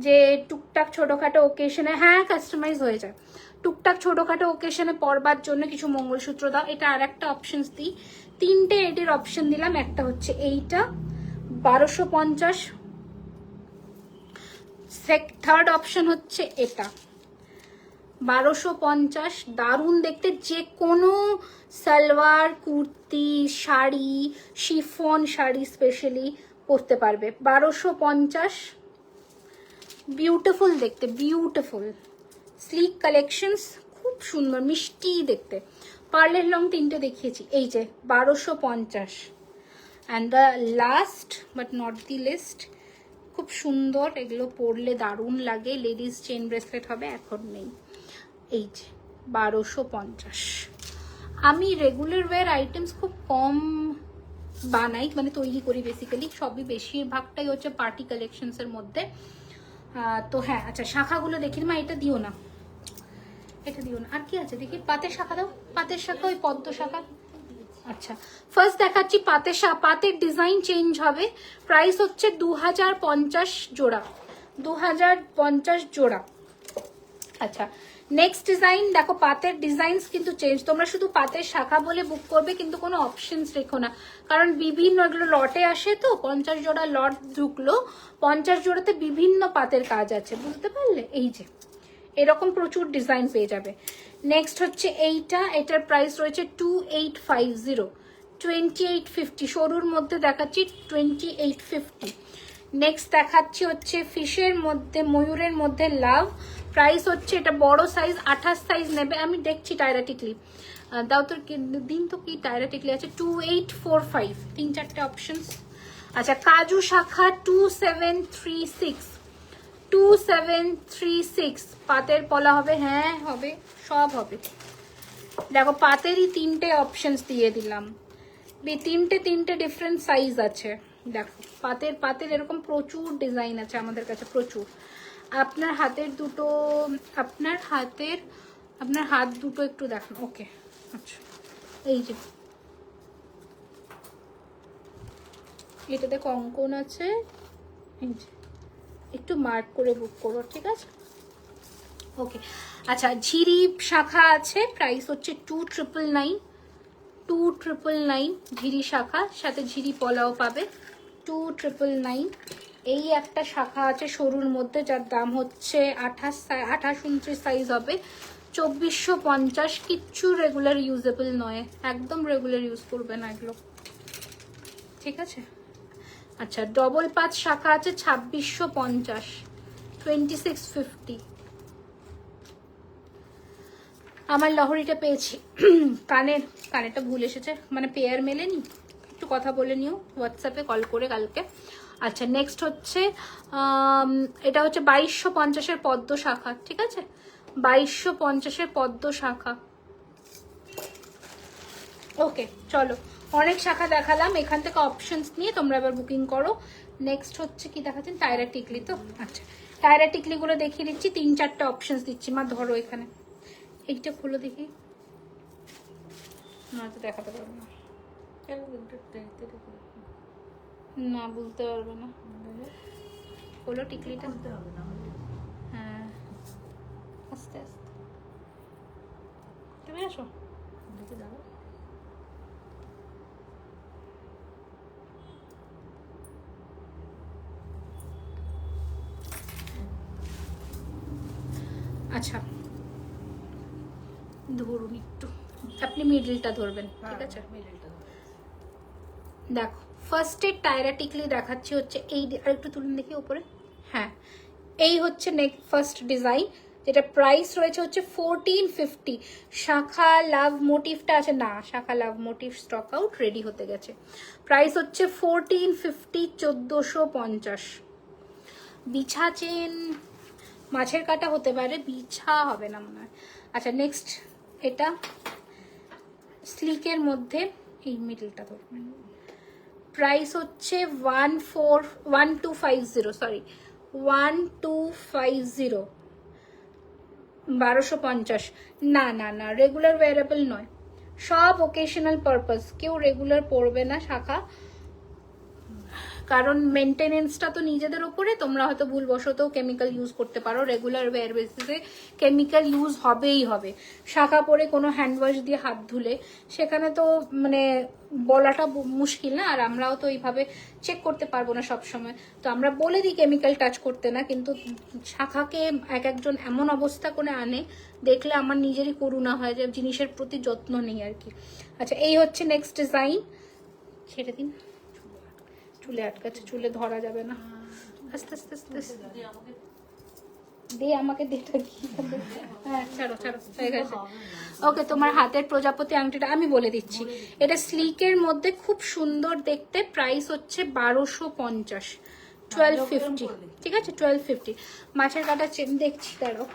যে টুকটাক ছোটখাটো ওকেশনে, হ্যাঁ কাস্টমাইজ হয়ে যায়, টুকটাক ছোটখাটো ওকেশনে পরবার জন্য কিছু মঙ্গলসূত্র দাও, এটা আর একটা অপশনস দিই, 3টে এটির অপশন দিলাম, একটা হচ্ছে এইটা 1250, থার্ড অপশন হচ্ছে এটা 1250, দারুণ দেখতে, যে কোনো সালোয়ার কুর্তি শাড়ি শিফন শাড়ি স্পেশালি পরতে পারবে, 1250, বিউটিফুল দেখতে, বিউটিফুল স্লিক কালেকশনস, খুব সুন্দর মিষ্টি দেখতে, পার্লের লং 3টে দেখিয়েছি, এই যে 1250। And the last but not the least, খুব সুন্দর, এগুলো পরলে দারুণ লাগে, লেডিস চেন ব্রেসলেট হবে, এখন নেই, এই যে 1250। আমি রেগুলার ওয়্যার আইটেমস খুব কম বানাই, মানে তৈরি করি বেসিক্যালি, সবই বেশিরভাগটাই হচ্ছে পার্টি কালেকশনসের মধ্যে। তো হ্যাঁ আচ্ছা শাখাগুলো দেখি, মা এটা দিও না, এটা দিও না, আর কি আছে দেখি, পাতের শাখা দাও, পাতের শাখা ওই পদ্ম শাখা। আচ্ছা ফার্স্ট দেখাচ্ছি পাতের শাখা, পাতের ডিজাইন চেঞ্জ হবে, প্রাইস হচ্ছে 2050 জোড়া, 2050 জোড়া। আচ্ছা নেক্সট ডিজাইন দেখো, পাতের ডিজাইনস কিন্তু চেঞ্জ, তোমরা শুধু পাতের শাখা বলে বুক করবে কিন্তু কোনো অপশনস রেখো না, কারণ বিভিন্ন এগুলো লটে আসে, তো 50 জোড়া লট ঢুকলো, 50 জোড়াতে বিভিন্ন পাতের কাজ আছে, বুঝতে পারলে, এই যে এরকম প্রচুর ডিজাইন পেয়ে যাবে। নেক্সট হচ্ছে এইটা, এটার প্রাইস রয়েছে 2850, 2850, সরুর মধ্যে দেখাচ্ছি 2850। নেক্সট দেখাচ্ছি হচ্ছে ফিশের মধ্যে, ময়ূরের মধ্যে লাভ, প্রাইস হচ্ছে, এটা বড় সাইজ 28 সাইজ নেবে, আমি দেখছি টাইরাটিকলি, দাও তোর দিন তো কি টাইরাটিকলি আছে, 2845, 3-4টে অপশনস। আচ্ছা কাজু শাখা 2736, 2736, পাতের পলা হবে, হ্যাঁ হবে, সব হবে, দেখো পাতেরই 3টে অপশনস দিয়ে দিলাম, তিনটে ডিফারেন্ট সাইজ আছে, দেখো পাতের এরকম প্রচুর ডিজাইন আছে আমাদের কাছে, প্রচুর। আপনার হাতের দুটো, আপনার হাত দুটো একটু দেখুন, ওকে আচ্ছা এই যে এটা দেখো অঙ্কন আছে, এই যে একটু মার্ক করে বুক করো, ঠিক আছে, ওকে। আচ্ছা ঝিরি শাখা আছে, প্রাইস হচ্ছে 2999, 2999 ঝিরি শাখা, সাথে ঝিরি পলাও পাবে 2999। এই একটা শাখা আছে সরুর মধ্যে, যার দাম হচ্ছে 28-29 সাইজ হবে 2450। কিচ্ছু রেগুলার ইউজেবল নয়, একদম রেগুলার ইউজ করবে না এগুলো, ঠিক আছে। আচ্ছা, ডবল 5 শাখা আছে 2650, 2650। আমার লহরিটা পেয়েছি। কানেরটা ভুল এসেছে, মানে পেয়ার মেলেনি, একটু কথা বলে নিও হোয়াটসঅ্যাপে কল করে কালকে। আচ্ছা, নেক্সট হচ্ছে এটা হচ্ছে 2250-এর পদ্ম শাখা, ঠিক আছে, 2250-এর পদ্ম শাখা। ওকে চলো, অনেক শাখা দেখালাম, এখান থেকে অপশনস নিয়ে তোমরা এবার বুকিং করো। নেক্সট হচ্ছে কি দেখাচ্ছেন, টায়রা টিকলি। তো আচ্ছা, টায়রা টিকলিগুলো দেখিয়ে দিচ্ছি, 3-4টা অপশনস দিচ্ছি। মা ধরো, এখানে এইটা খোলো দেখি। না তো দেখাতে পারবো না, না বুঝতে পারবে না। খোলো টিকলিটা, হ্যাঁ আস্তে আস্তে তুমি আসো। আচ্ছা ধরুন একটু, আপনি মিডলটা ধরবেন, ঠিক আছে। দেখো, ফার্স্টে টায়রা টিকলি দেখাচ্ছি হচ্ছে এই, আর একটু তুলুন দেখি উপরে। হ্যাঁ, এই হচ্ছে ফার্স্ট ডিজাইন, যেটা প্রাইস রয়েছে হচ্ছে 1450। শাখা লাভ মোটিভটা আছে না, শাখা লাভ মোটিভ স্টক আউট, রেডি হতে গেছে। প্রাইস হচ্ছে 1450, 1450। বিছা চেন, মাছের কাটা হতে পারে, বিছা হবে না মনে হয়। আচ্ছা নেক্সট, এটা স্লিকের মধ্যে, এই মিডলটা ধরবেন। প্রাইস হচ্ছে 1250, সরি 1250, 1250। না না না, রেগুলার ওয়ারেবল নয়, সব ওকেশনাল পারপাস, কেউ রেগুলার পরবে না শাখা, কারণ মেনটেনেন্সটা তো নিজেদের ওপরে। তোমরা হয়তো ভুলবশতও কেমিক্যাল ইউজ করতে পারো, রেগুলার ওয়্যার বেসিসে কেমিক্যাল ইউজ হবেই হবে। শাখা পরে কোনো হ্যান্ড ওয়াশ দিয়ে হাত ধুলে সেখানে তো মানে বলাটা মুশকিল না, আর আমরাও তো এইভাবে চেক করতে পারবো না সব সময়। তো আমরা বলে দিই কেমিক্যাল টাচ করতে না, কিন্তু শাখাকে এক একজন এমন অবস্থা করে আনে, দেখলে আমার নিজেরই করুণা হয় যে জিনিসের প্রতি যত্ন নেই আর কি। আচ্ছা, এই হচ্ছে নেক্সট ডিজাইন। ছেড়ে দিন, চুলে আটকাচ্ছে, চুলে ধরা যাবে না। আস্তে আস্তে আস্তে দে আমাকে, দেটা কি, হ্যাঁ ছাড়ো ছাড়ো, হয়ে গেছে। ওকে, তোমার হাতের প্রজাপতি আংটিটা আমি বলে দিচ্ছি, এটা স্লিকের মধ্যে খুব সুন্দর দেখতে। প্রাইস হচ্ছে 1250, 1250, ঠিক আছে 1250। মাছের কাটা চেন দেখছি, দাঁড়াও।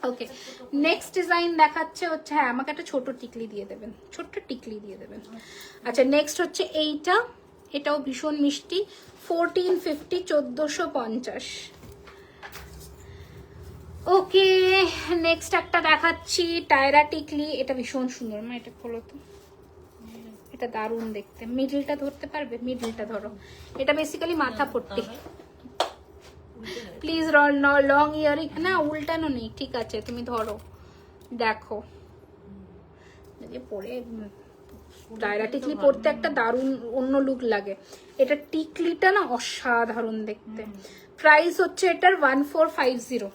ওকে, নেক্সট ডিজাইন দেখাচ্ছে হচ্ছে, হ্যাঁ আমাকে একটা ছোট টিকলি দিয়ে দেবেন, ছোট্ট টিকলি দিয়ে দেবেন। আচ্ছা নেক্সট হচ্ছে এইটা, এটাও ভীষণ মিষ্টি, 1450, 1450। ওকে, নেক্সট একটা দেখাচ্ছি টায়রা টিকলি, এটা ভীষণ সুন্দর। মা এটা খোলো তো, এটা দারুণ দেখতে। মিডলটা ধরতে পারবে, মিডলটা ধরো। এটা বেসিক্যালি মাথা পট্টি। প্লিজ লং ইয়ারিং না, উল্টানো নেই, ঠিক আছে তুমি ধরো, দেখো পরে টায়রা টিকলি পরতে একটা দারুণ অন্য লুক লাগে। এটা টিকলিটা না অসাধারণ দেখতে। প্রাইস হচ্ছে এটার 1450।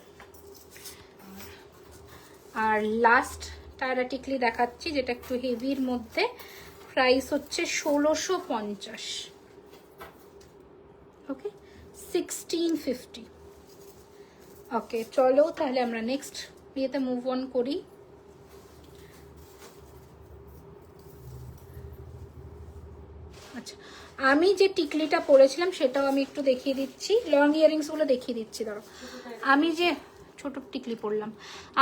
আর লাস্ট টায়রা টিকলি দেখাচ্ছি, যেটা একটু হেভির মধ্যে, প্রাইস হচ্ছে 1650। ওকে, 1650। ওকে চলো তাহলে আমরা নেক্সট ইয়েতে মুভ অন করি। আচ্ছা, আমি যে টিকলিটা পরেছিলাম সেটাও আমি একটু দেখিয়ে দিচ্ছি, লং ইয়ারিংসগুলো দেখিয়ে দিচ্ছি। ধরো, আমি যে ছোট টিকলি পরলাম,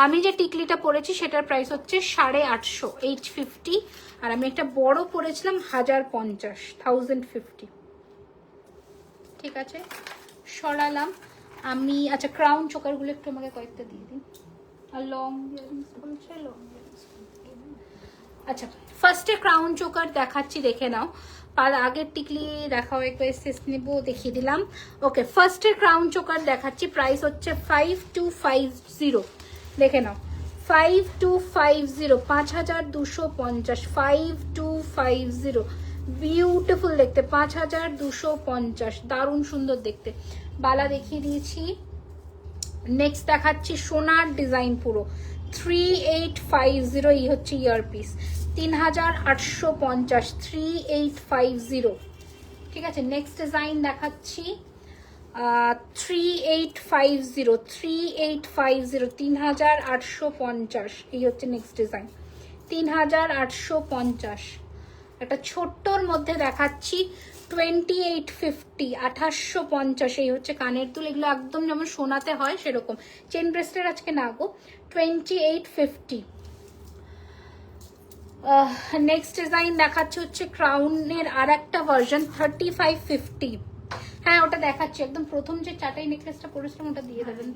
আমি যে টিকলিটা পরেছি সেটার প্রাইস হচ্ছে 850, 850। আর আমি একটা বড় পরেছিলাম 1050, 1050, ঠিক আছে সরালাম আমি। আচ্ছা, ক্রাউন চোকারগুলো একটু আমাকে কয়েকটা দিয়ে দিন। আর লং ইয়ারিংস বলছে, লং ইয়ারিংস। আচ্ছা, ফার্স্টে ক্রাউন চোকার দেখাচ্ছি, দেখে নাও। আর আগের টিকলি দেখাও একবার, শেষ নেবো, দেখিয়ে দিলাম। ওকে, ফার্স্টের ক্রাউন চোকার দেখাচ্ছি, প্রাইস হচ্ছে 5250, দেখে নাও 5250, 5250, 5250, বিউটিফুল দেখতে, 5250, দারুণ সুন্দর দেখতে। বালা দেখিয়ে দিয়েছি। নেক্সট দেখাচ্ছি সোনার ডিজাইন পুরো 3850, এই হচ্ছে ইয়ারপিস, 3850, 3850, ঠিক আছে। নেক্সট ডিজাইন দেখাচ্ছি 3850, 3850, 3850, এই হচ্ছে নেক্সট ডিজাইন, 3850। একটা ছোট্টর মধ্যে দেখাচ্ছি 2850, 2850, এই হচ্ছে কানের দুল। এগুলো একদম যেমন সোনাতে হয় সেরকম, চেন ব্রেসলেট আজকে না গো। 2850। নেক্সট ডিজাইন দেখাচ্ছে হচ্ছে ক্রাউনের আর একটা ভার্সন 3550। হ্যাঁ ওটা দেখাচ্ছি, একদম প্রথম যে চাটাই নেকলেসটা পরেছিলাম ওটা দিয়ে দেবেন।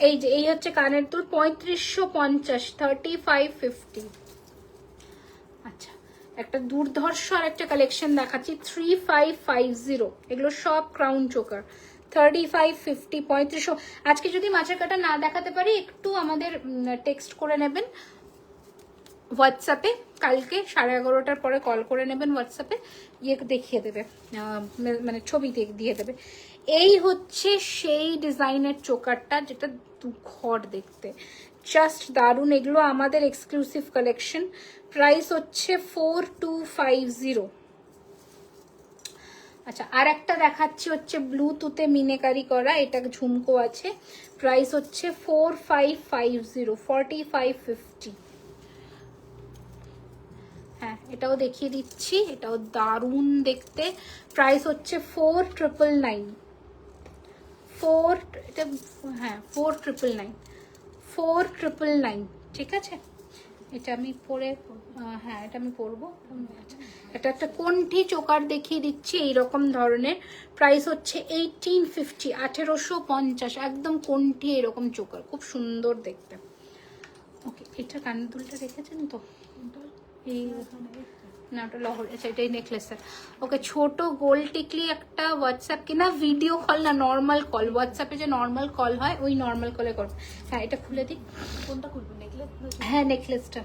এই যে এই হচ্ছে কানের দুল 3550, 3550। আচ্ছা একটা দুর্ধর্ষ আর একটা কালেকশন দেখাচ্ছি 3550, এগুলো সব ক্রাউন চোকার, 3550, 3500। আজকে যদি মাছের কাটা না দেখাতে পারি একটু আমাদের টেক্সট করে নেবেন হোয়াটসঅ্যাপে, কালকে 11:30টার পরে কল করে নেবেন হোয়াটসঅ্যাপে, ইয়ে দেখিয়ে দেবে, মানে ছবি দিয়ে দেবে। এই হচ্ছে সেই ডিজাইনের চোকারটা যেটা দুঘর দেখতে, জাস্ট দারুণ। এগুলো আমাদের এক্সক্লুসিভ কালেকশন, প্রাইস হচ্ছে 4250। আচ্ছা আর একটা দেখাচ্ছি হচ্ছে ব্লুটুথে মিনেকারি করা, এটা ঝুমকো আছে, প্রাইস হচ্ছে 4550, 4550। হ্যাঁ এটাও দেখিয়ে দিচ্ছি, এটাও দারুণ দেখতে, প্রাইস হচ্ছে 4999, এটা হ্যাঁ 4999, 4999, ঠিক আছে। এটা আমি পরে, হ্যাঁ এটা আমি পরবো। এটা একটা কোনটি চোকার দেখিয়ে দিচ্ছি এইরকম ধরনের, প্রাইস হচ্ছে 1850, 1850, একদম কোনটি এরকম চোকার, খুব সুন্দর দেখতে। ওকে এটা কানের দুলটা রেখেছেন তো, এই না ওটা লহরি, আচ্ছা এটাই নেকলেসের। ওকে ছোট গোল টিকলি একটা হোয়াটসঅ্যাপ কিনা, ভিডিও কল না নর্মাল কল, হোয়াটসঅ্যাপে যে নর্মাল কল হয় ওই নর্মাল কলে করবো। হ্যাঁ এটা খুলে দিন। কোনটা খুলবো, নেকলেস? হ্যাঁ নেকলেসটা,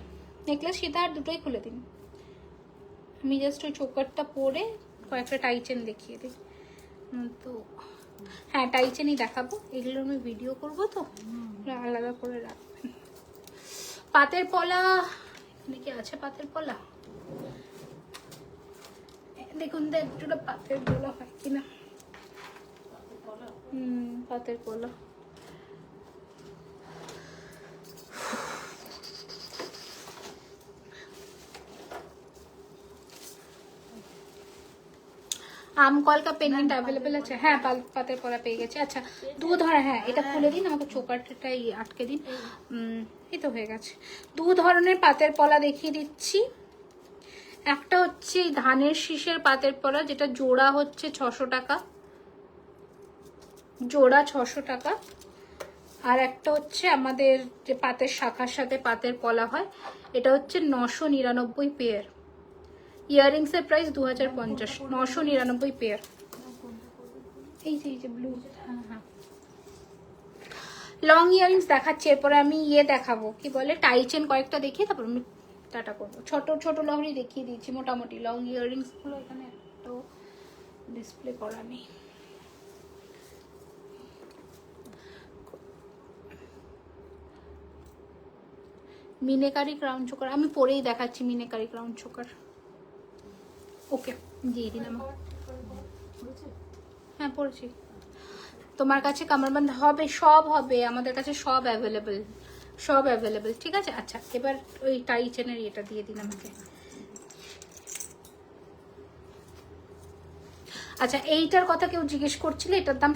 নেকলেস সেটা আর দুটোই খুলে দিন। আমি জাস্ট ওই চোকারটা পরে কয়েকটা টাই চেন দেখিয়ে দিই তো। হ্যাঁ টাই চেনই দেখাবো, এগুলো আমি ভিডিও করবো তো আলাদা করে রাখবেন। পাতের পলা এখানে কি আছে? পাতের পলা দেখুন তো একটু পাতের পলা হয় কিনা। পাতের পলা আম কলকা পেন্ডেন্ট অ্যাভেলেবেল আছে? হ্যাঁ পাতের পলা পেয়ে গেছে। আচ্ছা দু ধরনের, হ্যাঁ এটা খুলে দিন, আমাকে চোকারটাই আটকে দিন। এই তো হয়ে গেছে। দু ধরনের পাতের পলা দেখিয়ে দিচ্ছি। একটা হচ্ছে ধানের শীষের পাতের পলা, যেটা জোড়া হচ্ছে 600 টাকা, জোড়া 600 টাকা। আর একটা হচ্ছে আমাদের যে পাতের শাখার সাথে পাতের পলা হয়, এটা হচ্ছে 999 পেয়ার। ইয়াররিংস এর প্রাইস 2050, 999 পেয়ার। এই যে ব্লু, হ্যাঁ লং ইয়াররিংস দেখাচ্ছি, এরপরে আমি ইয়ে দেখাবো কি বলে টাই চেন কয়েকটা দেখিয়ে তারপর আমি টাটা করবো। ছোট ছোট লংই দেখিয়ে দিচ্ছি, মোটামুটি লং ইয়াররিংস গুলো এখানে একটাও ডিসপ্লে করা নেই। মিনেকারি ক্রাউন চোকার আমি পরেই দেখাচ্ছি, মিনেকারি ক্রাউন চোকার। ওকে দিয়ে দিন আমার। হ্যাঁ পড়েছি। তোমার কাছে কামরবন্ধ হবে? সব হবে, আমাদের কাছে সব অ্যাভেলেবেল, সব অ্যাভেলেবেল, ঠিক আছে। আচ্ছা এবার ওই টাই চেনের এটা দিয়ে দিন আমাকে। আচ্ছা এইটার কথা কেউ জিজ্ঞেস করছিল, এটার দাম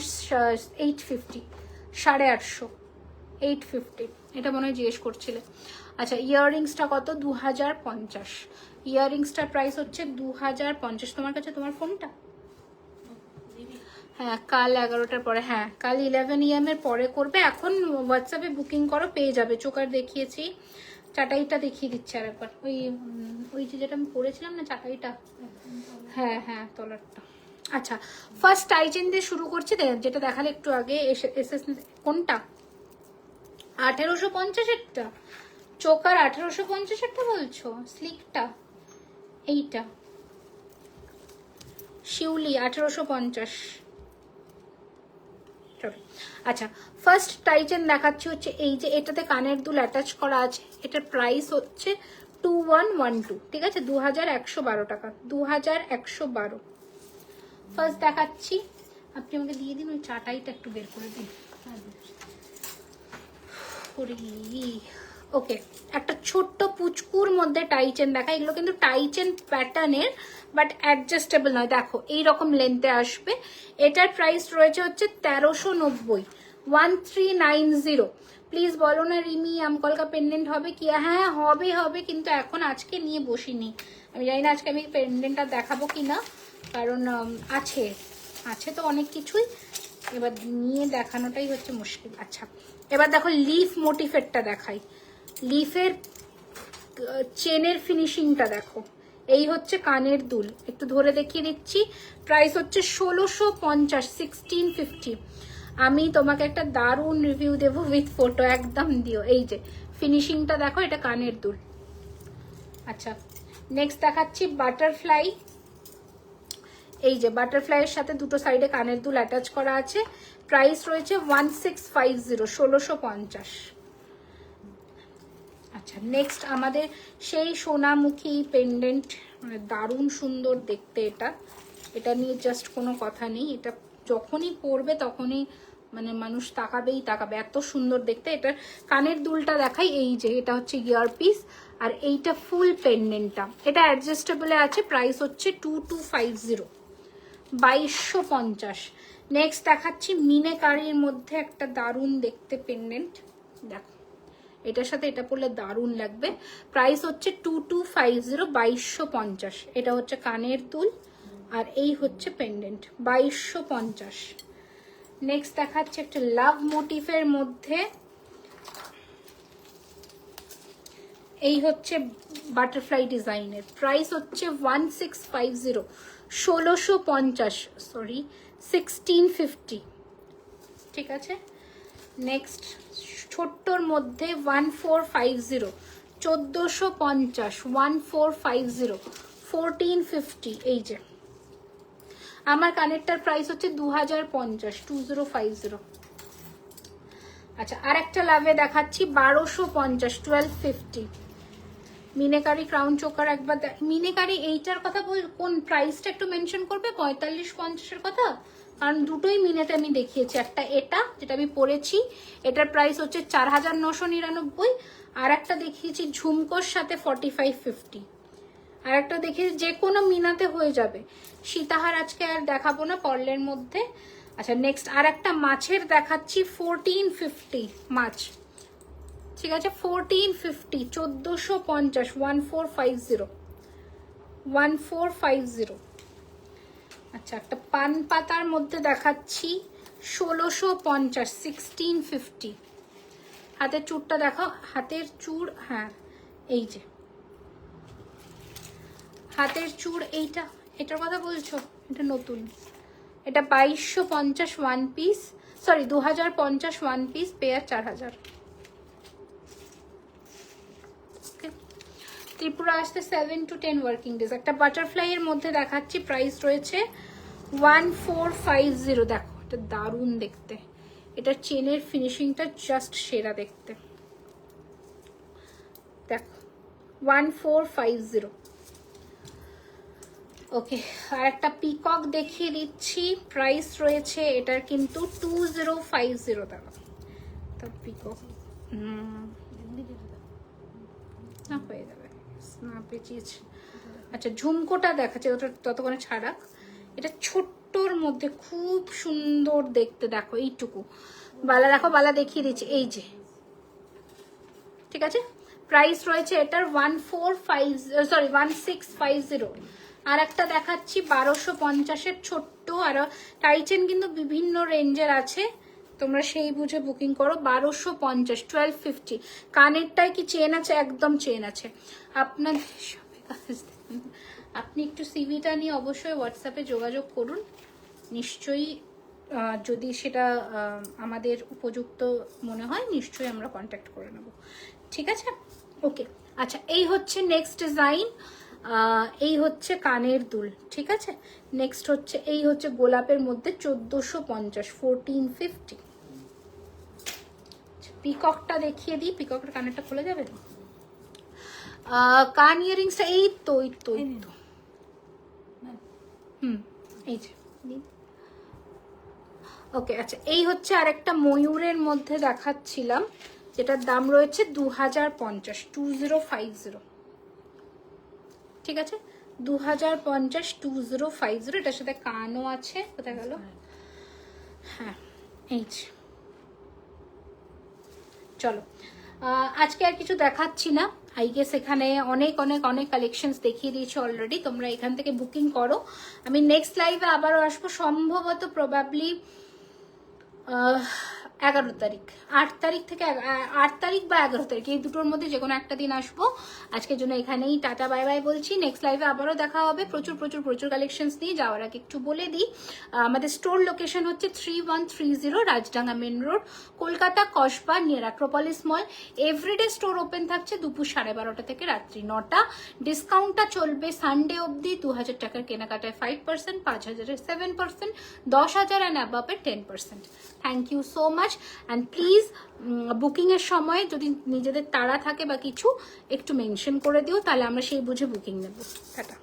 850, 850, 850, এটা মনে হয় জিজ্ঞেস করছিলে। আচ্ছা ইয়াররিংসটা কত? 2050। ইয়াররিংসটার প্রাইস হচ্ছে 2050। তোমার কাছে তোমার ফোনটা? হ্যাঁ কাল 11টার পরে, হ্যাঁ কাল 11 AM এর পরে করবে। এখন হোয়াটসঅ্যাপে বুকিং করো, পেয়ে যাবে। চোকার দেখিয়েছি, চাটাইটা দেখিয়ে দিচ্ছে আর একবার, ওই যেটা আমি পরেছিলাম না চাটাইটা, হ্যাঁ হ্যাঁ তলারটা। আচ্ছা ফার্স্ট টাই চেন দিয়ে শুরু করছি, যেটা দেখালে একটু আগে। কোনটা? 1850-এরটা চোকার, 1850-এরটা বলছো? স্লিকটা এইটা শিউলি 1850। আচ্ছা, ফার্স্ট টাইচেন দেখাচ্ছি হচ্ছে এই যে, এটাতে কানের দুল অ্যাটাচ করা আছে। এটার প্রাইস হচ্ছে 2112, ঠিক আছে, 2112 টাকা, 2112। ফার্স্ট দেখাচ্ছি, আপনি আমাকে দিয়ে দিন ওই চাটাইটা একটু বের করে দিন। ওকে, একটা ছোট্ট পুচকুর মধ্যে টাইচেন দেখা। এগুলো কিন্তু টাইচেন প্যাটার্নের, বাট অ্যাডজাস্টেবল নয়। দেখো এইরকম লেন্থে আসবে। এটার প্রাইস রয়েছে হচ্ছে 1390, 1390। প্লিজ বলো না রিমি আমকলকা পেন্ডেন্ট হবে কি? হ্যাঁ হবে হবে, কিন্তু এখন আজকে নিয়ে বসিনি। আমি জানি না আজকে আমি পেন্ডেন্টটা দেখাবো কি না, কারণ আছে আছে তো অনেক কিছুই, এবার নিয়ে দেখানোটাই হচ্ছে মুশকিল। আচ্ছা, এবার দেখো লিফ মোটিফেরটা দেখাই। লিফের চেনের ফিনিশিংটা দেখো। এই হচ্ছে কানের দুল, একটু ধরে দেখিয়ে দিচ্ছি। প্রাইস হচ্ছে 1650, 1650। আমি তোমাকে একটা দারুণ রিভিউ দেবো উইথ ফটো, একদম দিও। এই যে ফিনিশিংটা দেখো, এটা কানের দুল। আচ্ছা, নেক্সট দেখাচ্ছি বাটারফ্লাই। এই যে বাটারফ্লাইয়ের সাথে দুটো সাইডে কানের দুল অ্যাটাচ করা আছে। প্রাইস রয়েছে 1650, 1650। আচ্ছা, নেক্সট আমাদের সেই সোনামুখী পেন্ডেন্ট, মানে দারুণ সুন্দর দেখতে। এটা নিয়ে জাস্ট কোনো কথা নেই। এটা যখনই পরবে তখনই মানে মানুষ তাকাবেই তাকাবে, এত সুন্দর দেখতে। এটার কানের দুলটা দেখাই। এই যে এটা হচ্ছে ইয়ার পিস, আর এইটা ফুল পেন্ডেন্টটা। এটা অ্যাডজাস্টেবলে আছে। প্রাইস হচ্ছে 2250, 2250। নেক্সট দেখাচ্ছি মিনেকারির মধ্যে একটা দারুণ দেখতে পেন্ডেন্ট। দেখো এটার সাথে এটা পরলে দারুণ লাগবে। প্রাইস হচ্ছে 2250, 2250। এটা হচ্ছে কানের দুল, আর এই হচ্ছে পেন্ডেন্ট, 2250। নেক্সট দেখাচ্ছে একটা লাভ মোটিফের মধ্যে। এই হচ্ছে বাটারফ্লাই ডিজাইনের। প্রাইস হচ্ছে 1650, 1650, সরি 1650, ঠিক আছে। নেক্সট ছোট্টর মধ্যে 1450, 1450, 1450, 1450। এই যে আমার কানেরটার প্রাইস হচ্ছে 2050, 2050। আচ্ছা, আর একটা লাভে দেখাচ্ছি 1250, 1250। মিনেকারি ক্রাউন চোকার একবার মিনেকারি এইটার কথা বল, কোন প্রাইসটা একটু মেনশন করবে? 45-50-এর কথা, কারণ দুটোই মিনেতে আমি দেখিয়েছি। একটা এটা যেটা আমি পরেছি, এটার প্রাইস হচ্ছে 4999, আর একটা দেখিয়েছি ঝুমকোর সাথে 4550, আর একটা দেখিয়েছি যে কোনো মিনাতে হয়ে যাবে। সীতাহার আজকে আর দেখাবো না পর্লের মধ্যে। আচ্ছা, নেক্সট আর একটা মাছের দেখাচ্ছি 1450 মাছ, ঠিক আছে, 1450, 1450, 1450, 1450। আচ্ছা, একটা পান পাতার মধ্যে দেখাচ্ছি 1650, 1650। হাতের চূড়টা দেখো, হাতের চূড়, হ্যাঁ এই যে হাতের চূড়, এটার কথা বলছো? এটা নতুন, এটা 2250 one piece, sorry 2050 one piece, pair 4000। Tripura আসতে 7 to 10 ওয়ার্কিং ডেজ। একটা বাটারফ্লাই এর মধ্যে দেখাচ্ছি, প্রাইস রয়েছে 1450। দেখো এটা দারুণ দেখতে, এটার চেনের ফিনিশিংটা জাস্ট সেরা দেখতে। দেখো 1450। ওকে, আর একটা পিকক দেখিয়ে দিচ্ছি। প্রাইস রয়েছে এটার কিন্তু 2050 টাকা। তো পিকক না হয়ে যাবে না, পেঁচিয়েছে। আচ্ছা, ঝুমকোটা দেখাচ্ছে, ওটা ততক্ষণে ছাড়াক। এটা ছোট্টর মধ্যে খুব সুন্দর দেখতে। দেখো এইটুকু বালা, দেখো বালা দেখিয়ে দিচ্ছি। এই যে, ঠিক আছে, প্রাইস রয়েছে এটার 1650। আর একটা দেখাচ্ছি 1250-এর ছোট্ট, আর টাইচেন কিন্তু বিভিন্ন রেঞ্জের আছে, তোমরা সেই বুঝে বুকিং করো। 1250, 1250। কানেরটায় কি চেন আছে? একদম চেন আছে। আপনি একটু সিভিটা নিয়ে অবশ্যই হোয়াটসঅ্যাপে যোগাযোগ করুন, নিশ্চয়ই যদি সেটা আমাদের উপযুক্ত মনে হয় নিশ্চয়ই আমরা কন্ট্যাক্ট করে নেব, ঠিক আছে? ওকে, আচ্ছা এই হচ্ছে নেক্সট ডিজাইন, এই হচ্ছে কানের দুল, ঠিক আছে? নেক্সট হচ্ছে এই হচ্ছে গোলাপের মধ্যে 1450, 1450। পিককটা দেখিয়ে দিই, পিককের কানেরটা খুলে যাবে। কান ইয়ারিংসটা এই তো এই যে। ওকে, আচ্ছা এই হচ্ছে আরেকটা ময়ূরের মধ্যে দেখাচ্ছিলাম, যেটার দাম রয়েছে 2050, 2050, ঠিক আছে? 2050, 2050। এটার সাথে কানও আছে, কোথায় গেল? হ্যাঁ এই যে। চলো আজকে আর কিছু দেখাচ্ছি না, আই গেস এখানে অনেক অনেক অনেক কালেকশনস দেখিয়ে দিয়েছি অলরেডি, তোমরা এখান থেকে বুকিং করো। আমি নেক্সট লাইভে আবারও আসবো, সম্ভবত প্রবাবলি 11 তারিখ, 8 তারিখ থেকে 8 তারিখ বা 11 তারিখ, এই দুটোর মধ্যে যে কোনো একটা দিন আসবো। আজকের জন্য এখানেই টাটা বাই বাই বলছি, নেক্সট লাইভে আবারও দেখা হবে প্রচুর প্রচুর প্রচুর কালেকশনস নিয়ে। যাওয়ার আগে একটু বলে দিই, আমাদের স্টোর লোকেশন হচ্ছে 3130 Rajdanga main road, Kolkata Kasba, near Acropolis mall. Everyday store open থাকছে দুপুর 12:30 থেকে রাত্রি 9টা। ডিসকাউন্টটা চলবে সানডে অবধি। 2000 টাকার কেনাকাটায় 5%, 5000-এর 7%, 10,000 অ্যান্ড অ্যাবাভের 10%। Thank you so much, and please বুকিংয়ের সময় যদি নিজেদের তাড়া থাকে বা কিছু একটু মেনশন করে দিও, তাহলে আমরা সেই বুঝে বুকিং নেব। টাটা।